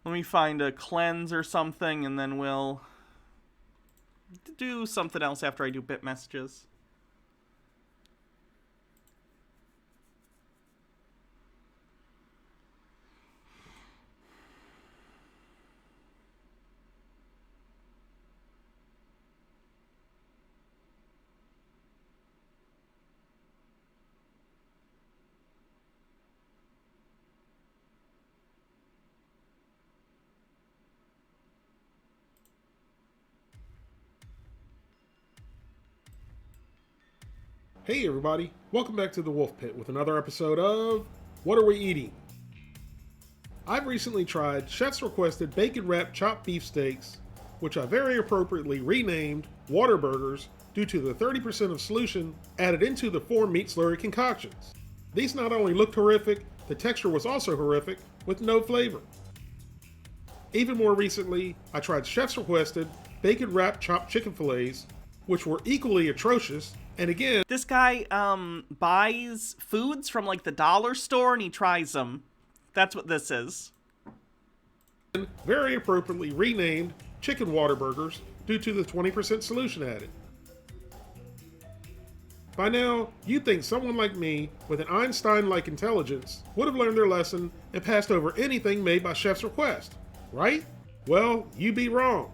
Let me find a cleanse or something, and then we'll do something else after I do bit messages. Hey everybody, welcome back to the Wolf Pit with another episode of what are we eating? I've recently tried Chef's Requested Bacon Wrapped Chopped Beef Steaks, which I very appropriately renamed Water Burgers due to the 30% of solution added into the 4 meat slurry concoctions. These not only looked horrific, the texture was also horrific, with no flavor. Even more recently, I tried Chef's Requested Bacon Wrapped Chopped Chicken Fillets, which were equally atrocious, and again... This guy, buys foods from, like, the dollar store and he tries them. That's what this is. Very appropriately renamed Chicken Water Burgers due to the 20% solution added. By now, you'd think someone like me, with an Einstein-like intelligence, would have learned their lesson and passed over anything made by Chef's Request, right? Well, you'd be wrong.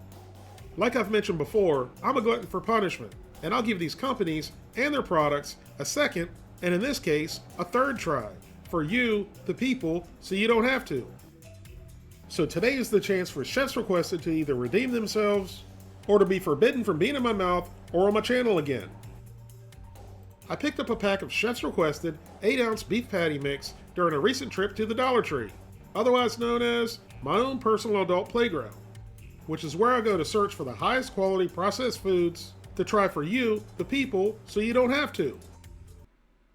Like I've mentioned before, I'm a glutton for punishment, and I'll give these companies and their products a second, and in this case, a third try, for you, the people, so you don't have to. So today is the chance for Chef's Requested to either redeem themselves, or to be forbidden from being in my mouth or on my channel again. I picked up a pack of Chef's Requested 8-ounce beef patty mix during a recent trip to the Dollar Tree, otherwise known as my own personal adult playground, which is where I go to search for the highest quality processed foods to try for you, the people, so you don't have to.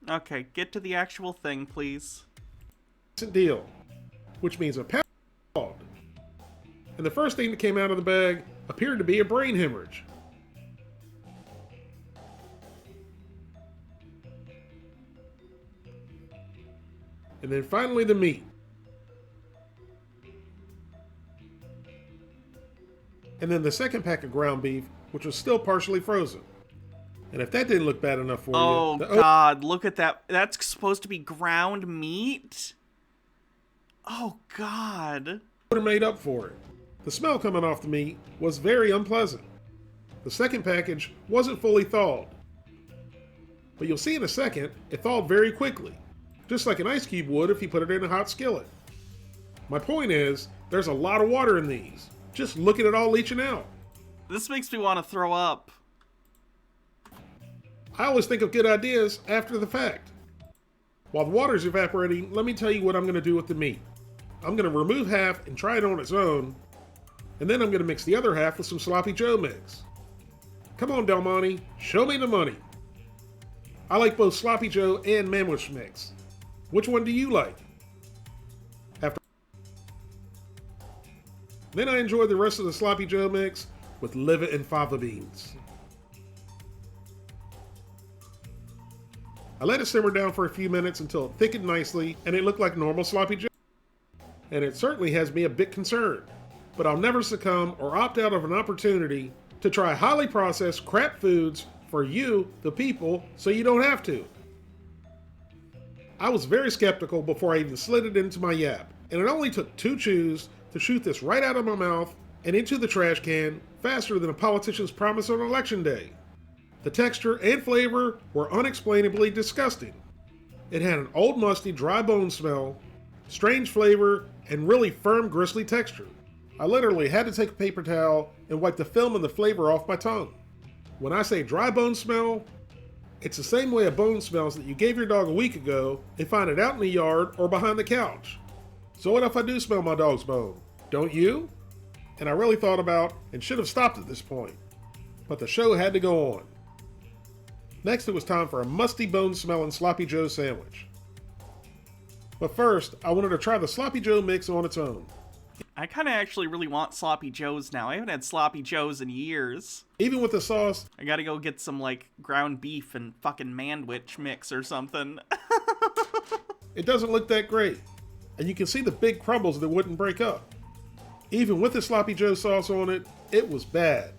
Okay, get to the actual thing, please. Deal, which means a pound, and the first thing that came out of the bag appeared to be a brain hemorrhage. And then finally the meat. And then the second pack of ground beef, which was still partially frozen. And if that didn't look bad enough for you... Oh God, look at that. That's supposed to be ground meat? Oh God. Would have made up for it. The smell coming off the meat was very unpleasant. The second package wasn't fully thawed. But you'll see in a second, it thawed very quickly. Just like an ice cube would if you put it in a hot skillet. My point is, there's a lot of water in these. Just look at it all leaching out. This makes me want to throw up. I always think of good ideas after the fact. While the water's evaporating, let me tell you what I'm going to do with the meat. I'm going to remove half and try it on its own, and then I'm going to mix the other half with some Sloppy Joe mix. Come on, Del Monte, show me the money. I like both Sloppy Joe and Manwich mix. Which one do you like? Then I enjoy the rest of the Sloppy Joe mix with liver and fava beans. I let it simmer down for a few minutes until it thickened nicely and it looked like normal Sloppy Joe. And it certainly has me a bit concerned, but I'll never succumb or opt out of an opportunity to try highly processed crap foods for you, the people, so you don't have to. I was very skeptical before I even slid it into my yap, and it only took 2 chews to shoot this right out of my mouth and into the trash can faster than a politician's promise on election day. The texture and flavor were unexplainably disgusting. It had an old musty dry bone smell, strange flavor, and really firm gristly texture. I literally had to take a paper towel and wipe the film and the flavor off my tongue. When I say dry bone smell, it's the same way a bone smells that you gave your dog a week ago and find it out in the yard or behind the couch. So what if I do smell my dog's bone? Don't you? And I really thought about and should have stopped at this point. But the show had to go on. Next it was time for a musty bone smelling Sloppy Joe sandwich. But first, I wanted to try the Sloppy Joe mix on its own. I kind of actually really want Sloppy Joes now. I haven't had Sloppy Joes in years. Even with the sauce, I gotta go get some, like, ground beef and fucking Manwich mix or something. It doesn't look that great. And you can see the big crumbles that wouldn't break up. Even with the Sloppy Joe sauce on it, it was bad.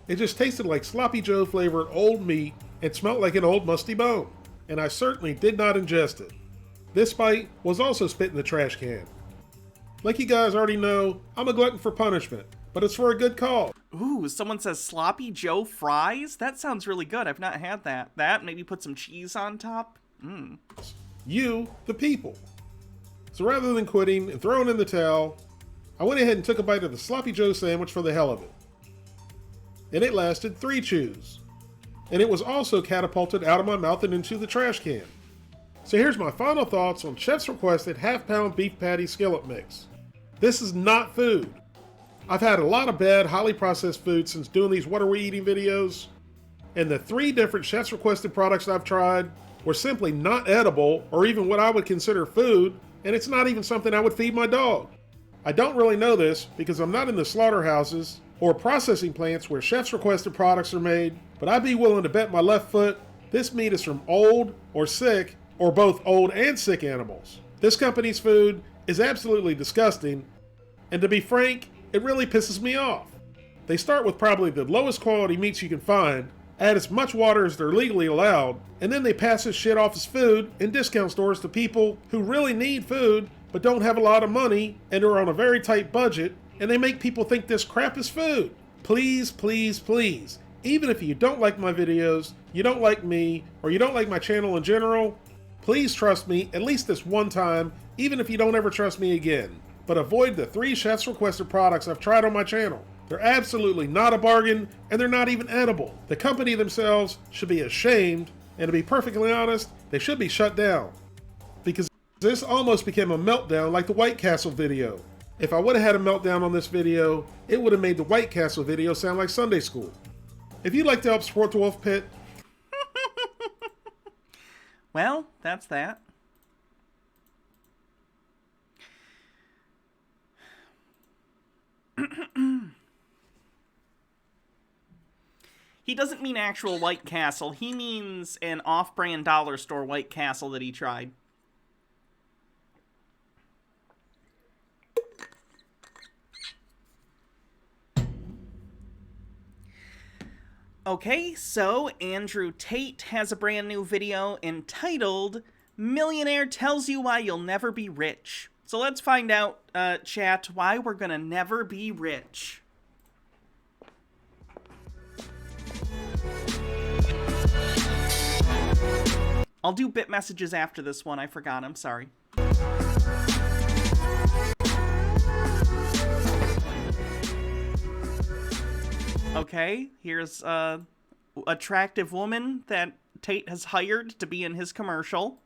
It just tasted like Sloppy Joe flavored old meat and smelled like an old musty bone. And I certainly did not ingest it. This bite was also spit in the trash can. Like you guys already know, I'm a glutton for punishment, but it's for a good cause. Ooh, someone says Sloppy Joe fries? That sounds really good. I've not had that. That, maybe put some cheese on top? Mmm. You, the people. So rather than quitting and throwing in the towel, I went ahead and took a bite of the Sloppy Joe sandwich for the hell of it. And it lasted 3 chews. And it was also catapulted out of my mouth and into the trash can. So here's my final thoughts on Chef's requested half-pound beef patty skillet mix. This is not food. I've had a lot of bad, highly processed food since doing these What Are We Eating videos, and the 3 different Chef's requested products I've tried were simply not edible or even what I would consider food, and it's not even something I would feed my dog. I don't really know this because I'm not in the slaughterhouses or processing plants where Chef's requested products are made, but I'd be willing to bet my left foot this meat is from old or sick or both old and sick animals. This company's food is absolutely disgusting, and to be frank, it really pisses me off. They start with probably the lowest quality meats you can find, add as much water as they're legally allowed, and then they pass this shit off as food in discount stores to people who really need food but don't have a lot of money and are on a very tight budget, and they make people think this crap is food. Please, please, please, even if you don't like my videos, you don't like me, or you don't like my channel in general, please trust me at least this one time, even if you don't ever trust me again. But avoid the 3 Chef's requested products I've tried on my channel. They're absolutely not a bargain, and they're not even edible. The company themselves should be ashamed, and to be perfectly honest, they should be shut down. Because this almost became a meltdown like the White Castle video. If I would have had a meltdown on this video, it would have made the White Castle video sound like Sunday school. If you'd like to help support the Wolf Pit... Well, that's that. He doesn't mean actual White Castle. He means an off-brand dollar store White Castle that he tried. Okay, so Andrew Tate has a brand new video entitled Millionaire Tells You Why You'll Never Be Rich. So let's find out, chat, why we're gonna never be rich. I'll do bit messages after this one. I forgot. I'm sorry. Okay, here's a attractive woman that Tate has hired to be in his commercial.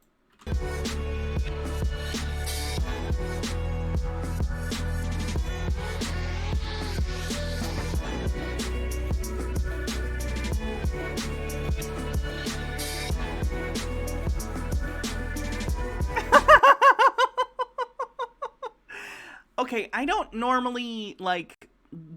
Okay, I don't normally, like,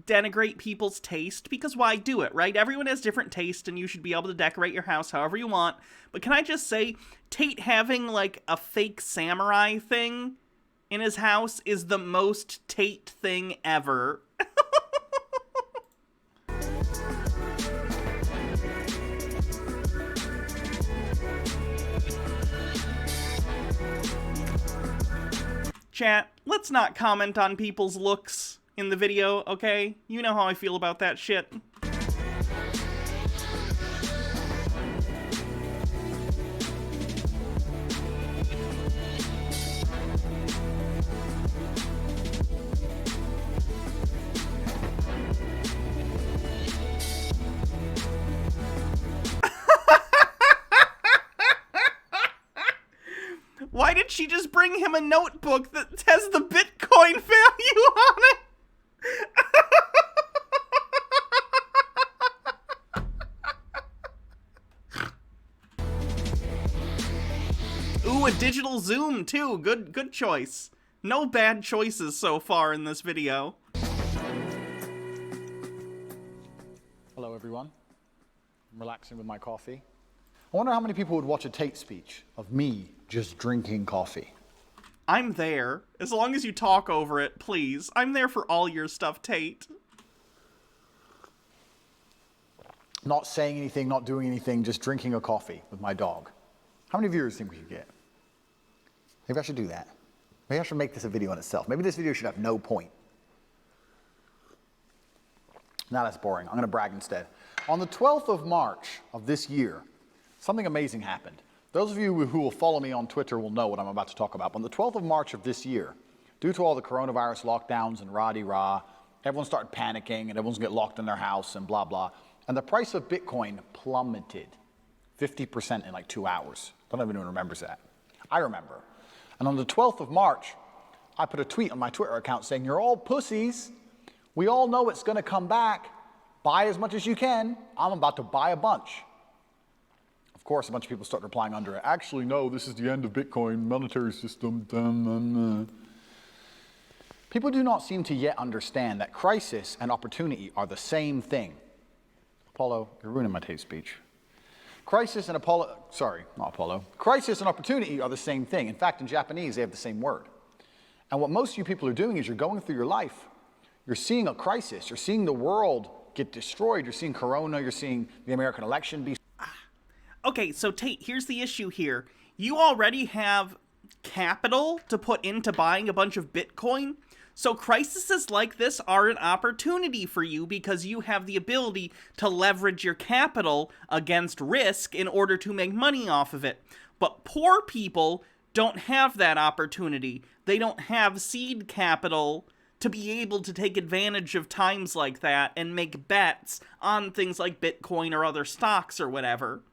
denigrate people's taste, because why do it, right? Everyone has different taste, and you should be able to decorate your house however you want. But can I just say, Tate having, like, a fake samurai thing in his house is the most Tate thing ever. Chat, let's not comment on people's looks in the video, okay? You know how I feel about that shit. Why did she just bring him a notebook that has the Bitcoin value on it? Ooh, a digital zoom too. Good choice. No bad choices so far in this video. Hello everyone. I'm relaxing with my coffee. I wonder how many people would watch a Tate speech of me just drinking coffee. I'm there. As long as you talk over it, please. I'm there for all your stuff, Tate. Not saying anything, not doing anything, just drinking a coffee with my dog. How many viewers think we should get? Maybe I should do that. Maybe I should make this a video in itself. Maybe this video should have no point. Now that's boring. I'm going to brag instead. On the 12th of March of this year, something amazing happened. Those of you who will follow me on Twitter will know what I'm about to talk about. On the 12th of March of this year, due to all the coronavirus lockdowns and rah-de-rah, everyone started panicking and everyone's going to get locked in their house and blah, blah. And the price of Bitcoin plummeted 50% in like 2 hours. I don't know if anyone remembers that. I remember. And on the 12th of March, I put a tweet on my Twitter account saying, "You're all pussies. We all know it's going to come back. Buy as much as you can. I'm about to buy a bunch." Of course, a bunch of people start replying under it. "Actually, no, this is the end of Bitcoin monetary system." People do not seem to yet understand that crisis and opportunity are the same thing. Apollo, you're ruining my tape speech. Crisis and Crisis and opportunity are the same thing. In fact, in Japanese, they have the same word. And what most of you people are doing is you're going through your life. You're seeing a crisis. You're seeing the world get destroyed. You're seeing Corona. You're seeing the American election be... Okay, so Tate, here's the issue here. You already have capital to put into buying a bunch of Bitcoin. So crises like this are an opportunity for you because you have the ability to leverage your capital against risk in order to make money off of it. But poor people don't have that opportunity. They don't have seed capital to be able to take advantage of times like that and make bets on things like Bitcoin or other stocks or whatever.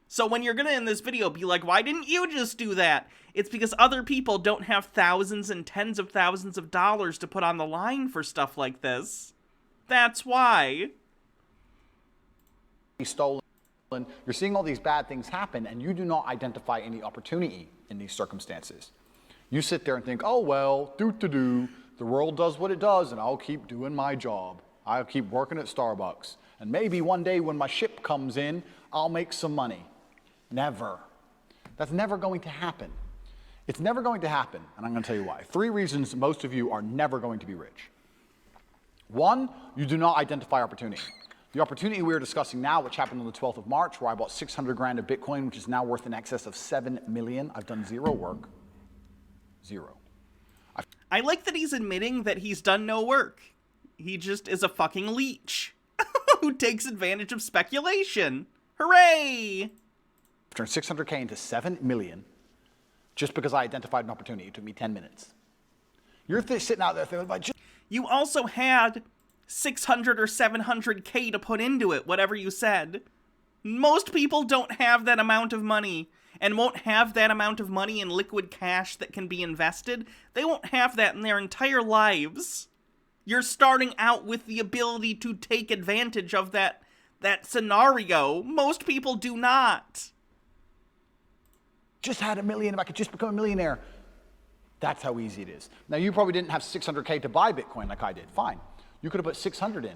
So when you're gonna, in this video, be like, why didn't you just do that? It's because other people don't have thousands and tens of thousands of dollars to put on the line for stuff like this. That's why. Stolen. You're seeing all these bad things happen, and you do not identify any opportunity in these circumstances. You sit there and think, oh, well, the world does what it does, and I'll keep doing my job. I'll keep working at Starbucks. And maybe one day when my ship comes in, I'll make some money. Never. That's never going to happen. It's never going to happen, and I'm going to tell you why. 3 reasons most of you are never going to be rich. 1, you do not identify opportunity. The opportunity we're discussing now, which happened on the 12th of March, where I bought 600 grand of Bitcoin, which is now worth in excess of 7 million. I've done 0 work. 0. I like that he's admitting that he's done no work. He just is a fucking leech who takes advantage of speculation. Hooray! Turned 600K into 7 million just because I identified an opportunity. It took me 10 minutes. You're sitting out there thinking, you also had 600 or 700K to put into it, whatever you said. Most people don't have that amount of money and won't have that amount of money in liquid cash that can be invested. They won't have that in their entire lives. You're starting out with the ability to take advantage of that scenario. Most people do not. Just had $1 million, if I could just become a millionaire. That's how easy it is. Now, you probably didn't have 600K to buy Bitcoin like I did. Fine. You could have put 600 in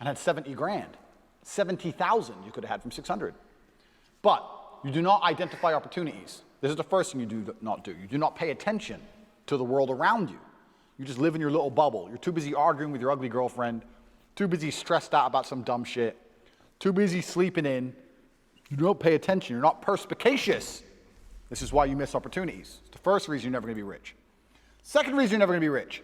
and had 70 grand. 70,000 you could have had from 600. But you do not identify opportunities. This is the first thing you do not do. You do not pay attention to the world around you. You just live in your little bubble. You're too busy arguing with your ugly girlfriend, too busy stressed out about some dumb shit, too busy sleeping in. You don't pay attention. You're not perspicacious. This is why you miss opportunities. It's the first reason you're never going to be rich. Second reason you're never going to be rich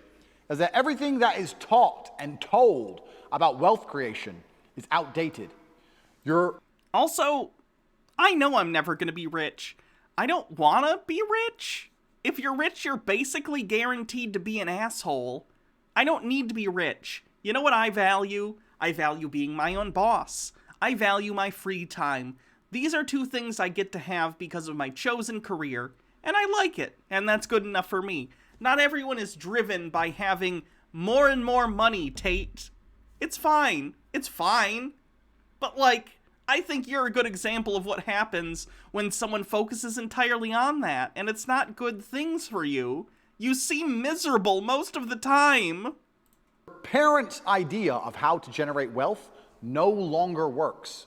is that everything that is taught and told about wealth creation is outdated. Also, I know I'm never going to be rich. I don't want to be rich. If you're rich, you're basically guaranteed to be an asshole. I don't need to be rich. You know what I value? I value being my own boss. I value my free time. These are 2 things I get to have because of my chosen career, and I like it, and that's good enough for me. Not everyone is driven by having more and more money, Tate. It's fine. It's fine. But, I think you're a good example of what happens when someone focuses entirely on that, and it's not good things for you. You seem miserable most of the time. Parents' idea of how to generate wealth no longer works.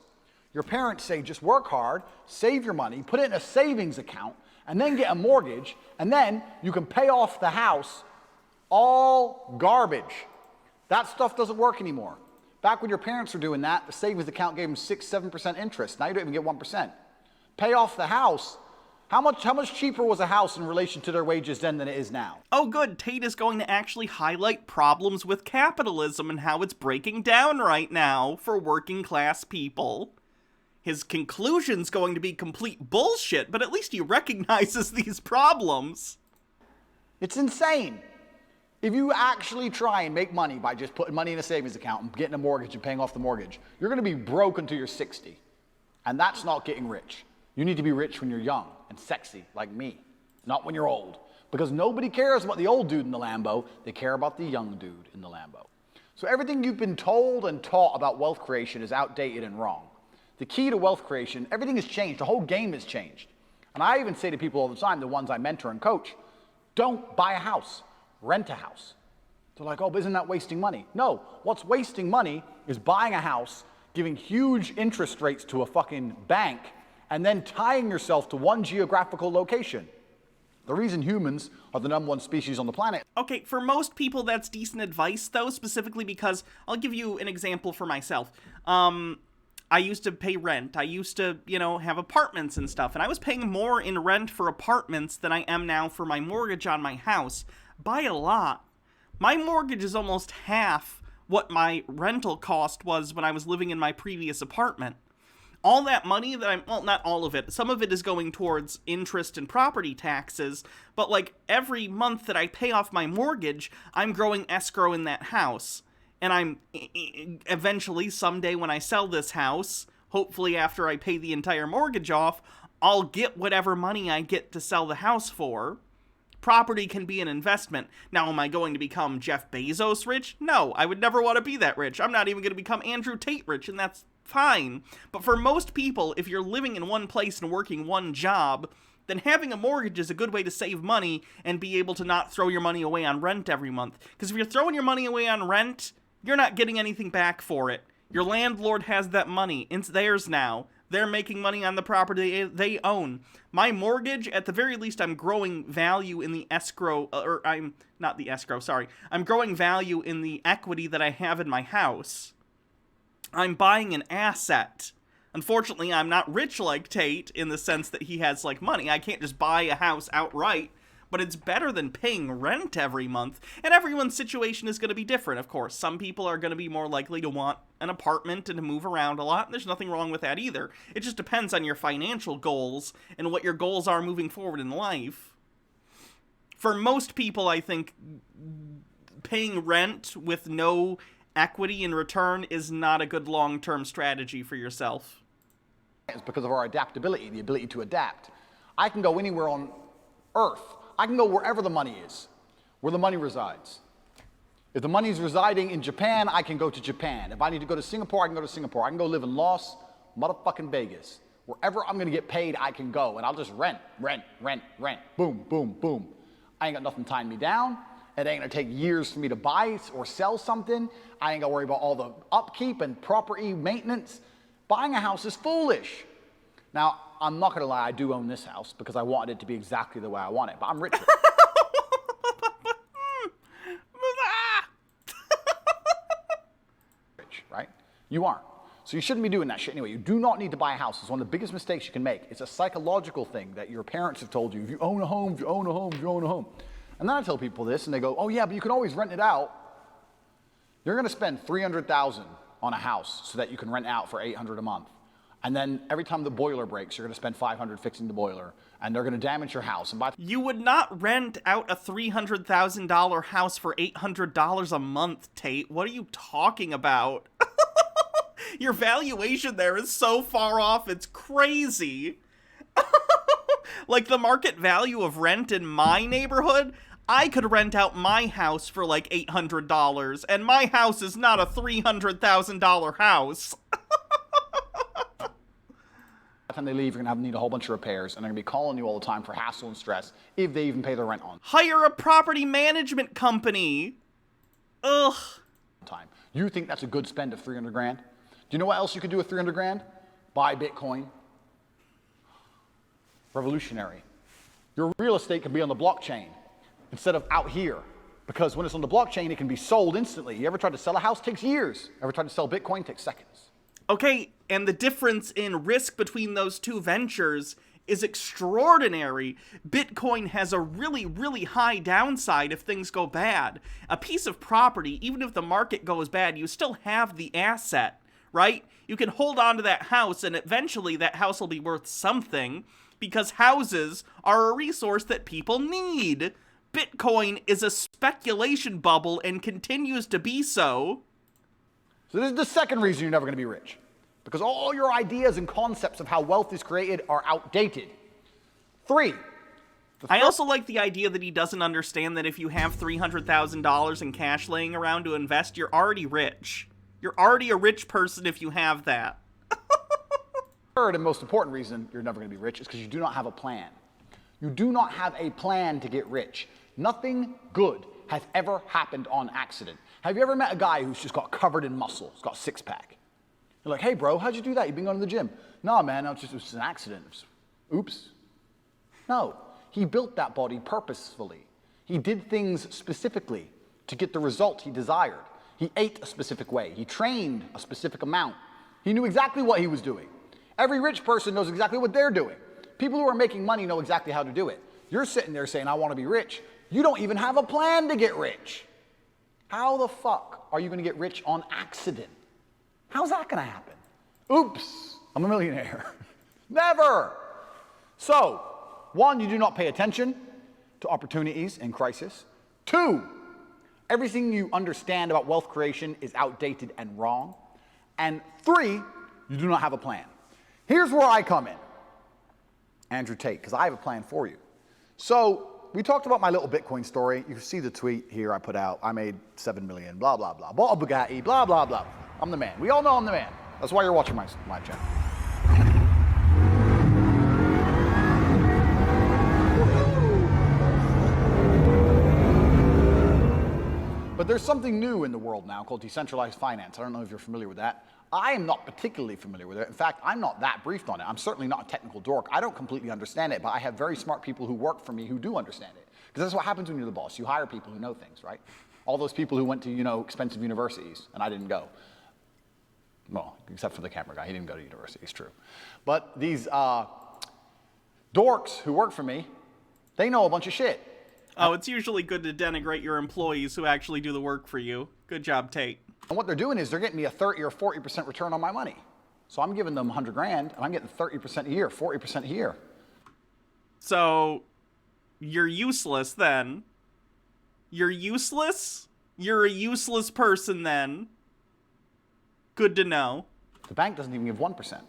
Your parents say, just work hard, save your money, put it in a savings account, and then get a mortgage, and then you can pay off the house. All garbage. That stuff doesn't work anymore. Back when your parents were doing that, the savings account gave them 6-7% interest. Now you don't even get 1%. Pay off the house. How much cheaper was a house in relation to their wages then than it is now? Oh good, Tate is going to actually highlight problems with capitalism and how it's breaking down right now for working class people. His conclusion's going to be complete bullshit, but at least he recognizes these problems. It's insane. If you actually try and make money by just putting money in a savings account and getting a mortgage and paying off the mortgage, you're going to be broke until you're 60. And that's not getting rich. You need to be rich when you're young and sexy like me, not when you're old. Because nobody cares about the old dude in the Lambo, they care about the young dude in the Lambo. So everything you've been told and taught about wealth creation is outdated and wrong. The key to wealth creation, everything has changed, the whole game has changed. And I even say to people all the time, the ones I mentor and coach, don't buy a house, rent a house. They're like, oh, but isn't that wasting money? No, what's wasting money is buying a house, giving huge interest rates to a fucking bank, and then tying yourself to one geographical location. The reason humans are the #1 species on the planet. Okay, for most people that's decent advice, though, specifically because I'll give you an example for myself. I used to pay rent. I used to, have apartments and stuff, and I was paying more in rent for apartments than I am now for my mortgage on my house, by a lot. My mortgage is almost half what my rental cost was when I was living in my previous apartment. All that money that well, not all of it, some of it is going towards interest and property taxes, but like every month that I pay off my mortgage, I'm growing escrow in that house. And I'm eventually, someday when I sell this house, hopefully after I pay the entire mortgage off, I'll get whatever money I get to sell the house for. Property can be an investment. Now, am I going to become Jeff Bezos rich? No, I would never want to be that rich. I'm not even going to become Andrew Tate rich, and that's fine. But for most people, if you're living in one place and working one job, then having a mortgage is a good way to save money and be able to not throw your money away on rent every month. Because if you're throwing your money away on rent, you're not getting anything back for it. Your landlord has that money. It's theirs now. They're making money on the property they own. My mortgage, at the very least, I'm growing value in the escrow, I'm growing value in the equity that I have in my house. I'm buying an asset. Unfortunately, I'm not rich like Tate in the sense that he has, money. I can't just buy a house outright, but it's better than paying rent every month. And everyone's situation is going to be different, of course. Some people are going to be more likely to want an apartment and to move around a lot. There's nothing wrong with that either. It just depends on your financial goals and what your goals are moving forward in life. For most people, I think paying rent with no equity in return is not a good long-term strategy for yourself. It's because of our adaptability, the ability to adapt. I can go anywhere on Earth. I can go wherever the money is, where the money resides. If the money's residing in Japan, I can go to Japan. If I need to go to Singapore, I can go to Singapore. I can go live in Las motherfucking Vegas. Wherever I'm gonna get paid, I can go, and I'll just rent. Boom, boom, boom. I ain't got nothing tying me down. It ain't gonna take years for me to buy or sell something. I ain't gotta worry about all the upkeep and property maintenance. Buying a house is foolish. Now, I'm not gonna lie, I do own this house because I wanted it to be exactly the way I want it, but I'm rich. Rich, right? You aren't. So you shouldn't be doing that shit anyway. You do not need to buy a house. It's one of the biggest mistakes you can make. It's a psychological thing that your parents have told you. If you own a home, if you own a home, if you own a home. And then I tell people this, and they go, oh yeah, but you can always rent it out. You're gonna spend $300,000 on a house so that you can rent out for $800 a month. And then every time the boiler breaks, you're gonna spend $500 fixing the boiler, and they're gonna damage your house. And you would not rent out a $300,000 house for $800 a month, Tate. What are you talking about? Your valuation there is so far off, it's crazy. Like the market value of rent in my neighborhood, I could rent out my house for like $800, and my house is not a $300,000 house. By the time they leave, you're gonna need a whole bunch of repairs, and they're gonna be calling you all the time for hassle and stress, if they even pay their rent on. Hire a property management company. Ugh. Time. You think that's a good spend of $300 grand? Do you know what else you could do with $300 grand? Buy Bitcoin. Revolutionary. Your real estate can be on the blockchain instead of out here, because when it's on the blockchain, it can be sold instantly. You ever tried to sell a house? It takes years. Ever tried to sell Bitcoin? It takes seconds. Okay, and the difference in risk between those two ventures is extraordinary. Bitcoin has a really, really high downside if things go bad. A piece of property, even if the market goes bad, you still have the asset, right? You can hold on to that house, and eventually that house will be worth something, because houses are a resource that people need. Bitcoin is a speculation bubble and continues to be so. So this is the second reason you're never going to be rich. because all your ideas and concepts of how wealth is created are outdated. 3. I also like the idea that he doesn't understand that if you have $300,000 in cash laying around to invest, you're already rich. You're already a rich person if you have that. Third and most important reason you're never going to be rich is because you do not have a plan. You do not have a plan to get rich. Nothing good has ever happened on accident. Have you ever met a guy who's just got covered in muscle, he's got a six-pack? You're like, hey bro, how'd you do that? You've been going to the gym. No man, it was just an accident. Oops. No, he built that body purposefully. He did things specifically to get the result he desired. He ate a specific way. He trained a specific amount. He knew exactly what he was doing. Every rich person knows exactly what they're doing. People who are making money know exactly how to do it. You're sitting there saying, I want to be rich. You don't even have a plan to get rich. How the fuck are you going to get rich on accident? How's that going to happen? Oops, I'm a millionaire. Never. So, 1, you do not pay attention to opportunities in crisis. 2, everything you understand about wealth creation is outdated and wrong. And 3, you do not have a plan. Here's where I come in, Andrew Tate, because I have a plan for you. So, we talked about my little Bitcoin story. You see the tweet here I put out. I made 7 million, blah, blah, blah. Bought a Bugatti, blah, blah, blah. I'm the man. We all know I'm the man. That's why you're watching my channel. But there's something new in the world now called decentralized finance. I don't know if you're familiar with that. I am not particularly familiar with it. In fact, I'm not that briefed on it. I'm certainly not a technical dork. I don't completely understand it, but I have very smart people who work for me who do understand it. Because that's what happens when you're the boss. You hire people who know things, right? All those people who went to, expensive universities, and I didn't go. Well, except for the camera guy. He didn't go to university. It's true. But these dorks who work for me, they know a bunch of shit. Oh, it's usually good to denigrate your employees who actually do the work for you. Good job, Tate. And what they're doing is they're getting me a 30 or 40% return on my money. So I'm giving them 100 grand, and I'm getting 30% a year, 40% a year. So, you're useless then. You're useless? You're a useless person then. Good to know. The bank doesn't even give 1%.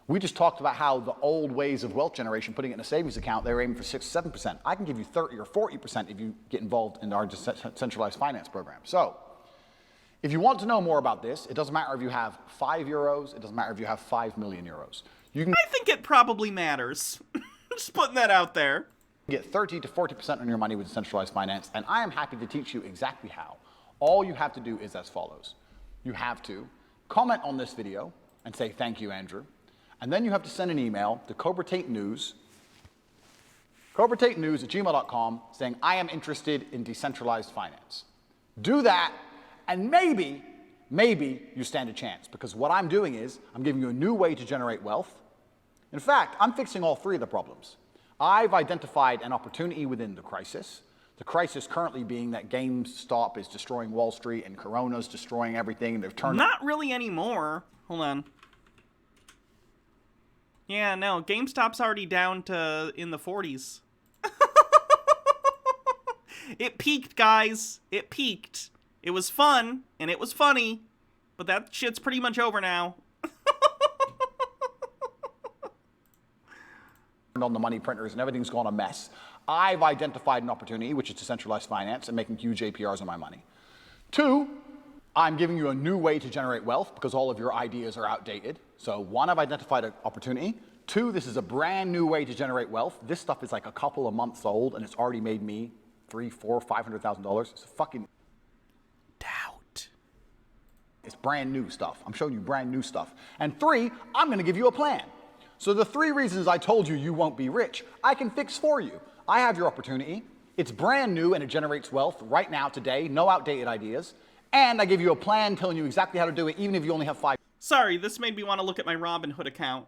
We just talked about how the old ways of wealth generation, putting it in a savings account, they were aiming for 6 or 7%. I can give you 30 or 40% if you get involved in our decentralized finance program. So, if you want to know more about this, it doesn't matter if you have 5 euros, it doesn't matter if you have 5 million euros. I think it probably matters. Just putting that out there. You get 30 to 40% on your money with decentralized finance, and I am happy to teach you exactly how. All you have to do is as follows. You have to comment on this video and say, thank you, Andrew. And then you have to send an email to cobratatenews@gmail.com saying, I am interested in decentralized finance. Do that, and maybe you stand a chance, because what I'm doing is I'm giving you a new way to generate wealth. In fact, I'm fixing all 3 of the problems. I've identified an opportunity within the crisis. The crisis currently being that GameStop is destroying Wall Street and Corona's destroying everything. They've turned... Not really anymore. Hold on. Yeah, no, GameStop's already down to in the 40s. It peaked, guys. It peaked. It was fun, and it was funny, but that shit's pretty much over now. On the money printers, and everything's gone a mess. I've identified an opportunity, which is decentralized finance and making huge APRs on my money. 2, I'm giving you a new way to generate wealth because all of your ideas are outdated. So 1, I've identified an opportunity. 2, this is a brand new way to generate wealth. This stuff is like a couple of months old, and it's already made me $300,000, $400,000, $500,000. It's fucking doubt. It's brand new stuff. I'm showing you brand new stuff. And 3, I'm going to give you a plan. So the 3 reasons I told you won't be rich, I can fix for you. I have your opportunity. It's brand new and it generates wealth right now, today, no outdated ideas. And I give you a plan telling you exactly how to do it, even if you only have 5. Sorry, this made me want to look at my Robinhood account.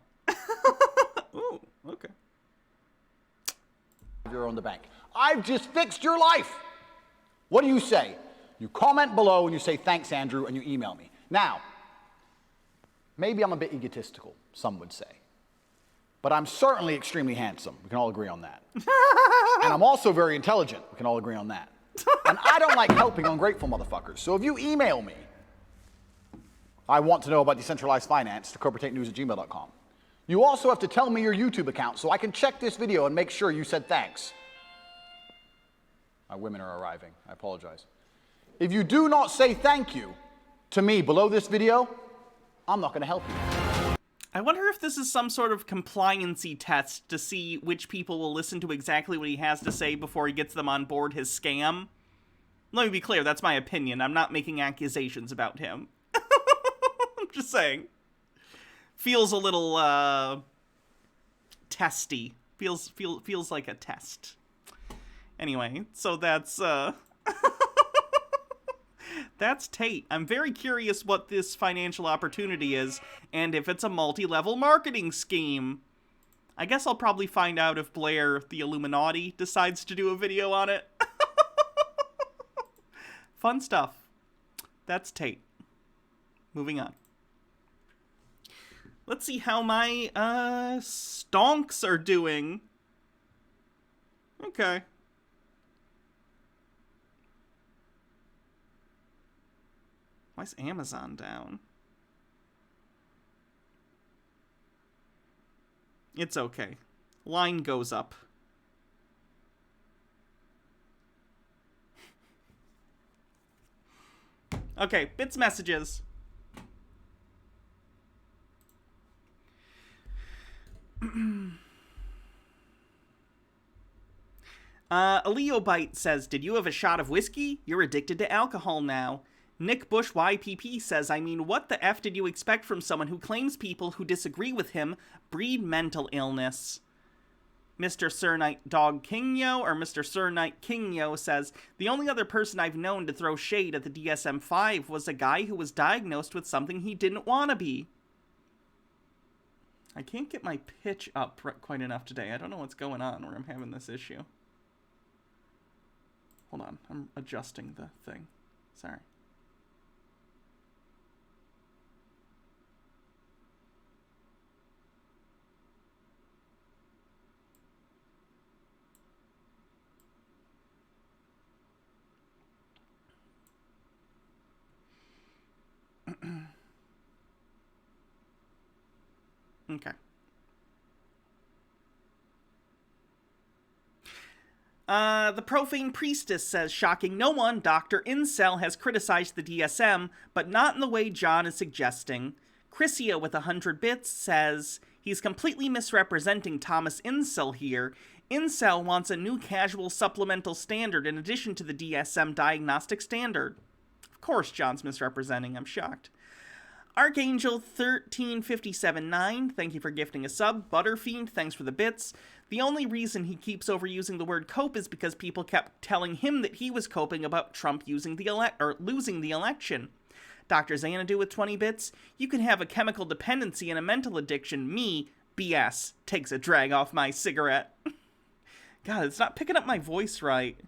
Ooh, okay. You're on the bank. I've just fixed your life. What do you say? You comment below and you say, thanks, Andrew, and you email me. Now, maybe I'm a bit egotistical, some would say. But I'm certainly extremely handsome. We can all agree on that. And I'm also very intelligent. We can all agree on that. And I don't like helping ungrateful motherfuckers. So if you email me I want to know about decentralized finance to corporatenews@gmail.com. You also have to tell me your YouTube account so I can check this video and make sure you said thanks. My women are arriving. I apologize. If you do not say thank you to me below this video, I'm not going to help you. I wonder if this is some sort of compliancy test to see which people will listen to exactly what he has to say before he gets them on board his scam. Let me be clear, that's my opinion. I'm not making accusations about him. I'm just saying. Feels a little, testy. Feels like a test. Anyway, so that's, that's Tate. I'm very curious what this financial opportunity is, and if it's a multi-level marketing scheme. I guess I'll probably find out if Blair, the Illuminati, decides to do a video on it. Fun stuff. That's Tate. Moving on. Let's see how my, stonks are doing. Okay. Why is Amazon down? It's okay. Line goes up. Okay, bits messages. Aleobite says, did you have a shot of whiskey? You're addicted to alcohol now. Nick Bush YPP says, I mean, what the F did you expect from someone who claims people who disagree with him breed mental illness? Mr. Sir Knight Dog Kingyo, or Mr. Sir Knight Kingyo says, the only other person I've known to throw shade at the DSM-5 was a guy who was diagnosed with something he didn't want to be. I can't get my pitch up quite enough today. I don't know what's going on where I'm having this issue. Hold on, I'm adjusting the thing. Sorry. Okay. The Profane Priestess says, shocking no one, Dr. Incel has criticized the DSM, but not in the way John is suggesting. Chrissia with 100 bits says, he's completely misrepresenting Thomas Incel here. Incel wants a new casual supplemental standard in addition to the DSM diagnostic standard. Of course John's misrepresenting, I'm shocked. Archangel 13579, thank you for gifting a sub. Butterfiend, thanks for the bits. The only reason he keeps overusing the word cope is because people kept telling him that he was coping about Trump losing the election. Dr. Xanadu with 20 bits, you can have a chemical dependency and a mental addiction. Me, BS, takes a drag off my cigarette. God, it's not picking up my voice right.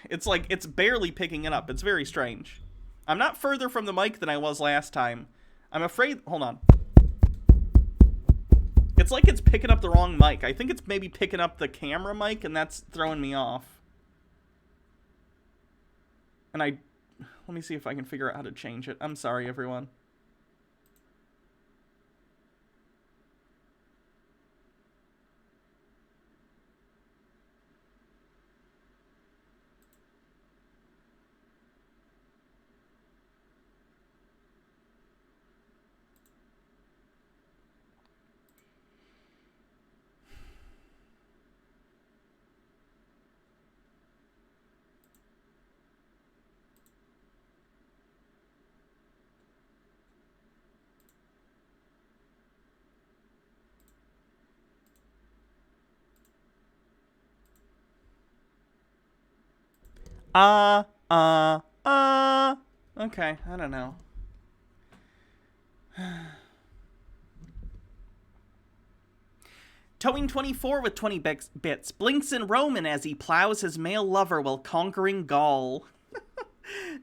It's like, it's barely picking it up. It's very strange. I'm not further from the mic than I was last time. I'm afraid... Hold on. It's like it's picking up the wrong mic. I think it's maybe picking up the camera mic, and that's throwing me off. And let me see if I can figure out how to change it. I'm sorry, everyone. Okay, I don't know. Towing24 with 20 bits blinks in Roman as he plows his male lover while conquering Gaul.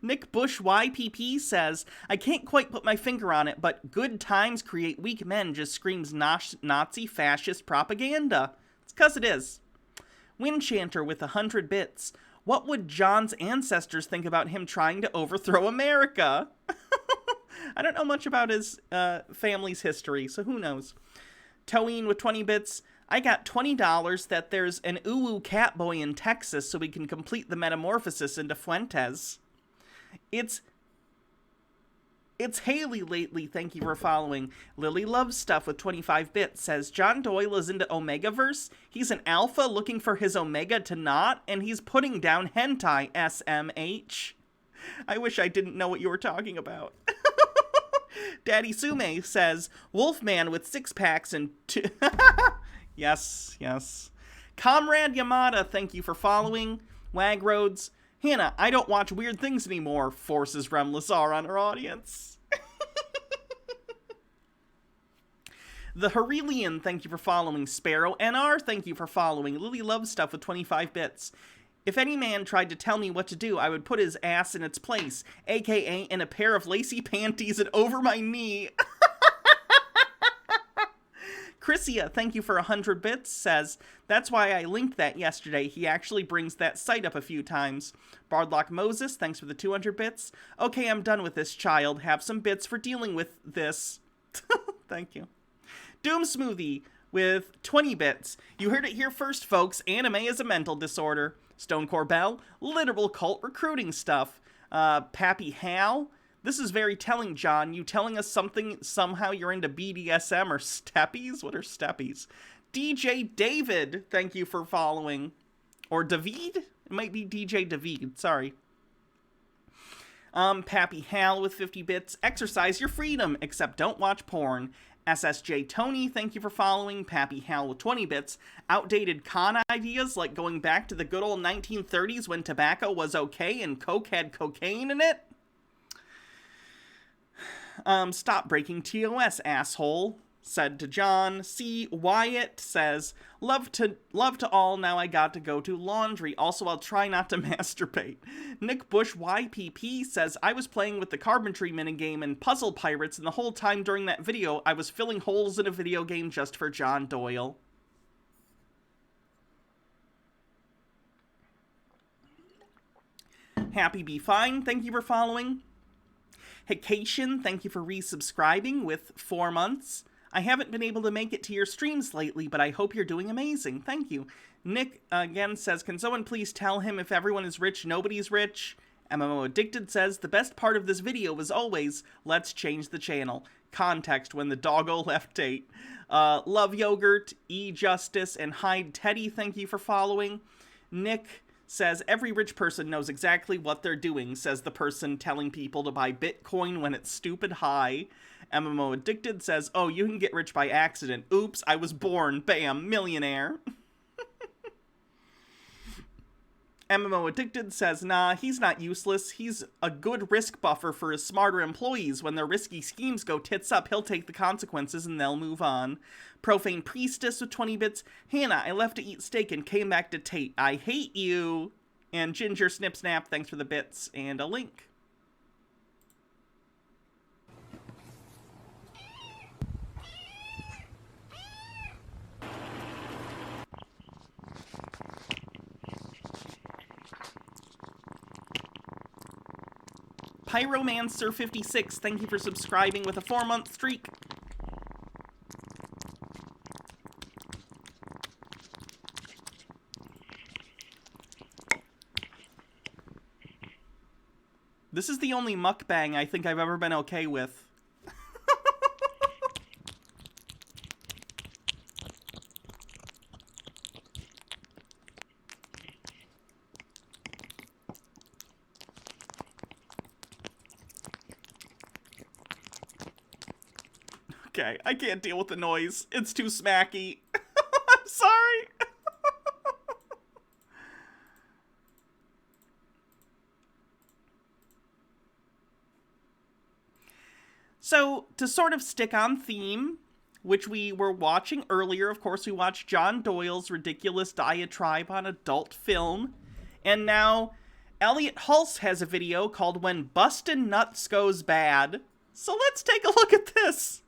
Nick Bush YPP says, I can't quite put my finger on it, but good times create weak men just screams Nazi fascist propaganda. It's 'cause it is. Windchanter with 100 bits. What would John's ancestors think about him trying to overthrow America? I don't know much about his family's history, so who knows. Toeen with 20 bits. I got $20 that there's an uwu cat boy in Texas so we can complete the metamorphosis into Fuentes. It's Haley lately, thank you for following. Lily Loves Stuff with 25 bits says, John Doyle is into Omegaverse. He's an alpha looking for his Omega to not, and he's putting down hentai, SMH. I wish I didn't know what you were talking about. Daddy Sume says, Wolfman with 6-packs and two... Yes. Comrade Yamada, thank you for following. Wag Roads. Hannah, I don't watch weird things anymore, forces Rem Lazar on her audience. The Harelian, thank you for following. Sparrow NR, thank you for following. Lily Loves Stuff with 25 bits. If any man tried to tell me what to do, I would put his ass in its place, aka in a pair of lacy panties and over my knee. Chrissia, thank you for 100 bits, says, that's why I linked that yesterday. He actually brings that site up a few times. Bardlock Moses, thanks for the 200 bits. Okay, I'm done with this, child. Have some bits for dealing with this. Thank you. Doom Smoothie with 20 bits. You heard it here first, folks. Anime is a mental disorder. Stone Corbell, literal cult recruiting stuff. Pappy Hal, this is very telling, John. You telling us something, somehow you're into BDSM or steppies? What are steppies? DJ David, thank you for following. Or David? It might be DJ David, sorry. Pappy Hal with 50 bits. Exercise your freedom, except don't watch porn. SSJ Tony, thank you for following. Pappy Hal with 20 bits. Outdated con ideas like going back to the good old 1930s when tobacco was okay and coke had cocaine in it. Stop breaking TOS, asshole, said to John. C. Wyatt says, love to all, now I got to go to laundry. Also, I'll try not to masturbate. Nick Bush YPP says, I was playing with the carpentry minigame and Puzzle Pirates, and the whole time during that video, I was filling holes in a video game just for John Doyle. Happy Be Fine, thank you for following. Hikation, thank you for resubscribing with 4 months. I haven't been able to make it to your streams lately, but I hope you're doing amazing. Thank you. Nick, again, says, can someone please tell him if everyone is rich, nobody's rich? MMO Addicted says, the best part of this video was always, let's change the channel. Context when the doggo left Tate. Love Yogurt, E-Justice, and Hyde Teddy, thank you for following. Nick says, every rich person knows exactly what they're doing, says the person telling people to buy Bitcoin when it's stupid high. MMO Addicted says, oh, you can get rich by accident. Oops, I was born. Bam, millionaire. MMO Addicted says, nah, he's not useless. He's a good risk buffer for his smarter employees. When their risky schemes go tits up, he'll take the consequences and they'll move on. Profane Priestess with 20 bits. Hannah, I left to eat steak and came back to Tate. I hate you. And Ginger Snip Snap, thanks for the bits and a link. Pyromancer56, thank you for subscribing with a 4-month streak. This is the only mukbang I think I've ever been okay with. Okay, I can't deal with the noise. It's too smacky. I'm sorry. So, to sort of stick on theme, which we were watching earlier, of course, we watched John Doyle's ridiculous diatribe on adult film. And now, Elliot Hulse has a video called When Bustin' Nuts Goes Bad. So let's take a look at this.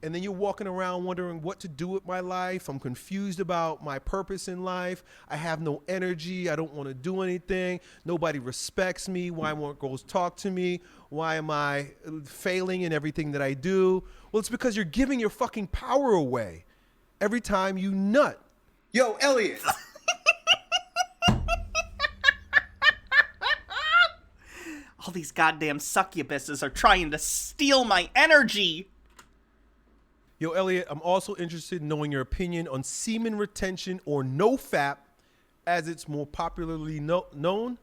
and then you're walking around wondering what to do with my life. I'm confused about my purpose in life. I have no energy. I don't want to do anything. Nobody respects me. Why won't girls talk to me? Why am I failing in everything that I do? Well, it's because you're giving your fucking power away every time you nut. Yo, Elliot. All these goddamn succubuses are trying to steal my energy. Yo, Elliot, I'm also interested in knowing your opinion on semen retention or NoFap, as it's more popularly known,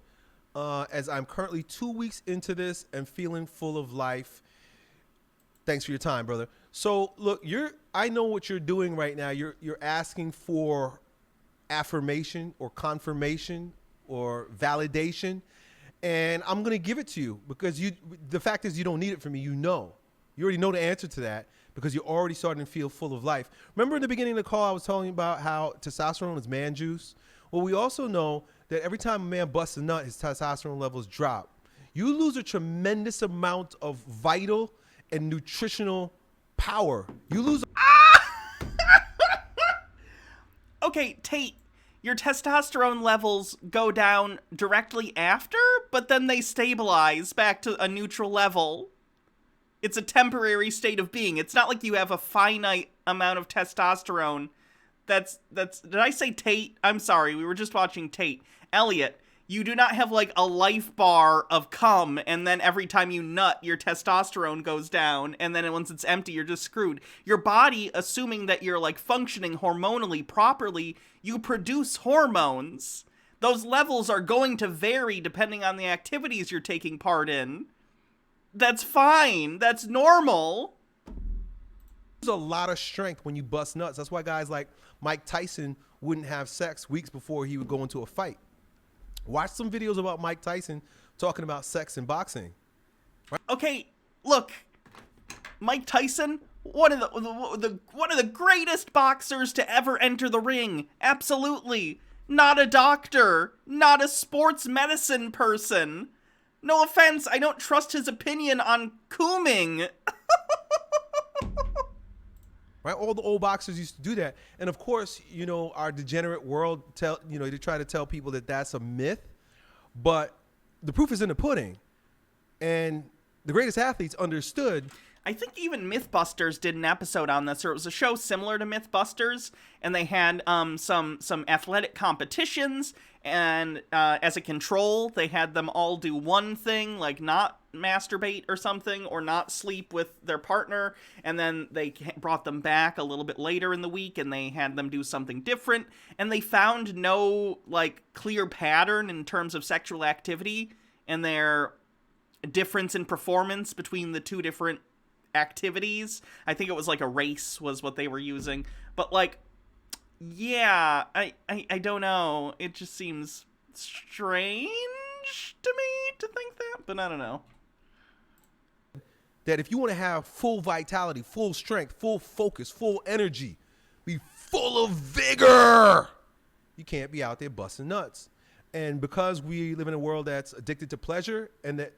as I'm currently 2 weeks into this and feeling full of life. Thanks for your time, brother. So, look, I know what you're doing right now. You're asking for affirmation or confirmation or validation, and I'm going to give it to you because the fact is you don't need it from me. You already know the answer to that because you're already starting to feel full of life. Remember in the beginning of the call I was telling you about how testosterone is man juice? Well, we also know that every time a man busts a nut, his testosterone levels drop. You lose a tremendous amount of vital and nutritional power. You lose. Okay, Tate, your testosterone levels go down directly after, but then they stabilize back to a neutral level. It's a temporary state of being. It's not like you have a finite amount of testosterone. Did I say Tate? I'm sorry, we were just watching Tate. Elliot, you do not have like a life bar of cum, and then every time you nut, your testosterone goes down, and then once it's empty, you're just screwed. Your body, assuming that you're like functioning hormonally properly, you produce hormones. Those levels are going to vary depending on the activities you're taking part in. That's fine. That's normal. There's a lot of strength when you bust nuts. That's why guys like Mike Tyson wouldn't have sex weeks before he would go into a fight. Watch some videos about Mike Tyson talking about sex and boxing. Right? Okay, look, Mike Tyson, one of the greatest boxers to ever enter the ring. Absolutely. Not a doctor, not a sports medicine person. No offense, I don't trust his opinion on cooming. Right, all the old boxers used to do that, and of course, our degenerate world they try to tell people that that's a myth, but the proof is in the pudding, and the greatest athletes understood. I think even Mythbusters did an episode on this, or it was a show similar to Mythbusters, and they had some athletic competitions, and as a control, they had them all do one thing, like not masturbate or something, or not sleep with their partner, and then they brought them back a little bit later in the week, and they had them do something different, and they found no, like, clear pattern in terms of sexual activity, and their difference in performance between the two different activities. I think it was like a race was what they were using, but like, yeah, I don't know, it just seems strange to me to think that, but I don't know. That if you want to have full vitality, full strength, full focus, full energy, be full of vigor, you can't be out there busting nuts. And because we live in a world that's addicted to pleasure, and that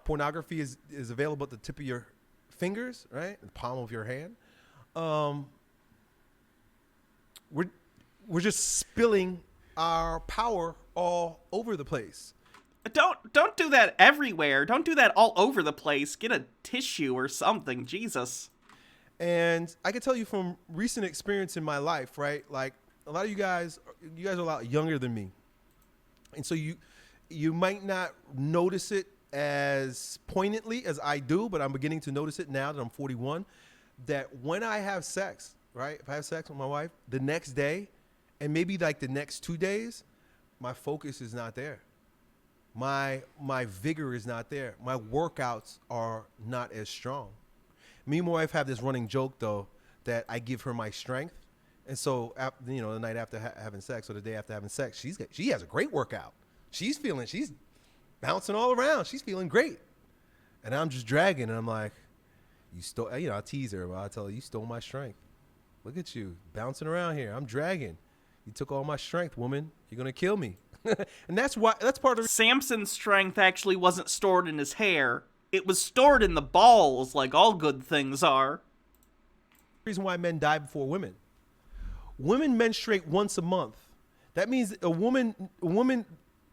pornography is available at the tip of your fingers, right, the palm of your hand, we're just spilling our power all over the place. Don't do that everywhere. Don't do that all over the place. Get a tissue or something, Jesus. And I can tell you from recent experience in my life, right? Like a lot of you guys are a lot younger than me, and so you might not notice it as poignantly as I do, but I'm beginning to notice it now that I'm 41, that when I have sex, right, if I have sex with my wife, the next day, and maybe like the next 2 days, my focus is not there. My vigor is not there. My workouts are not as strong. Me and my wife have this running joke, though, that I give her my strength, and so the night after having sex or the day after having sex, she has a great workout. She's bouncing all around. She's feeling great. And I'm just dragging, and I'm like, you stole, I tease her, but I tell her, you stole my strength. Look at you, bouncing around here. I'm dragging. You took all my strength, woman. You're going to kill me. And that's part of Samson's strength actually wasn't stored in his hair. It was stored in the balls, like all good things are. reason why men die before women. Women menstruate once a month. That means a woman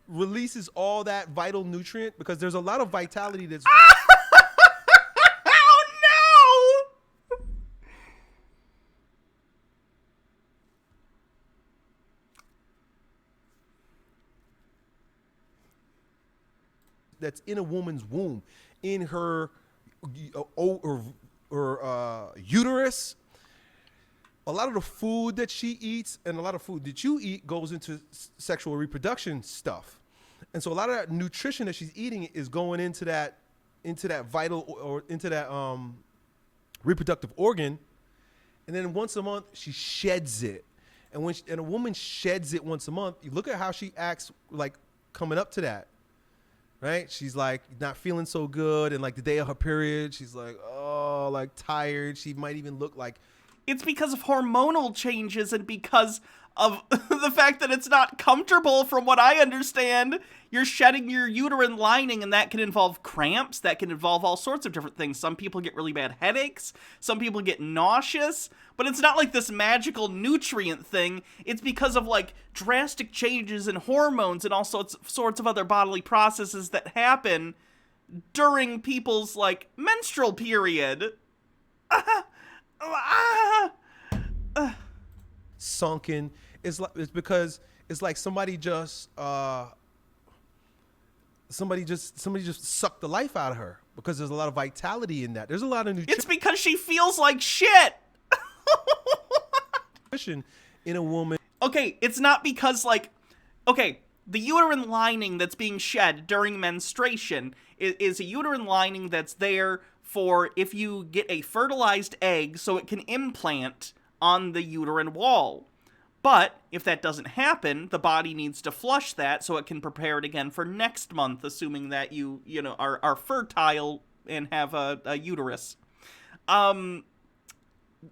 releases all that vital nutrient because there's a lot of vitality that's Oh no! that's in a woman's womb, in her uterus. A lot of the food that she eats and a lot of food that you eat goes into sexual reproduction stuff. And so a lot of that nutrition that she's eating is going into that vital or into that reproductive organ. And then once a month she sheds it. And when a woman sheds it once a month, you look at how she acts like coming up to that. Right? She's like not feeling so good, and like the day of her period, she's like, oh, like tired. She might even look like it's because of hormonal changes and because of the fact that it's not comfortable. From what I understand, you're shedding your uterine lining, and that can involve cramps. That can involve all sorts of different things. Some people get really bad headaches. Some people get nauseous. But it's not like this magical nutrient thing. It's because of like drastic changes in hormones and all sorts of other bodily processes that happen during people's like menstrual period. Sunken. It's because it's like somebody just sucked the life out of her because there's a lot of vitality in that. There's a lot of nutrition. It's because she feels like shit. In a woman. Okay, it's not because like, okay, the uterine lining that's being shed during menstruation is a uterine lining that's there for if you get a fertilized egg so it can implant on the uterine wall. But if that doesn't happen, the body needs to flush that so it can prepare it again for next month, assuming that you know, are fertile and have a uterus.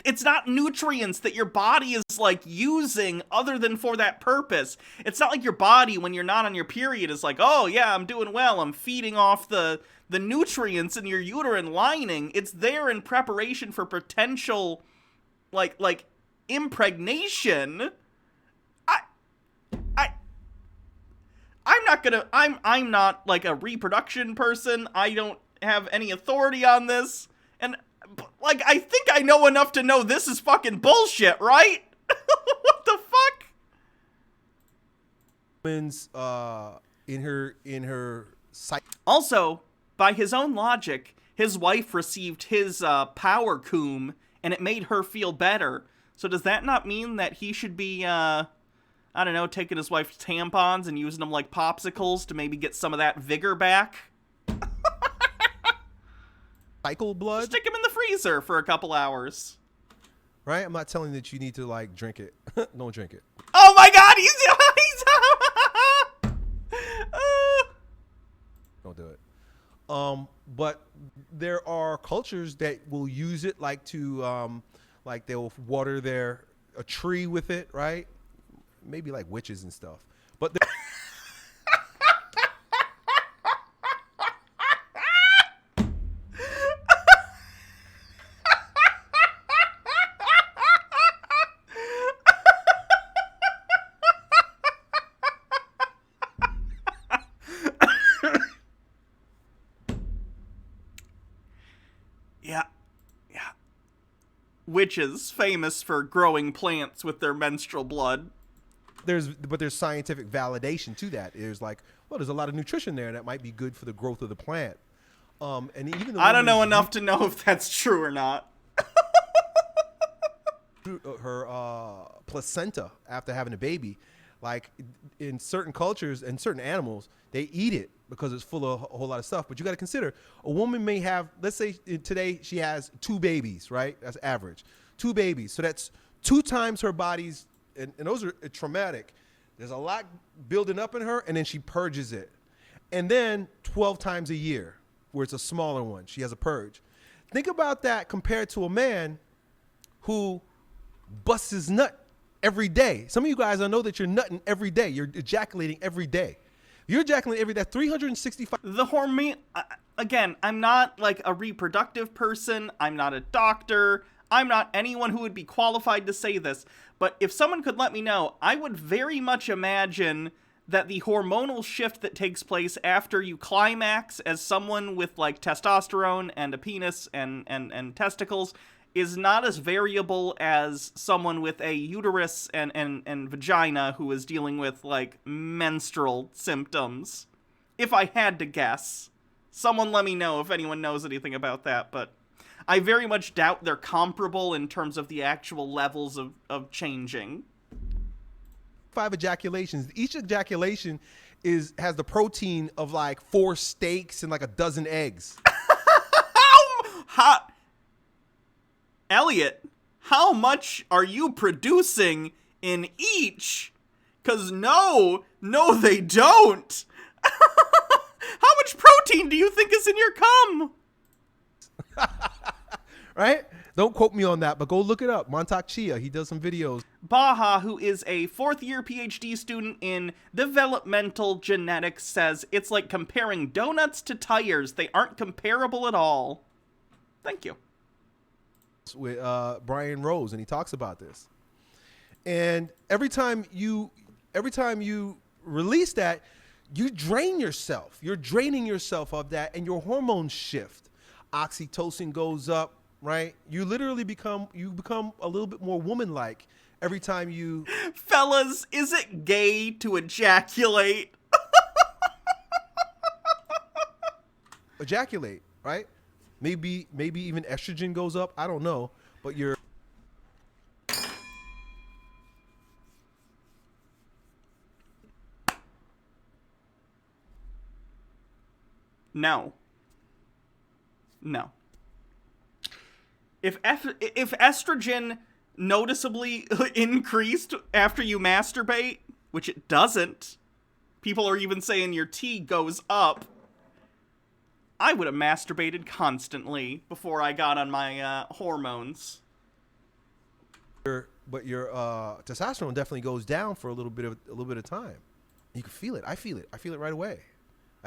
It's not nutrients that your body is like using other than for that purpose. It's not like your body, when you're not on your period, is like, oh yeah, I'm doing well, I'm feeding off the nutrients in your uterine lining. It's there in preparation for potential like impregnation. I'm not like a reproduction person. I don't have any authority on this. And like, I think I know enough to know this is fucking bullshit, right? What the fuck? Women's in her sight. Also, by his own logic, his wife received his power coom and it made her feel better. So does that not mean that he should be I don't know, taking his wife's tampons and using them like popsicles to maybe get some of that vigor back? Cycle blood? Stick him in the freezer for a couple hours. Right? I'm not telling you that you need to like drink it. Don't drink it. Oh my god, he's Don't do it. But there are cultures that will use it like to like they'll water a tree with it, right? Maybe like witches and stuff. But witches famous for growing plants with their menstrual blood. There's scientific validation to that. There's like, well, there's a lot of nutrition there that might be good for the growth of the plant. And even I don't know enough to know if that's true or not. Her placenta after having a baby, like in certain cultures and certain animals, they eat it because it's full of a whole lot of stuff. But you got to consider, a woman may have, let's say today she has 2 babies, right? That's average. 2 babies. So that's 2 times her body's, and those are traumatic. There's a lot building up in her, and then she purges it. And then 12 times a year, where it's a smaller one, she has a purge. Think about that compared to a man who busts his nut every day. Some of you guys, I know that you're nutting every day. You're ejaculating every day. You're ejaculating every day. 365. The hormone, again, I'm not like a reproductive person. I'm not a doctor. I'm not anyone who would be qualified to say this, but if someone could let me know, I would very much imagine that the hormonal shift that takes place after you climax as someone with, like, testosterone and a penis and testicles is not as variable as someone with a uterus and vagina who is dealing with, like, menstrual symptoms. If I had to guess. Someone let me know if anyone knows anything about that, but I very much doubt they're comparable in terms of the actual levels of changing. 5 ejaculations. Each ejaculation has the protein of like 4 steaks and like a dozen eggs. Hot. Elliot, how much are you producing in each? 'Cause no, they don't. How much protein do you think is in your cum? Right? Don't quote me on that, but go look it up. Montauk Chia, he does some videos. Baha, who is a 4th-year PhD student in developmental genetics, says it's like comparing donuts to tires. They aren't comparable at all. Thank you. With Brian Rose, and he talks about this. And every time you release that, you drain yourself. You're draining yourself of that, and your hormones shift. Oxytocin goes up, right? You literally become a little bit more woman-like every time you... Fellas, is it gay to ejaculate? Ejaculate, right? Maybe even estrogen goes up. I don't know, but you're... No. If estrogen noticeably increased after you masturbate, which it doesn't, people are even saying your T goes up, I would have masturbated constantly before I got on my hormones. But your testosterone definitely goes down for a little bit of time. You can feel it. I feel it right away.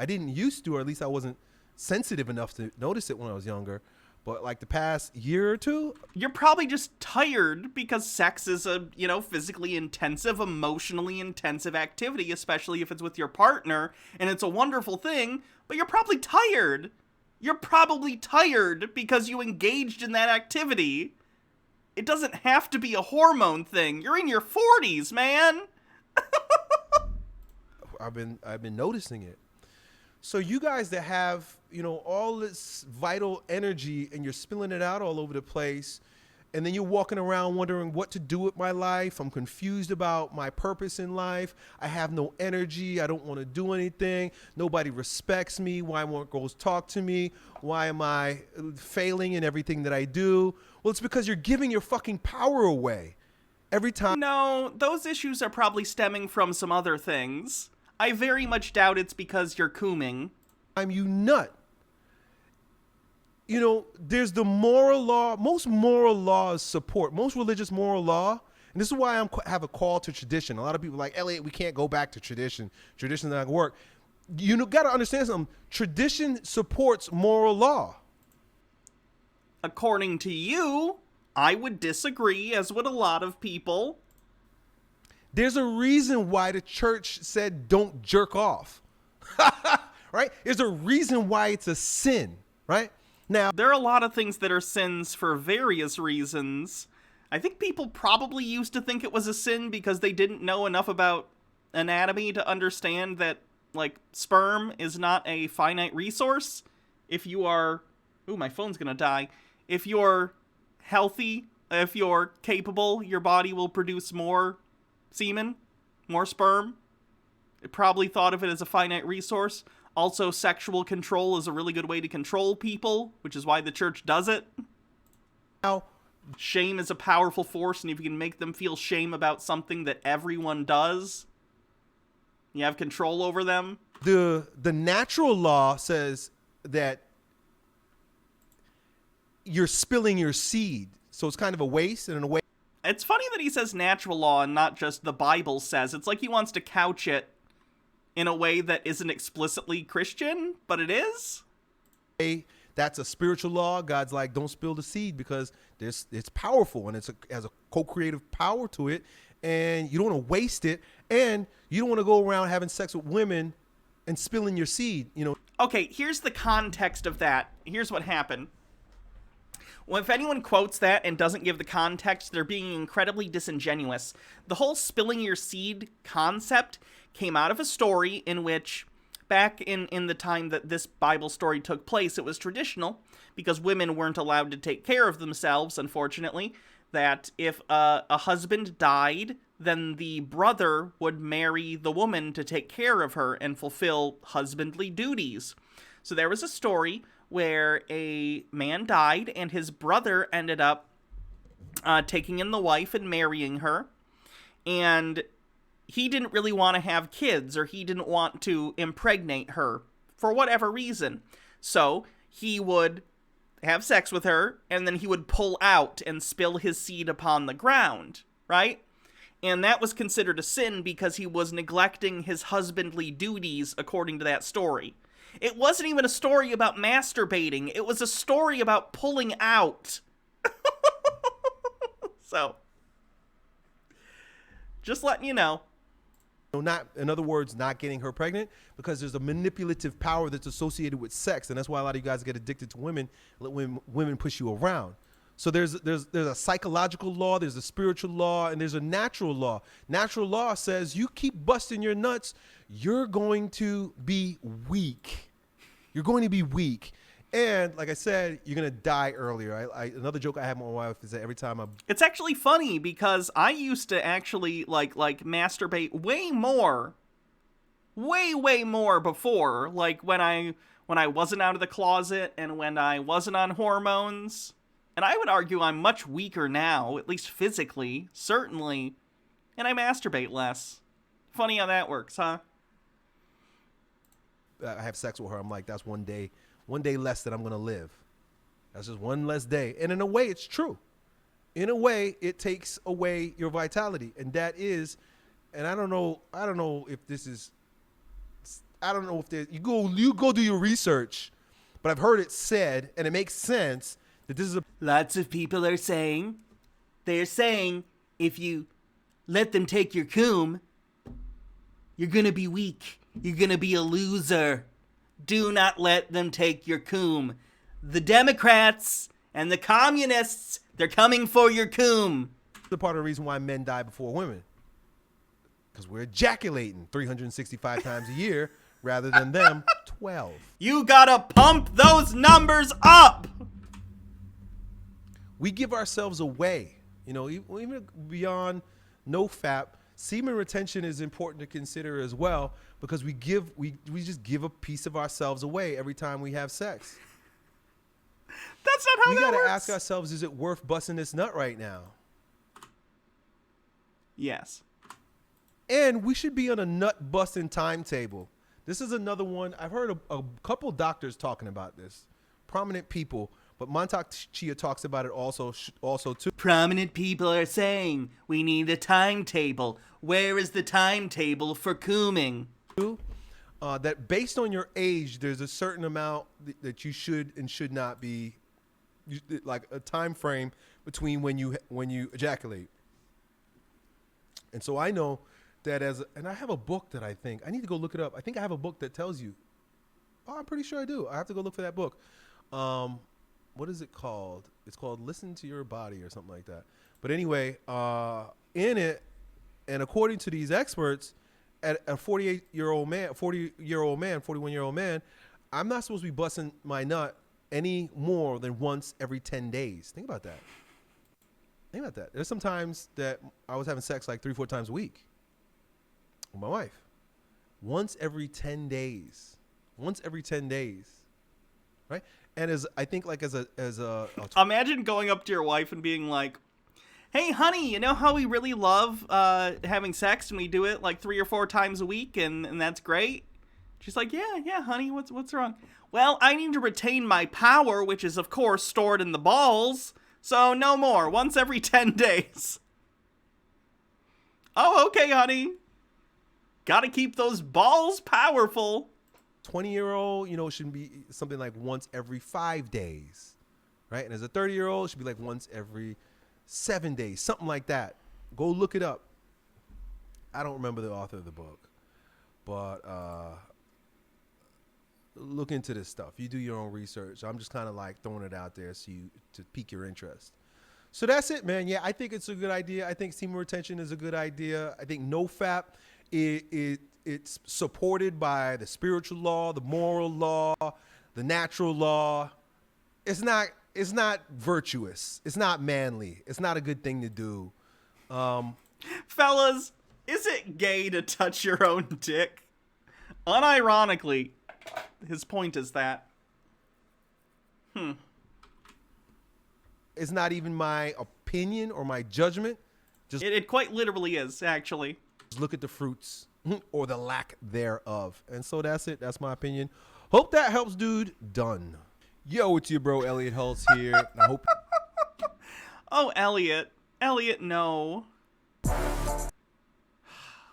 I didn't used to, or at least I wasn't sensitive enough to notice it when I was younger. But like the past year or two, you're probably just tired because sex is a, physically intensive, emotionally intensive activity, especially if it's with your partner, and it's a wonderful thing, but you're probably tired. You're probably tired because you engaged in that activity. It doesn't have to be a hormone thing. You're in your 40s, man. I've been noticing it. So you guys that have, all this vital energy and you're spilling it out all over the place, and then you're walking around wondering what to do with my life. I'm confused about my purpose in life. I have no energy. I don't want to do anything. Nobody respects me. Why won't girls talk to me? Why am I failing in everything that I do? Well, it's because you're giving your fucking power away every time. No, those issues are probably stemming from some other things. I very much doubt it's because you're cooming. You nut. There's the moral law. Most moral laws support, most religious moral law, and this is why I have a call to tradition. A lot of people are like, Elliot, we can't go back to tradition. Tradition doesn't work. You got to understand something. Tradition supports moral law. According to you, I would disagree, as would a lot of people. There's a reason why the church said don't jerk off, right? There's a reason why it's a sin, right? Now, there are a lot of things that are sins for various reasons. I think people probably used to think it was a sin because they didn't know enough about anatomy to understand that, like, sperm is not a finite resource. If you are... Ooh, my phone's gonna die. If you're healthy, if you're capable, your body will produce more semen, more sperm. It probably thought of it as a finite resource. Also, sexual control is a really good way to control people, which is why the church does it. Now, shame is a powerful force, and if you can make them feel shame about something that everyone does, you have control over them. The natural law says that you're spilling your seed, so it's kind of a waste, and in a way... It's funny that he says natural law and not just the Bible says. It's like he wants to couch it in a way that isn't explicitly Christian, but it is. That That's a spiritual law. God's like, don't spill the seed because it's powerful and it has a co-creative power to it, and you don't want to waste it, and you don't want to go around having sex with women and spilling your seed. Okay, here's the context of that. Here's what happened. Well, if anyone quotes that and doesn't give the context, they're being incredibly disingenuous. The whole spilling your seed concept came out of a story in which, back in the time that this Bible story took place, it was traditional, because women weren't allowed to take care of themselves, unfortunately, that if a husband died, then the brother would marry the woman to take care of her and fulfill husbandly duties. So there was a story where a man died and his brother ended up taking in the wife and marrying her, and he didn't really want to have kids, or he didn't want to impregnate her for whatever reason. So he would have sex with her, and then he would pull out and spill his seed upon the ground, right? And that was considered a sin because he was neglecting his husbandly duties according to that story. It wasn't even a story about masturbating. It was a story about pulling out. So, just letting you know. In other words, not getting her pregnant, because there's a manipulative power that's associated with sex, and that's why a lot of you guys get addicted to women. When women push you around. So there's a psychological law, there's a spiritual law, and there's a natural law. Natural law says you keep busting your nuts, you're going to be weak. You're going to be weak. And like I said, you're going to die earlier. Another joke I have with my wife is that every time It's actually funny because I used to actually like masturbate way more before, like when I wasn't out of the closet and when I wasn't on hormones. And I would argue I'm much weaker now, at least physically, certainly, and I masturbate less. Funny how that works, huh? I have sex with her, I'm like, that's one day less that I'm going to live. That's just one less day. And in a way, it's true. In a way, it takes away your vitality. And that is, and I don't know if this is, you go do your research, but I've heard it said, and it makes sense, that this is Lots of people are saying, if you let them take your coom, you're gonna be weak. You're gonna be a loser. Do not let them take your coom. The Democrats and the communists, they're coming for your coom. The part of the reason why men die before women. Because we're ejaculating 365 times a year rather than them 12. You gotta pump those numbers up! We give ourselves away, even beyond NoFap. Semen retention is important to consider as well, because we just give a piece of ourselves away every time we have sex. That's not how we that gotta works. ask ourselves, is it worth busting this nut right now? Yes. And we should be on a nut busting timetable. This is another one. I've heard a couple doctors talking about this, prominent people. But Montauk Chia talks about it also too. Prominent people are saying we need a timetable. Where is the timetable for cooming? That based on your age, there's a certain amount that you should and should not be, like a time frame between when you ejaculate. And so I know that and I have a book that I need to go look it up. I think I have a book that tells you. Oh, I'm pretty sure I do. I have to go look for that book. What is it called? It's called Listen to Your Body or something like that. But anyway, in it, and according to these experts, at a 41-year-old man, I'm not supposed to be busting my nut any more than once every 10 days. Think about that. There's some times that I was having sex like 3-4 times a week with my wife. Once every 10 days. Right? And imagine going up to your wife and being like, hey, honey, you know how we really love having sex and we do it like 3 or 4 times a week and that's great? She's like, yeah, honey, what's wrong? Well, I need to retain my power, which is, of course, stored in the balls. So no more. Once every 10 days. Oh, okay, honey. Gotta keep those balls powerful. 20-year-old, it shouldn't be something like once every 5 days, right? And as a 30-year-old, it should be like once every 7 days, something like that. Go look it up. I don't remember the author of the book, but look into this stuff. You do your own research. I'm just kind of like throwing it out there to pique your interest. So that's it, man. Yeah, I think it's a good idea. I think semen retention is a good idea. I think NoFap, it's supported by the spiritual law, the moral law, the natural law. It's not virtuous. It's not manly. It's not a good thing to do. Fellas, is it gay to touch your own dick? Unironically, his point is that. It's not even my opinion or my judgment. Just it quite literally is, actually. Just look at the fruits or the lack thereof. And so that's it. That's my opinion. Hope that helps, dude. Done. Yo, it's your bro, Elliot Hulse here. I hope. Oh, Elliot. Elliot, no.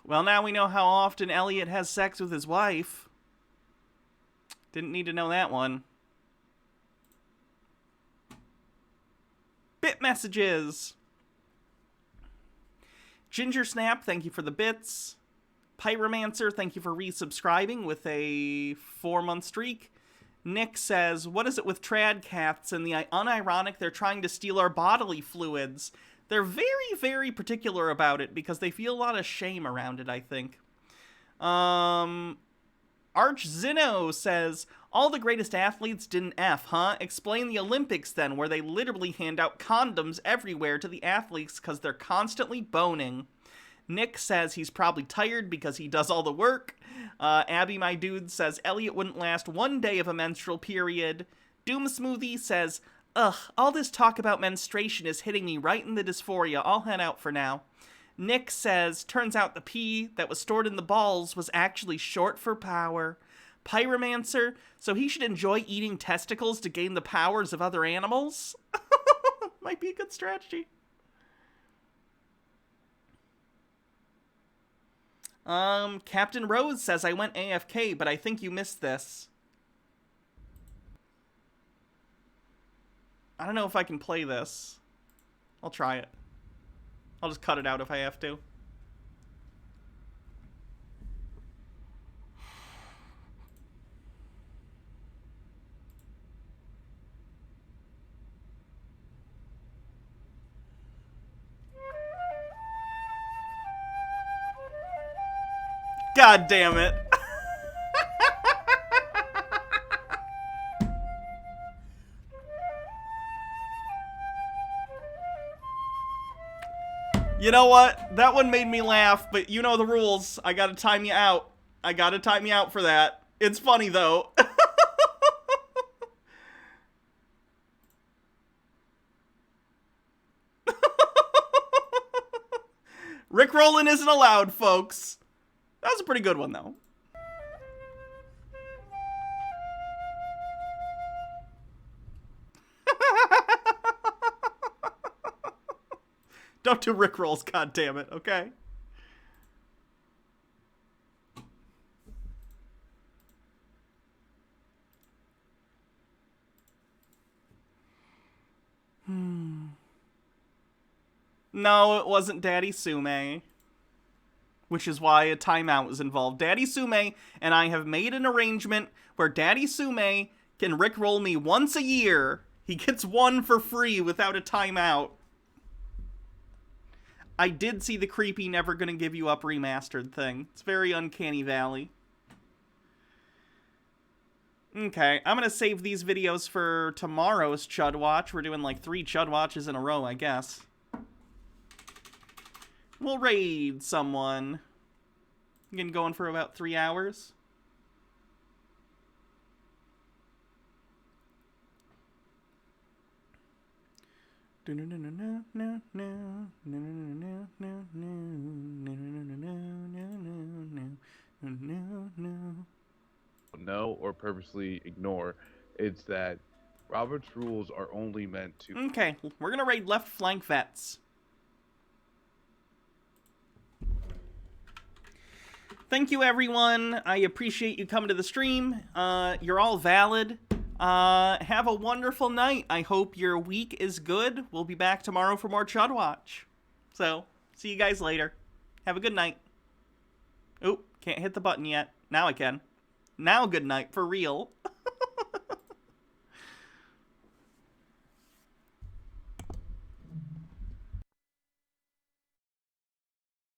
Well, now we know how often Elliot has sex with his wife. Didn't need to know that one. Bit messages. Ginger Snap, thank you for the bits. Pyromancer, thank you for resubscribing with a 4-month streak. Nick says, what is it with trad cats and the unironic they're trying to steal our bodily fluids? They're very, very particular about it because they feel a lot of shame around it, I think. Arch Zino says, all the greatest athletes didn't F, huh? Explain the Olympics then, where they literally hand out condoms everywhere to the athletes because they're constantly boning. Nick says he's probably tired because he does all the work. Abby, my dude, says Elliot wouldn't last 1 day of a menstrual period. Doom Smoothie says, ugh, all this talk about menstruation is hitting me right in the dysphoria. I'll head out for now. Nick says, turns out the pee that was stored in the balls was actually short for power. Pyromancer, so he should enjoy eating testicles to gain the powers of other animals? Might be a good strategy. Captain Rose says, I went AFK, but I think you missed this. I don't know if I can play this. I'll try it. I'll just cut it out if I have to. God damn it. You know what? That one made me laugh, but you know the rules. I gotta time you out. I gotta time you out for that. It's funny, though. Rickrolling isn't allowed, folks. That was a pretty good one, though. Don't do Rickrolls, goddammit, okay? No, it wasn't Daddy Sume. Which is why a timeout was involved. Daddy Sume and I have made an arrangement where Daddy Sume can Rickroll me once a year. He gets one for free without a timeout. I did see the creepy Never Gonna Give You Up remastered thing. It's very Uncanny Valley. Okay, I'm gonna save these videos for tomorrow's Chud Watch. We're doing like 3 Chud Watches in a row, I guess. We'll raid someone. Again, going for about 3 hours. Know or purposely ignore. It's that Robert's rules are only meant to... Okay, we're gonna raid left flank vets. thank you, everyone. I appreciate you coming to the stream. You're all valid. Have a wonderful night. I hope your week is good. We'll be back tomorrow for more Chud Watch. So, see you guys later. Have a good night. Oop, can't hit the button yet. Now I can. Now good night, for real.